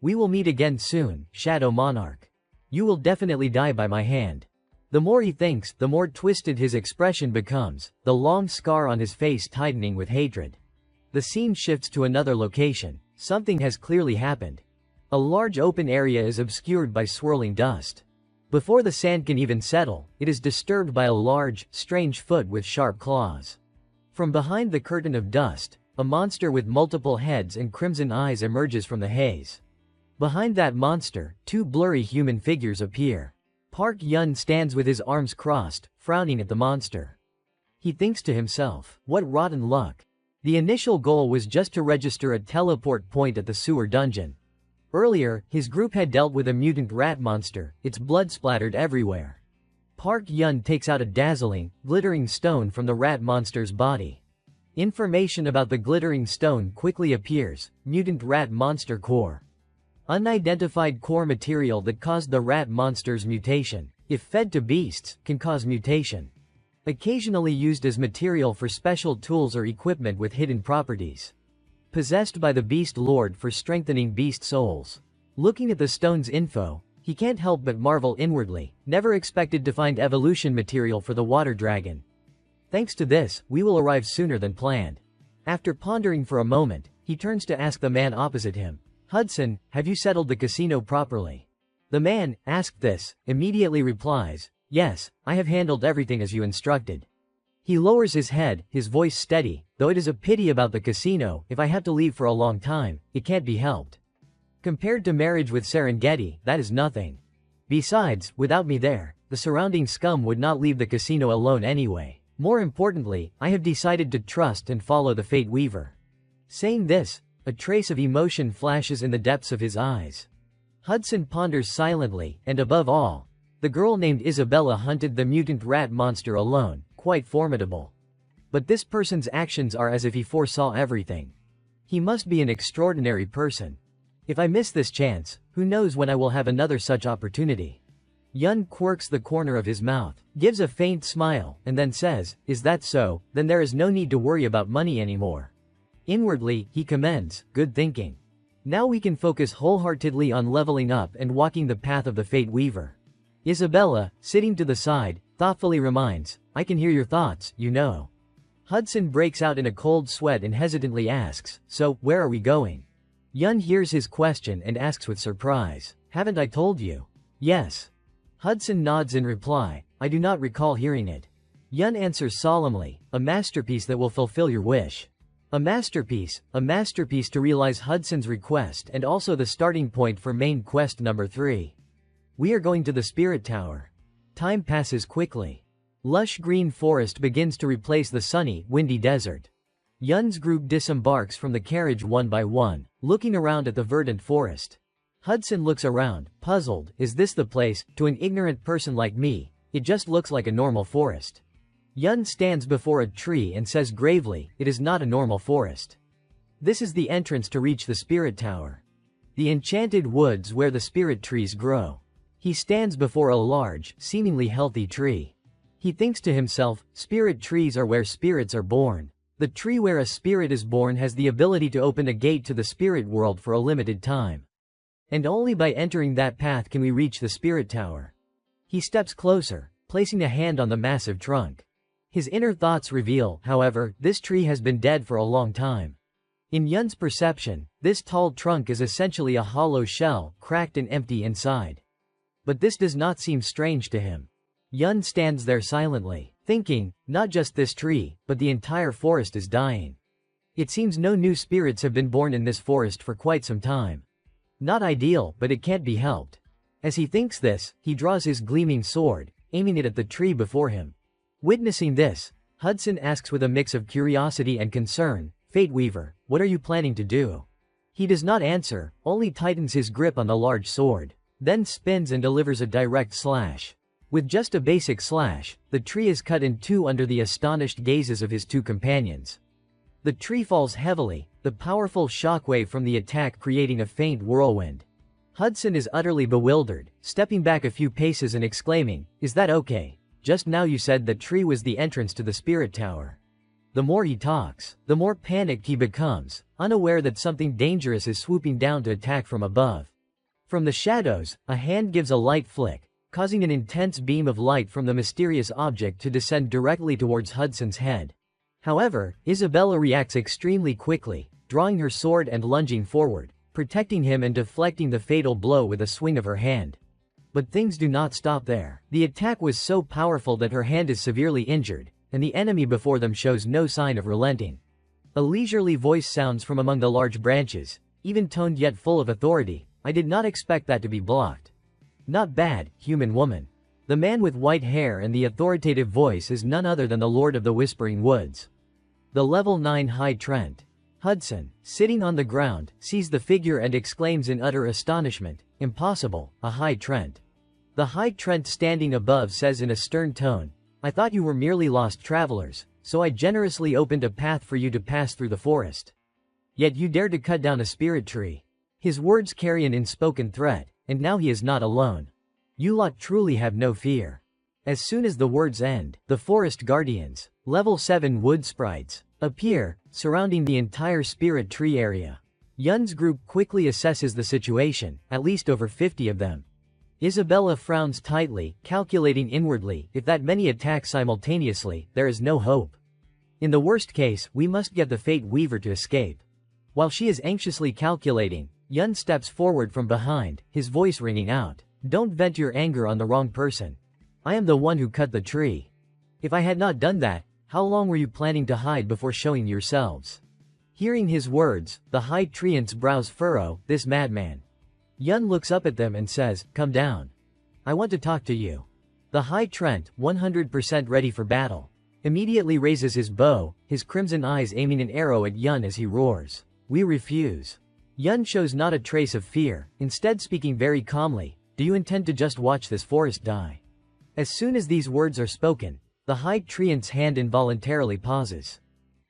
We will meet again soon, Shadow Monarch. You will definitely die by my hand. The more he thinks, the more twisted his expression becomes, the long scar on his face tightening with hatred. The scene shifts to another location. Something has clearly happened. A large open area is obscured by swirling dust. Before the sand can even settle, it is disturbed by a large, strange foot with sharp claws. From behind the curtain of dust, a monster with multiple heads and crimson eyes emerges from the haze. Behind that monster, two blurry human figures appear. Park Yun stands with his arms crossed, frowning at the monster. He thinks to himself, what rotten luck. The initial goal was just to register a teleport point at the sewer dungeon. Earlier, his group had dealt with a mutant rat monster, its blood splattered everywhere. Park Yun takes out a dazzling, glittering stone from the rat monster's body. Information about the glittering stone quickly appears, mutant rat monster core. Unidentified core material that caused the rat monster's mutation, if fed to beasts, can cause mutation. Occasionally used as material for special tools or equipment with hidden properties. Possessed by the Beast Lord for strengthening beast souls. Looking at the stone's info, he can't help but marvel inwardly, never expected to find evolution material for the water dragon. Thanks to this, we will arrive sooner than planned. After pondering for a moment, he turns to ask the man opposite him, Hudson, have you settled the casino properly? The man, asked this, immediately replies, yes, I have handled everything as you instructed. He lowers his head, his voice steady, though it is a pity about the casino, if I have to leave for a long time, it can't be helped. Compared to marriage with Serengeti, that is nothing. Besides, without me there, the surrounding scum would not leave the casino alone anyway. More importantly, I have decided to trust and follow the Fate Weaver. Saying this, a trace of emotion flashes in the depths of his eyes. Hudson ponders silently, and above all, the girl named Isabella hunted the mutant rat monster alone, quite formidable. But this person's actions are as if he foresaw everything. He must be an extraordinary person. If I miss this chance, who knows when I will have another such opportunity. Yun quirks the corner of his mouth, gives a faint smile, and then says, is that so, then there is no need to worry about money anymore. Inwardly, he commends, good thinking. Now we can focus wholeheartedly on leveling up and walking the path of the Fate Weaver. Isabella, sitting to the side, thoughtfully reminds, I can hear your thoughts, you know. Hudson breaks out in a cold sweat and hesitantly asks, so, where are we going? Yun hears his question and asks with surprise, haven't I told you? Yes. Hudson nods in reply, I do not recall hearing it. Yun answers solemnly, a masterpiece that will fulfill your wish. A masterpiece to realize Hudson's request and also the starting point for main quest number 3. We are going to the Spirit Tower. Time passes quickly. Lush green forest begins to replace the sunny, windy desert. Yun's group disembarks from the carriage one by one, looking around at the verdant forest. Hudson looks around, puzzled, is this the place? To an ignorant person like me, it just looks like a normal forest. Yun stands before a tree and says gravely, it is not a normal forest. This is the entrance to reach the Spirit Tower. The enchanted woods where the spirit trees grow. He stands before a large, seemingly healthy tree. He thinks to himself, spirit trees are where spirits are born. The tree where a spirit is born has the ability to open a gate to the spirit world for a limited time. And only by entering that path can we reach the spirit tower. He steps closer, placing a hand on the massive trunk. His inner thoughts reveal, however, this tree has been dead for a long time. In Yun's perception, this tall trunk is essentially a hollow shell, cracked and empty inside. But this does not seem strange to him. Yun stands there silently, thinking, not just this tree, but the entire forest is dying. It seems no new spirits have been born in this forest for quite some time. Not ideal, but it can't be helped. As he thinks this, he draws his gleaming sword, aiming it at the tree before him. Witnessing this, Hudson asks with a mix of curiosity and concern, Fate Weaver, what are you planning to do? He does not answer, only tightens his grip on the large sword, then spins and delivers a direct slash. With just a basic slash, the tree is cut in two under the astonished gazes of his two companions. The tree falls heavily, the powerful shockwave from the attack creating a faint whirlwind. Hudson is utterly bewildered, stepping back a few paces and exclaiming, "Is that okay? Just now you said that tree was the entrance to the spirit tower." The more he talks, the more panicked he becomes, unaware that something dangerous is swooping down to attack from above. From the shadows, a hand gives a light flick, causing an intense beam of light from the mysterious object to descend directly towards Hudson's head. However, Isabella reacts extremely quickly, drawing her sword and lunging forward, protecting him and deflecting the fatal blow with a swing of her hand. But things do not stop there. The attack was so powerful that her hand is severely injured, and the enemy before them shows no sign of relenting. A leisurely voice sounds from among the large branches, even-toned yet full of authority. "I did not expect that to be blocked." "Not bad, human woman." The man with white hair and the authoritative voice is none other than the Lord of the Whispering Woods. The level 9 High Trent. Hudson, sitting on the ground, sees the figure and exclaims in utter astonishment, "Impossible, a High Trent." The High Trent standing above says in a stern tone, "I thought you were merely lost travelers, so I generously opened a path for you to pass through the forest. Yet you dared to cut down a spirit tree." His words carry an unspoken threat, and now he is not alone. You lot truly have no fear. As soon as the words end, the forest guardians, level 7 wood sprites, appear, surrounding the entire spirit tree area. Yun's group quickly assesses the situation, at least over 50 of them. Isabella frowns tightly, calculating inwardly, if that many attack simultaneously, there is no hope. In the worst case, we must get the Fate Weaver to escape. While she is anxiously calculating, Yun steps forward from behind, his voice ringing out, "Don't vent your anger on the wrong person. I am the one who cut the tree. If I had not done that, how long were you planning to hide before showing yourselves?" Hearing his words, the High Treant's brows furrow, "This madman." Yun looks up at them and says, "Come down. I want to talk to you." The High Trent, 100% ready for battle, immediately raises his bow, his crimson eyes aiming an arrow at Yun as he roars, "We refuse." Yun shows not a trace of fear, instead speaking very calmly, "Do you intend to just watch this forest die?" As soon as these words are spoken, the High Treant's hand involuntarily pauses.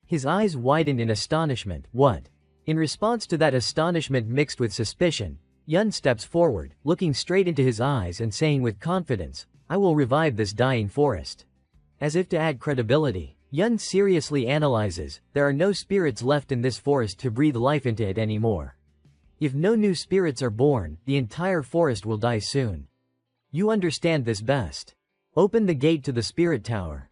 His eyes widen in astonishment. "What?" In response to that astonishment mixed with suspicion, Yun steps forward, looking straight into his eyes and saying with confidence, "I will revive this dying forest." As if to add credibility, Yun seriously analyzes, there are no spirits left in this forest to breathe life into it anymore. If no new spirits are born, the entire forest will die soon. You understand this best. Open the gate to the spirit tower.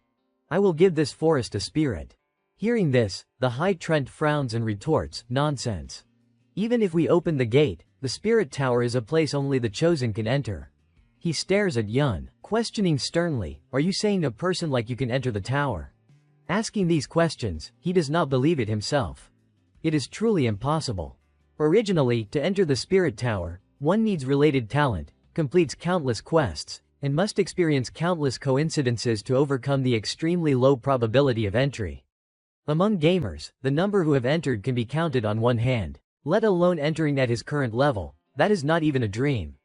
I will give this forest a spirit. Hearing this, the High Trent frowns and retorts, "Nonsense. Even if we open the gate, the spirit tower is a place only the chosen can enter." He stares at Yun, questioning sternly, "Are you saying a person like you can enter the tower?" Asking these questions, he does not believe it himself. It is truly impossible. Originally, to enter the spirit tower, one needs related talent, completes countless quests, and must experience countless coincidences to overcome the extremely low probability of entry. Among gamers, the number who have entered can be counted on one hand, let alone entering at his current level. That is not even a dream.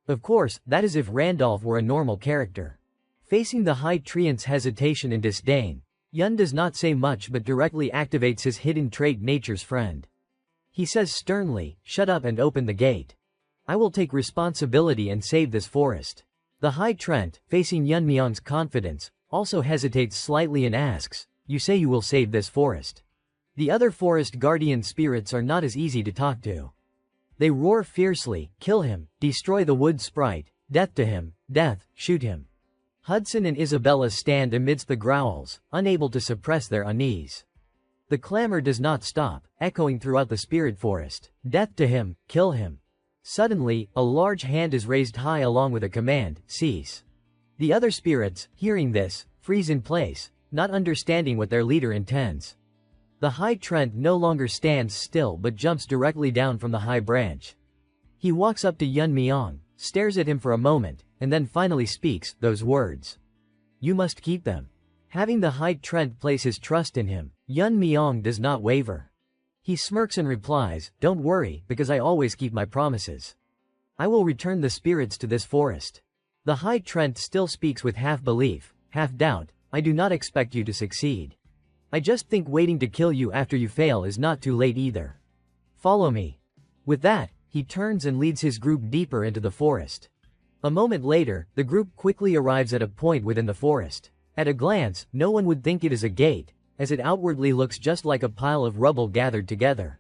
Of course, that is if Randolph were a normal character. Facing the High Treant's hesitation and disdain, Yun does not say much but directly activates his hidden trait Nature's Friend. He says sternly, "Shut up and open the gate. I will take responsibility and save this forest." The High Trent, facing Yunmyang's confidence, also hesitates slightly and asks, "You say you will save this forest? The other forest guardian spirits are not as easy to talk to." They roar fiercely, kill him, destroy the wood sprite, death to him, death, shoot him. Hudson and Isabella stand amidst the growls, unable to suppress their unease. The clamor does not stop, echoing throughout the spirit forest. Death to him, kill him. Suddenly, a large hand is raised high along with a command, cease. The other spirits, hearing this, freeze in place, not understanding what their leader intends. The high trent no longer stands still but jumps directly down from the high branch. He walks up to Unmasking, stares at him for a moment, and then finally speaks those words. You must keep them. Having the high trent place his trust in him, Unmasking does not waver. He smirks and replies, don't worry, because I always keep my promises. I will return the spirits to this forest. The high trent still speaks with half belief, half doubt. I do not expect you to succeed. I just think waiting to kill you after you fail is not too late either. Follow me. With that, he turns and leads his group deeper into the forest. A moment later, the group quickly arrives at a point within the forest. At a glance, no one would think it is a gate, as it outwardly looks just like a pile of rubble gathered together.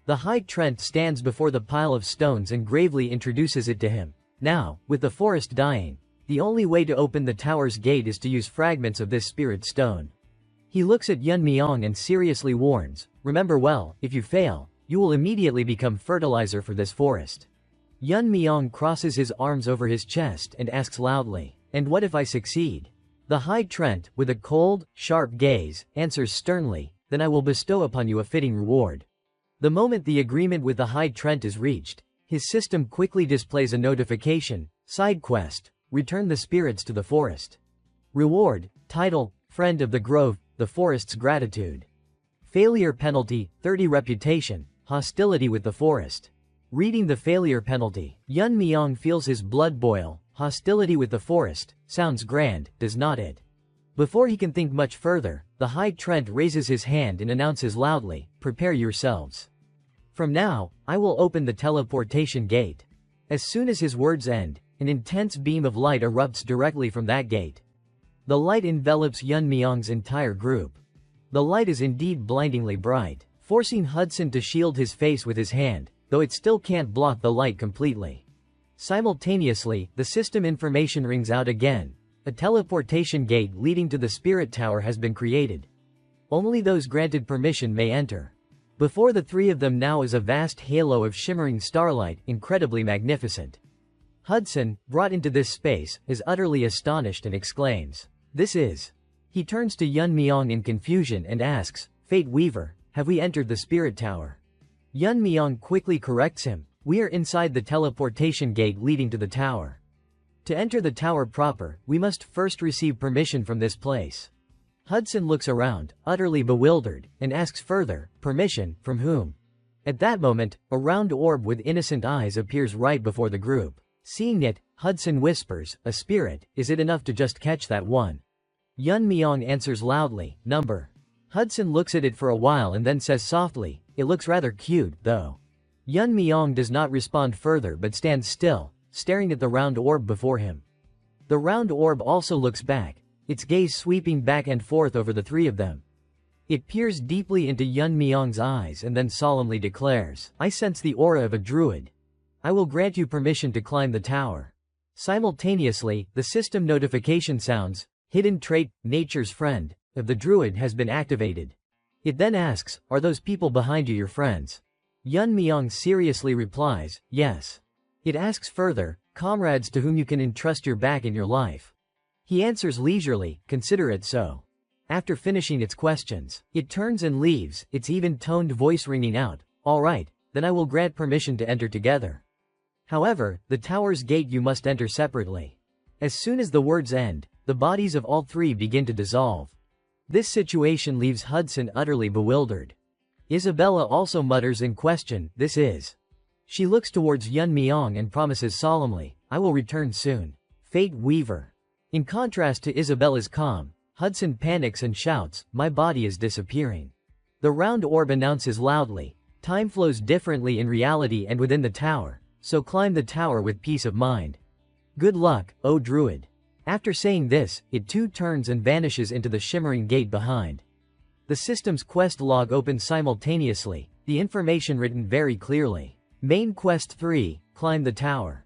The high trent stands before the pile of stones and gravely introduces it to him. Now, with the forest dying, the only way to open the tower's gate is to use fragments of this spirit stone. He looks at Unmasking and seriously warns, remember well, if you fail, you will immediately become fertilizer for this forest. Unmasking crosses his arms over his chest and asks loudly, and what if I succeed? The high trent, with a cold, sharp gaze, answers sternly, then I will bestow upon you a fitting reward. The moment the agreement with the high trent is reached, his system quickly displays a notification, side quest, return the spirits to the forest. Reward, title, friend of the grove, the forest's gratitude. Failure penalty, 30 reputation, hostility with the forest. Reading the failure penalty, Unmasking feels his blood boil. Hostility with the forest, sounds grand, does not it? Before he can think much further, the high trent raises his hand and announces loudly, prepare yourselves. From now, I will open the teleportation gate. As soon as his words end, an intense beam of light erupts directly from that gate. The light envelops Unmasking's entire group. The light is indeed blindingly bright, forcing Hudson to shield his face with his hand, though it still can't block the light completely. Simultaneously, the system information rings out again. A teleportation gate leading to the spirit tower has been created. Only those granted permission may enter. Before the three of them now is a vast halo of shimmering starlight, incredibly magnificent. Hudson, brought into this space, is utterly astonished and exclaims, this is. He turns to Unmasking in confusion and asks, Fate Weaver, have we entered the spirit tower? Unmasking quickly corrects him. We are inside the teleportation gate leading to the tower. To enter the tower proper, we must first receive permission from this place. Hudson looks around, utterly bewildered, and asks further, permission, from whom? At that moment, a round orb with innocent eyes appears right before the group. Seeing it, Hudson whispers, a spirit, is it enough to just catch that one? Unmasking answers loudly, number. Hudson looks at it for a while and then says softly, it looks rather cute, though. Unmasking does not respond further but stands still, staring at the round orb before him. The round orb also looks back, its gaze sweeping back and forth over the three of them. It peers deeply into Unmasking's eyes and then solemnly declares, I sense the aura of a druid. I will grant you permission to climb the tower. Simultaneously, the system notification sounds, hidden trait, nature's friend, of the druid has been activated. It then asks, are those people behind you your friends? Unmasking seriously replies, yes. It asks further, comrades to whom you can entrust your back in your life. He answers leisurely, consider it so. After finishing its questions, it turns and leaves, its even-toned voice ringing out, all right, then I will grant permission to enter together. However, the tower's gate you must enter separately. As soon as the words end, the bodies of all three begin to dissolve. This situation leaves Hudson utterly bewildered. Isabella also mutters in question, this is. She looks towards Unmasking and promises solemnly, I will return soon. Fate Weaver. In contrast to Isabella's calm, Hudson panics and shouts, my body is disappearing. The round orb announces loudly, time flows differently in reality and within the tower, so climb the tower with peace of mind. Good luck, O druid. After saying this, it too turns and vanishes into the shimmering gate behind. The system's quest log opens simultaneously, the information written very clearly. Main Quest 3, Climb the Tower.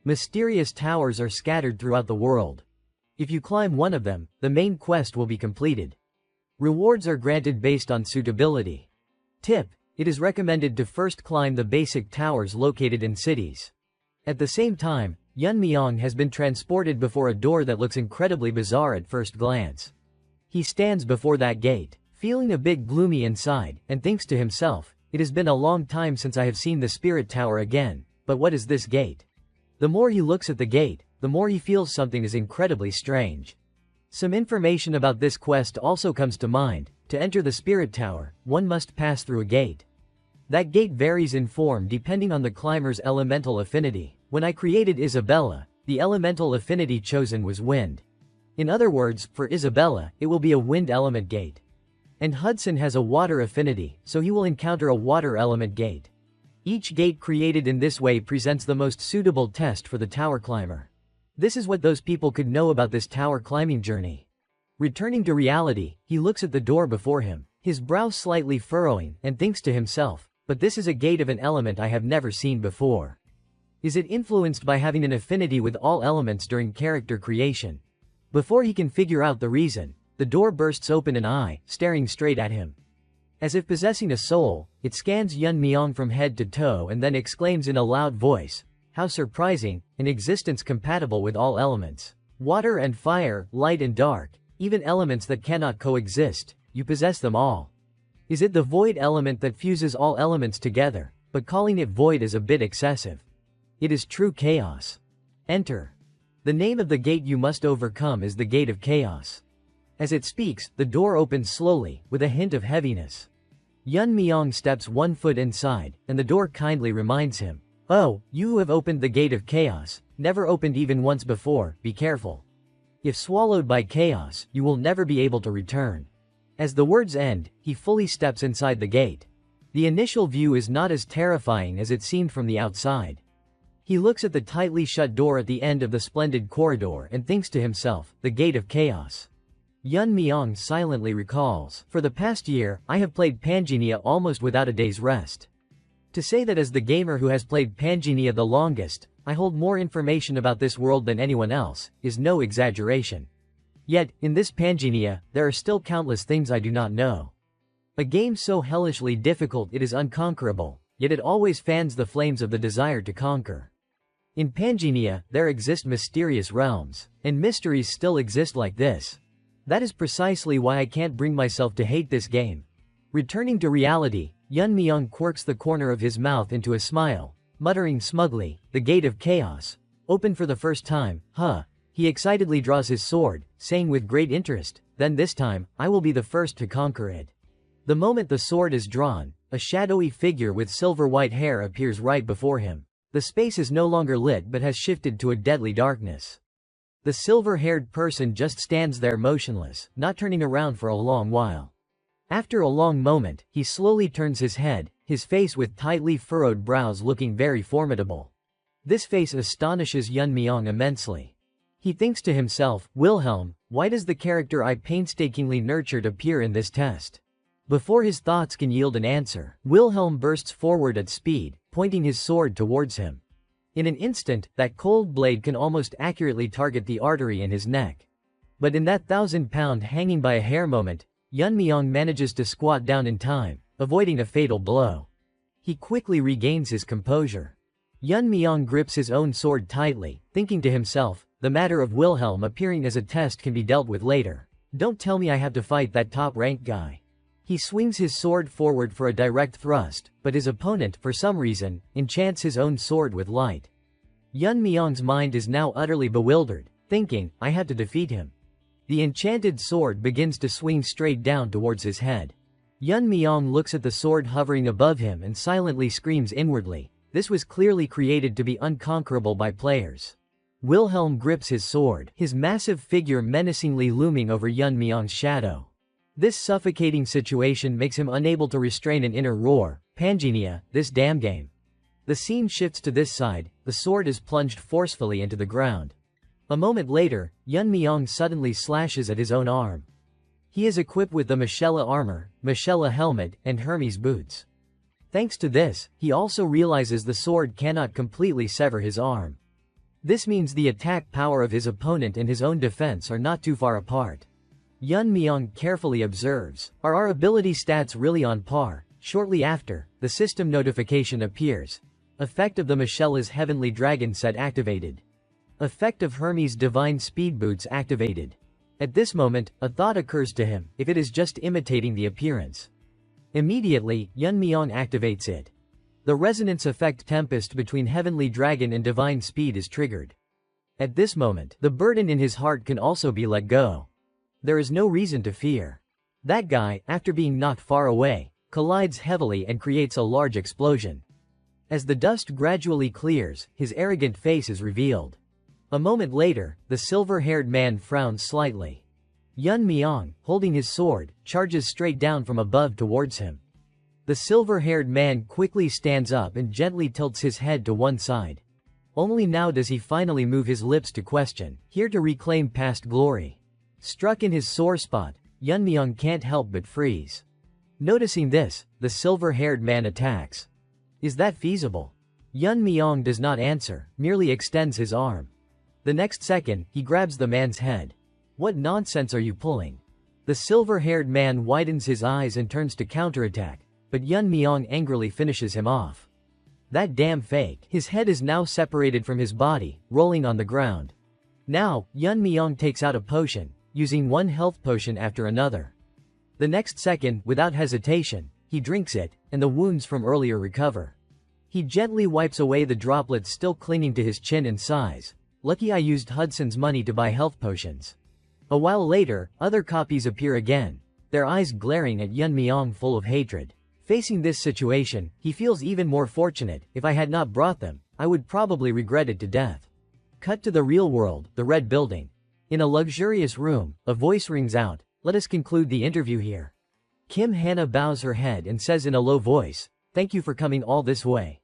Mysterious towers are scattered throughout the world. If you climb one of them, the main quest will be completed. Rewards are granted based on suitability. Tip: it is recommended to first climb the basic towers located in cities. At the same time, Yun Myong has been transported before a door that looks incredibly bizarre at first glance. He stands before that gate, feeling a bit gloomy inside, and thinks to himself, "It has been a long time since I have seen the spirit tower again, but what is this gate?" The more he looks at the gate, the more he feels something is incredibly strange. Some information about this quest also comes to mind. To enter the spirit tower, one must pass through a gate. That gate varies in form depending on the climber's elemental affinity. When I created Isabella, the elemental affinity chosen was wind. In other words, for Isabella, it will be a wind element gate. And Hudson has a water affinity, so he will encounter a water element gate. Each gate created in this way presents the most suitable test for the tower climber. This is what those people could know about this tower climbing journey. Returning to reality, he looks at the door before him, his brow slightly furrowing, and thinks to himself, "But this is a gate of an element I have never seen before. Is it influenced by having an affinity with all elements during character creation?" Before he can figure out the reason, the door bursts open an eye, staring straight at him. As if possessing a soul, it scans Yun Myong from head to toe and then exclaims in a loud voice, "How surprising, an existence compatible with all elements. Water and fire, light and dark, even elements that cannot coexist, you possess them all. Is it the void element that fuses all elements together, but calling it void is a bit excessive. It is true chaos. Enter. The name of the gate you must overcome is the Gate of Chaos." As it speaks, the door opens slowly, with a hint of heaviness. Yun Myong steps 1 foot inside, and the door kindly reminds him, "Oh, you who have opened the Gate of Chaos, never opened even once before, be careful. If swallowed by chaos, you will never be able to return." As the words end, he fully steps inside the gate. The initial view is not as terrifying as it seemed from the outside. He looks at the tightly shut door at the end of the splendid corridor and thinks to himself, "The Gate of Chaos." Yun Myong silently recalls, "For the past year, I have played Panginia almost without a day's rest. To say that as the gamer who has played Panginia the longest, I hold more information about this world than anyone else, is no exaggeration. Yet, in this Panginia, there are still countless things I do not know. A game so hellishly difficult it is unconquerable, yet it always fans the flames of the desire to conquer. In Panginia, there exist mysterious realms, and mysteries still exist like this. That is precisely why I can't bring myself to hate this game." Returning to reality, Yun Myong quirks the corner of his mouth into a smile, muttering smugly, "The Gate of Chaos. Open for the first time, huh?" He excitedly draws his sword, saying with great interest, "Then this time, I will be the first to conquer it." The moment the sword is drawn, a shadowy figure with silver-white hair appears right before him. The space is no longer lit but has shifted to a deadly darkness. The silver-haired person just stands there motionless, not turning around for a long while. After a long moment, he slowly turns his head, his face with tightly furrowed brows looking very formidable. This face astonishes Yun Myong immensely. He thinks to himself, "Wilhelm, why does the character I painstakingly nurtured appear in this test?" Before his thoughts can yield an answer, Wilhelm bursts forward at speed, pointing his sword towards him. In an instant, that cold blade can almost accurately target the artery in his neck. But in that 1,000-pound hanging by a hair moment, Yun Myong manages to squat down in time, avoiding a fatal blow. He quickly regains his composure. Yun Myong grips his own sword tightly, thinking to himself, "The matter of Wilhelm appearing as a test can be dealt with later. Don't tell me I have to fight that top-ranked guy." He swings his sword forward for a direct thrust, but his opponent, for some reason, enchants his own sword with light. Yun Myong's mind is now utterly bewildered, thinking, "I had to defeat him." The enchanted sword begins to swing straight down towards his head. Yun Myong looks at the sword hovering above him and silently screams inwardly, "This was clearly created to be unconquerable by players." Wilhelm grips his sword, his massive figure menacingly looming over Yun Myong's shadow. This suffocating situation makes him unable to restrain an inner roar, "Panginia, this damn game." The scene shifts to this side, the sword is plunged forcefully into the ground. A moment later, Yun Myong suddenly slashes at his own arm. He is equipped with the Mashella armor, Mashella helmet, and Hermes boots. Thanks to this, he also realizes the sword cannot completely sever his arm. This means the attack power of his opponent and his own defense are not too far apart. Yun Myung carefully observes, are our ability stats really on par? Shortly after, the system notification appears. Effect of the Michelle's Heavenly Dragon set activated. Effect of Hermes' Divine Speed Boots activated. At this moment, a thought occurs to him, if it is just imitating the appearance. Immediately, Yun Myung activates it. The resonance effect Tempest between Heavenly Dragon and Divine Speed is triggered. At this moment, the burden in his heart can also be let go. There is no reason to fear. That guy, after being knocked far away, collides heavily and creates a large explosion. As the dust gradually clears, his arrogant face is revealed. A moment later, the silver-haired man frowns slightly. Yun Myung, holding his sword, charges straight down from above towards him. The silver-haired man quickly stands up and gently tilts his head to one side. Only now does he finally move his lips to question, here to reclaim past glory. Struck in his sore spot, Yun Myung can't help but freeze. Noticing this, the silver-haired man attacks. Is that feasible? Yun Myung does not answer, merely extends his arm. The next second, he grabs the man's head. What nonsense are you pulling? The silver-haired man widens his eyes and turns to counterattack, but Yun Myung angrily finishes him off. That damn fake. His head is now separated from his body, rolling on the ground. Now, Yun Myung takes out a potion, using one health potion after another. The next second, without hesitation, he drinks it, and the wounds from earlier recover. He gently wipes away the droplets still clinging to his chin and sighs. Lucky I used Hudson's money to buy health potions. A while later, other copies appear again, their eyes glaring at Yun Myung full of hatred. Facing this situation, he feels even more fortunate. If I had not brought them, I would probably regret it to death. Cut to the real world, the Red Building. In a luxurious room, a voice rings out, let us conclude the interview here. Kim Hannah bows her head and says in a low voice, thank you for coming all this way.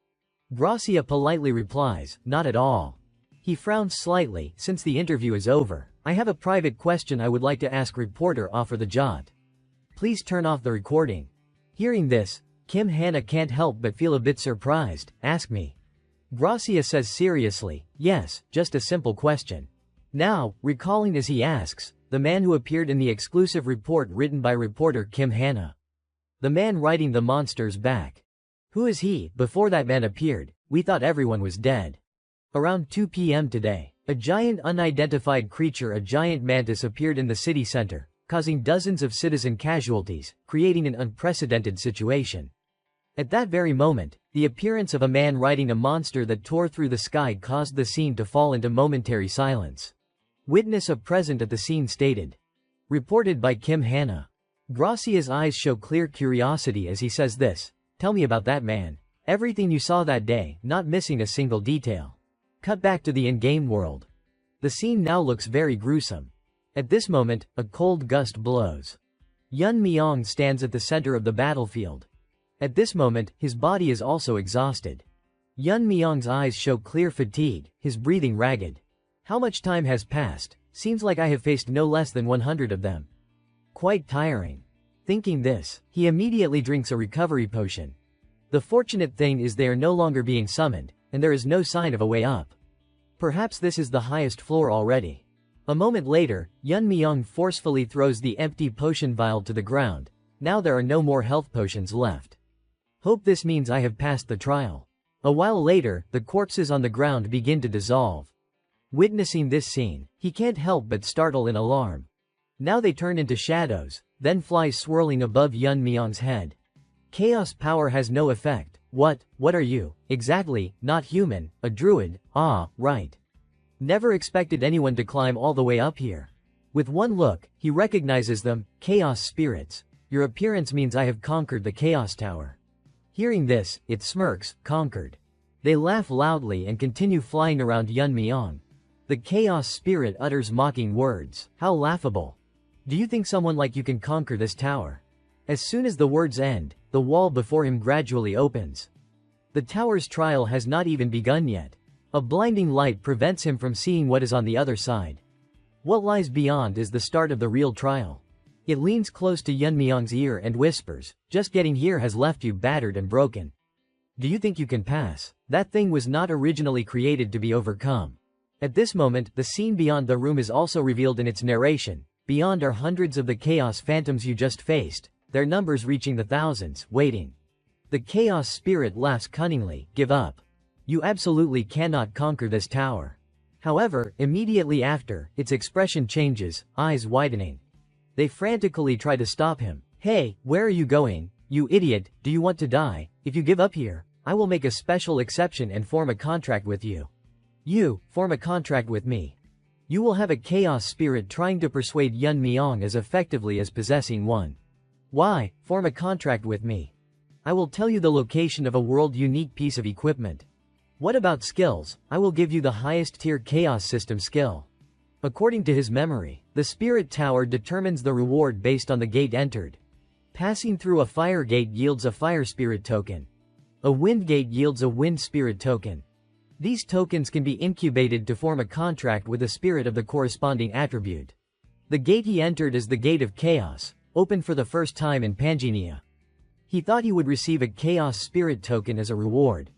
Gracia politely replies, not at all. He frowns slightly, since the interview is over. I have a private question I would like to ask reporter offer the jot. Please turn off the recording. Hearing this, Kim Hannah can't help but feel a bit surprised, ask me. Gracia says seriously, yes, just a simple question. Now, recalling as he asks, the man who appeared in the exclusive report written by reporter Kim Hannah. The man riding the monster's back. Who is he? Before that man appeared, we thought everyone was dead. Around 2 p.m. today, a giant unidentified creature, a giant mantis, appeared in the city center, causing dozens of citizen casualties, creating an unprecedented situation. At that very moment, the appearance of a man riding a monster that tore through the sky caused the scene to fall into momentary silence. Witness present at the scene stated. Reported by Kim Hannah. Gracia's eyes show clear curiosity as he says this, tell me about that man. Everything you saw that day, not missing a single detail. Cut back to the in-game world. The scene now looks very gruesome. At this moment, a cold gust blows. Yun Myung stands at the center of the battlefield. At this moment, his body is also exhausted. Yun Myung's eyes show clear fatigue, his breathing ragged. How much time has passed? Seems like I have faced no less than 100 of them. Quite tiring. Thinking this, he immediately drinks a recovery potion. The fortunate thing is they are no longer being summoned, and there is no sign of a way up. Perhaps this is the highest floor already. A moment later, Yun Myung forcefully throws the empty potion vial to the ground. Now there are no more health potions left. Hope this means I have passed the trial. A while later, the corpses on the ground begin to dissolve. Witnessing this scene, he can't help but startle in alarm. Now they turn into shadows, then fly swirling above Yun Myung's head. Chaos power has no effect. What are you? Exactly, not human, a druid, ah, right. Never expected anyone to climb all the way up here. With one look, he recognizes them, chaos spirits. Your appearance means I have conquered the chaos tower. Hearing this, it smirks, conquered. They laugh loudly and continue flying around Yun Myung. The chaos spirit utters mocking words. How laughable. Do you think someone like you can conquer this tower? As soon as the words end, the wall before him gradually opens. The tower's trial has not even begun yet. A blinding light prevents him from seeing what is on the other side. What lies beyond is the start of the real trial. It leans close to Yun Myung's ear and whispers, just getting here has left you battered and broken. Do you think you can pass? That thing was not originally created to be overcome. At this moment, the scene beyond the room is also revealed in its narration. Beyond are hundreds of the chaos phantoms you just faced, their numbers reaching the thousands, waiting. The chaos spirit laughs cunningly. Give up. You absolutely cannot conquer this tower. However, immediately after, its expression changes, eyes widening. They frantically try to stop him. Hey, where are you going? You idiot, do you want to die? If you give up here, I will make a special exception and form a contract with you. You, form a contract with me. You will have a chaos spirit trying to persuade Unmasking as effectively as possessing one. Why, form a contract with me? I will tell you the location of a world-unique piece of equipment. What about skills? I will give you the highest tier chaos system skill. According to his memory, the spirit tower determines the reward based on the gate entered. Passing through a fire gate yields a fire spirit token. A wind gate yields a wind spirit token. These tokens can be incubated to form a contract with a spirit of the corresponding attribute. The gate he entered is the Gate of Chaos, opened for the first time in Panginia. He thought he would receive a chaos spirit token as a reward.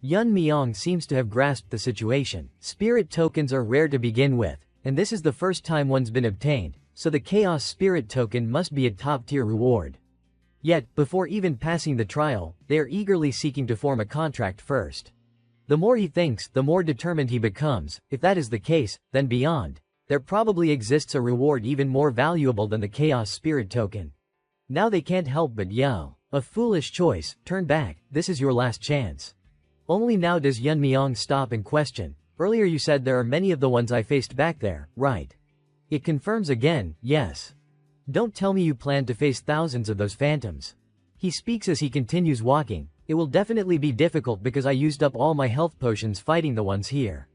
Unmasking seems to have grasped the situation. Spirit tokens are rare to begin with, and this is the first time one's been obtained, so the chaos spirit token must be a top-tier reward. Yet, before even passing the trial, they are eagerly seeking to form a contract first. The more he thinks, the more determined he becomes. If that is the case, then beyond, there probably exists a reward even more valuable than the chaos spirit token. Now they can't help but yell. A foolish choice, turn back, this is your last chance. Only now does Unmasking stop and question. Earlier you said there are many of the ones I faced back there, right? It confirms again, yes. Don't tell me you plan to face thousands of those phantoms. He speaks as he continues walking. It will definitely be difficult because I used up all my health potions fighting the ones here.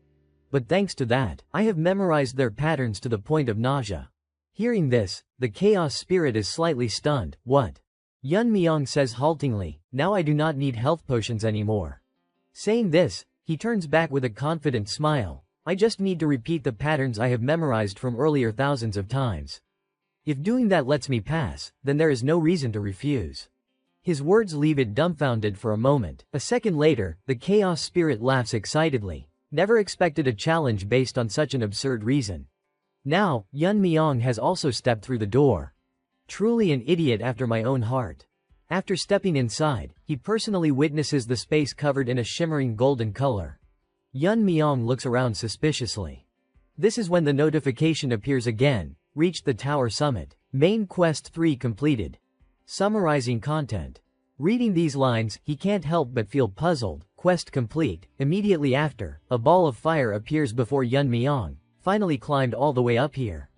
But thanks to that, I have memorized their patterns to the point of nausea. Hearing this, the chaos spirit is slightly stunned. What? Unmasking says haltingly, now I do not need health potions anymore. Saying this, he turns back with a confident smile. I just need to repeat the patterns I have memorized from earlier thousands of times. If doing that lets me pass, then there is no reason to refuse. His words leave it dumbfounded for a moment. A second later, the chaos spirit laughs excitedly. Never expected a challenge based on such an absurd reason. Now, Unmasking has also stepped through the door. Truly an idiot after my own heart. After stepping inside, he personally witnesses the space covered in a shimmering golden color. Unmasking looks around suspiciously. This is when the notification appears again. Reached the tower summit. Main quest 3 completed. Summarizing content. Reading these lines, he can't help but feel puzzled. Quest complete. Immediately after, a ball of fire appears before Unmasking. Finally climbed all the way up here.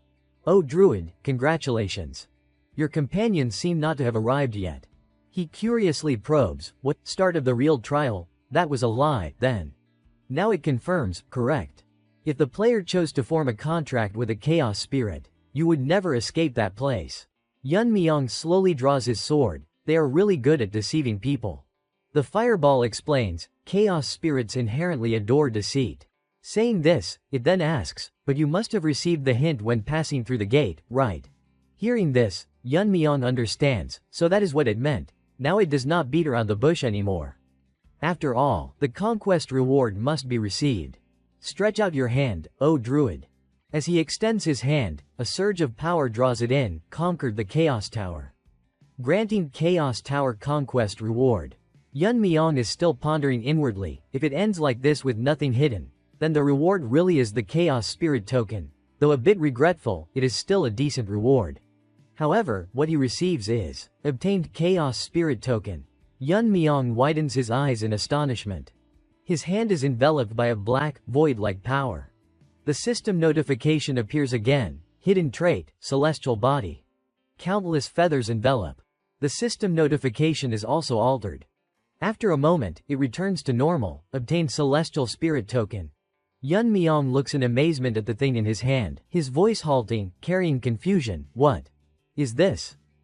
Oh druid, congratulations. Your companions seem not to have arrived yet. He curiously probes. What? Start of the real trial? That was a lie, then. Now it confirms, correct. If the player chose to form a contract with a chaos spirit, you would never escape that place. Unmasking slowly draws his sword. They are really good at deceiving people. The fireball explains, chaos spirits inherently adore deceit. Saying this, it then asks, but you must have received the hint when passing through the gate, right? Hearing this, Unmasking understands, so that is what it meant. Now it does not beat around the bush anymore. After all, the conquest reward must be received. Stretch out your hand, O druid. As he extends his hand, a surge of power draws it in. Conquered the Chaos Tower. Granting Chaos Tower conquest reward. Unmasking is still pondering inwardly. If it ends like this with nothing hidden, then the reward really is the Chaos Spirit token. Though a bit regretful, it is still a decent reward. However, what he receives is obtained Chaos Spirit token. Unmasking widens his eyes in astonishment. His hand is enveloped by a black, void-like power. The system notification appears again. Hidden trait, celestial body. Countless feathers envelop. The system notification is also altered. After a moment, it returns to normal. Obtained celestial spirit token. Unmasking looks in amazement at the thing in his hand, his voice halting, carrying confusion. What is this?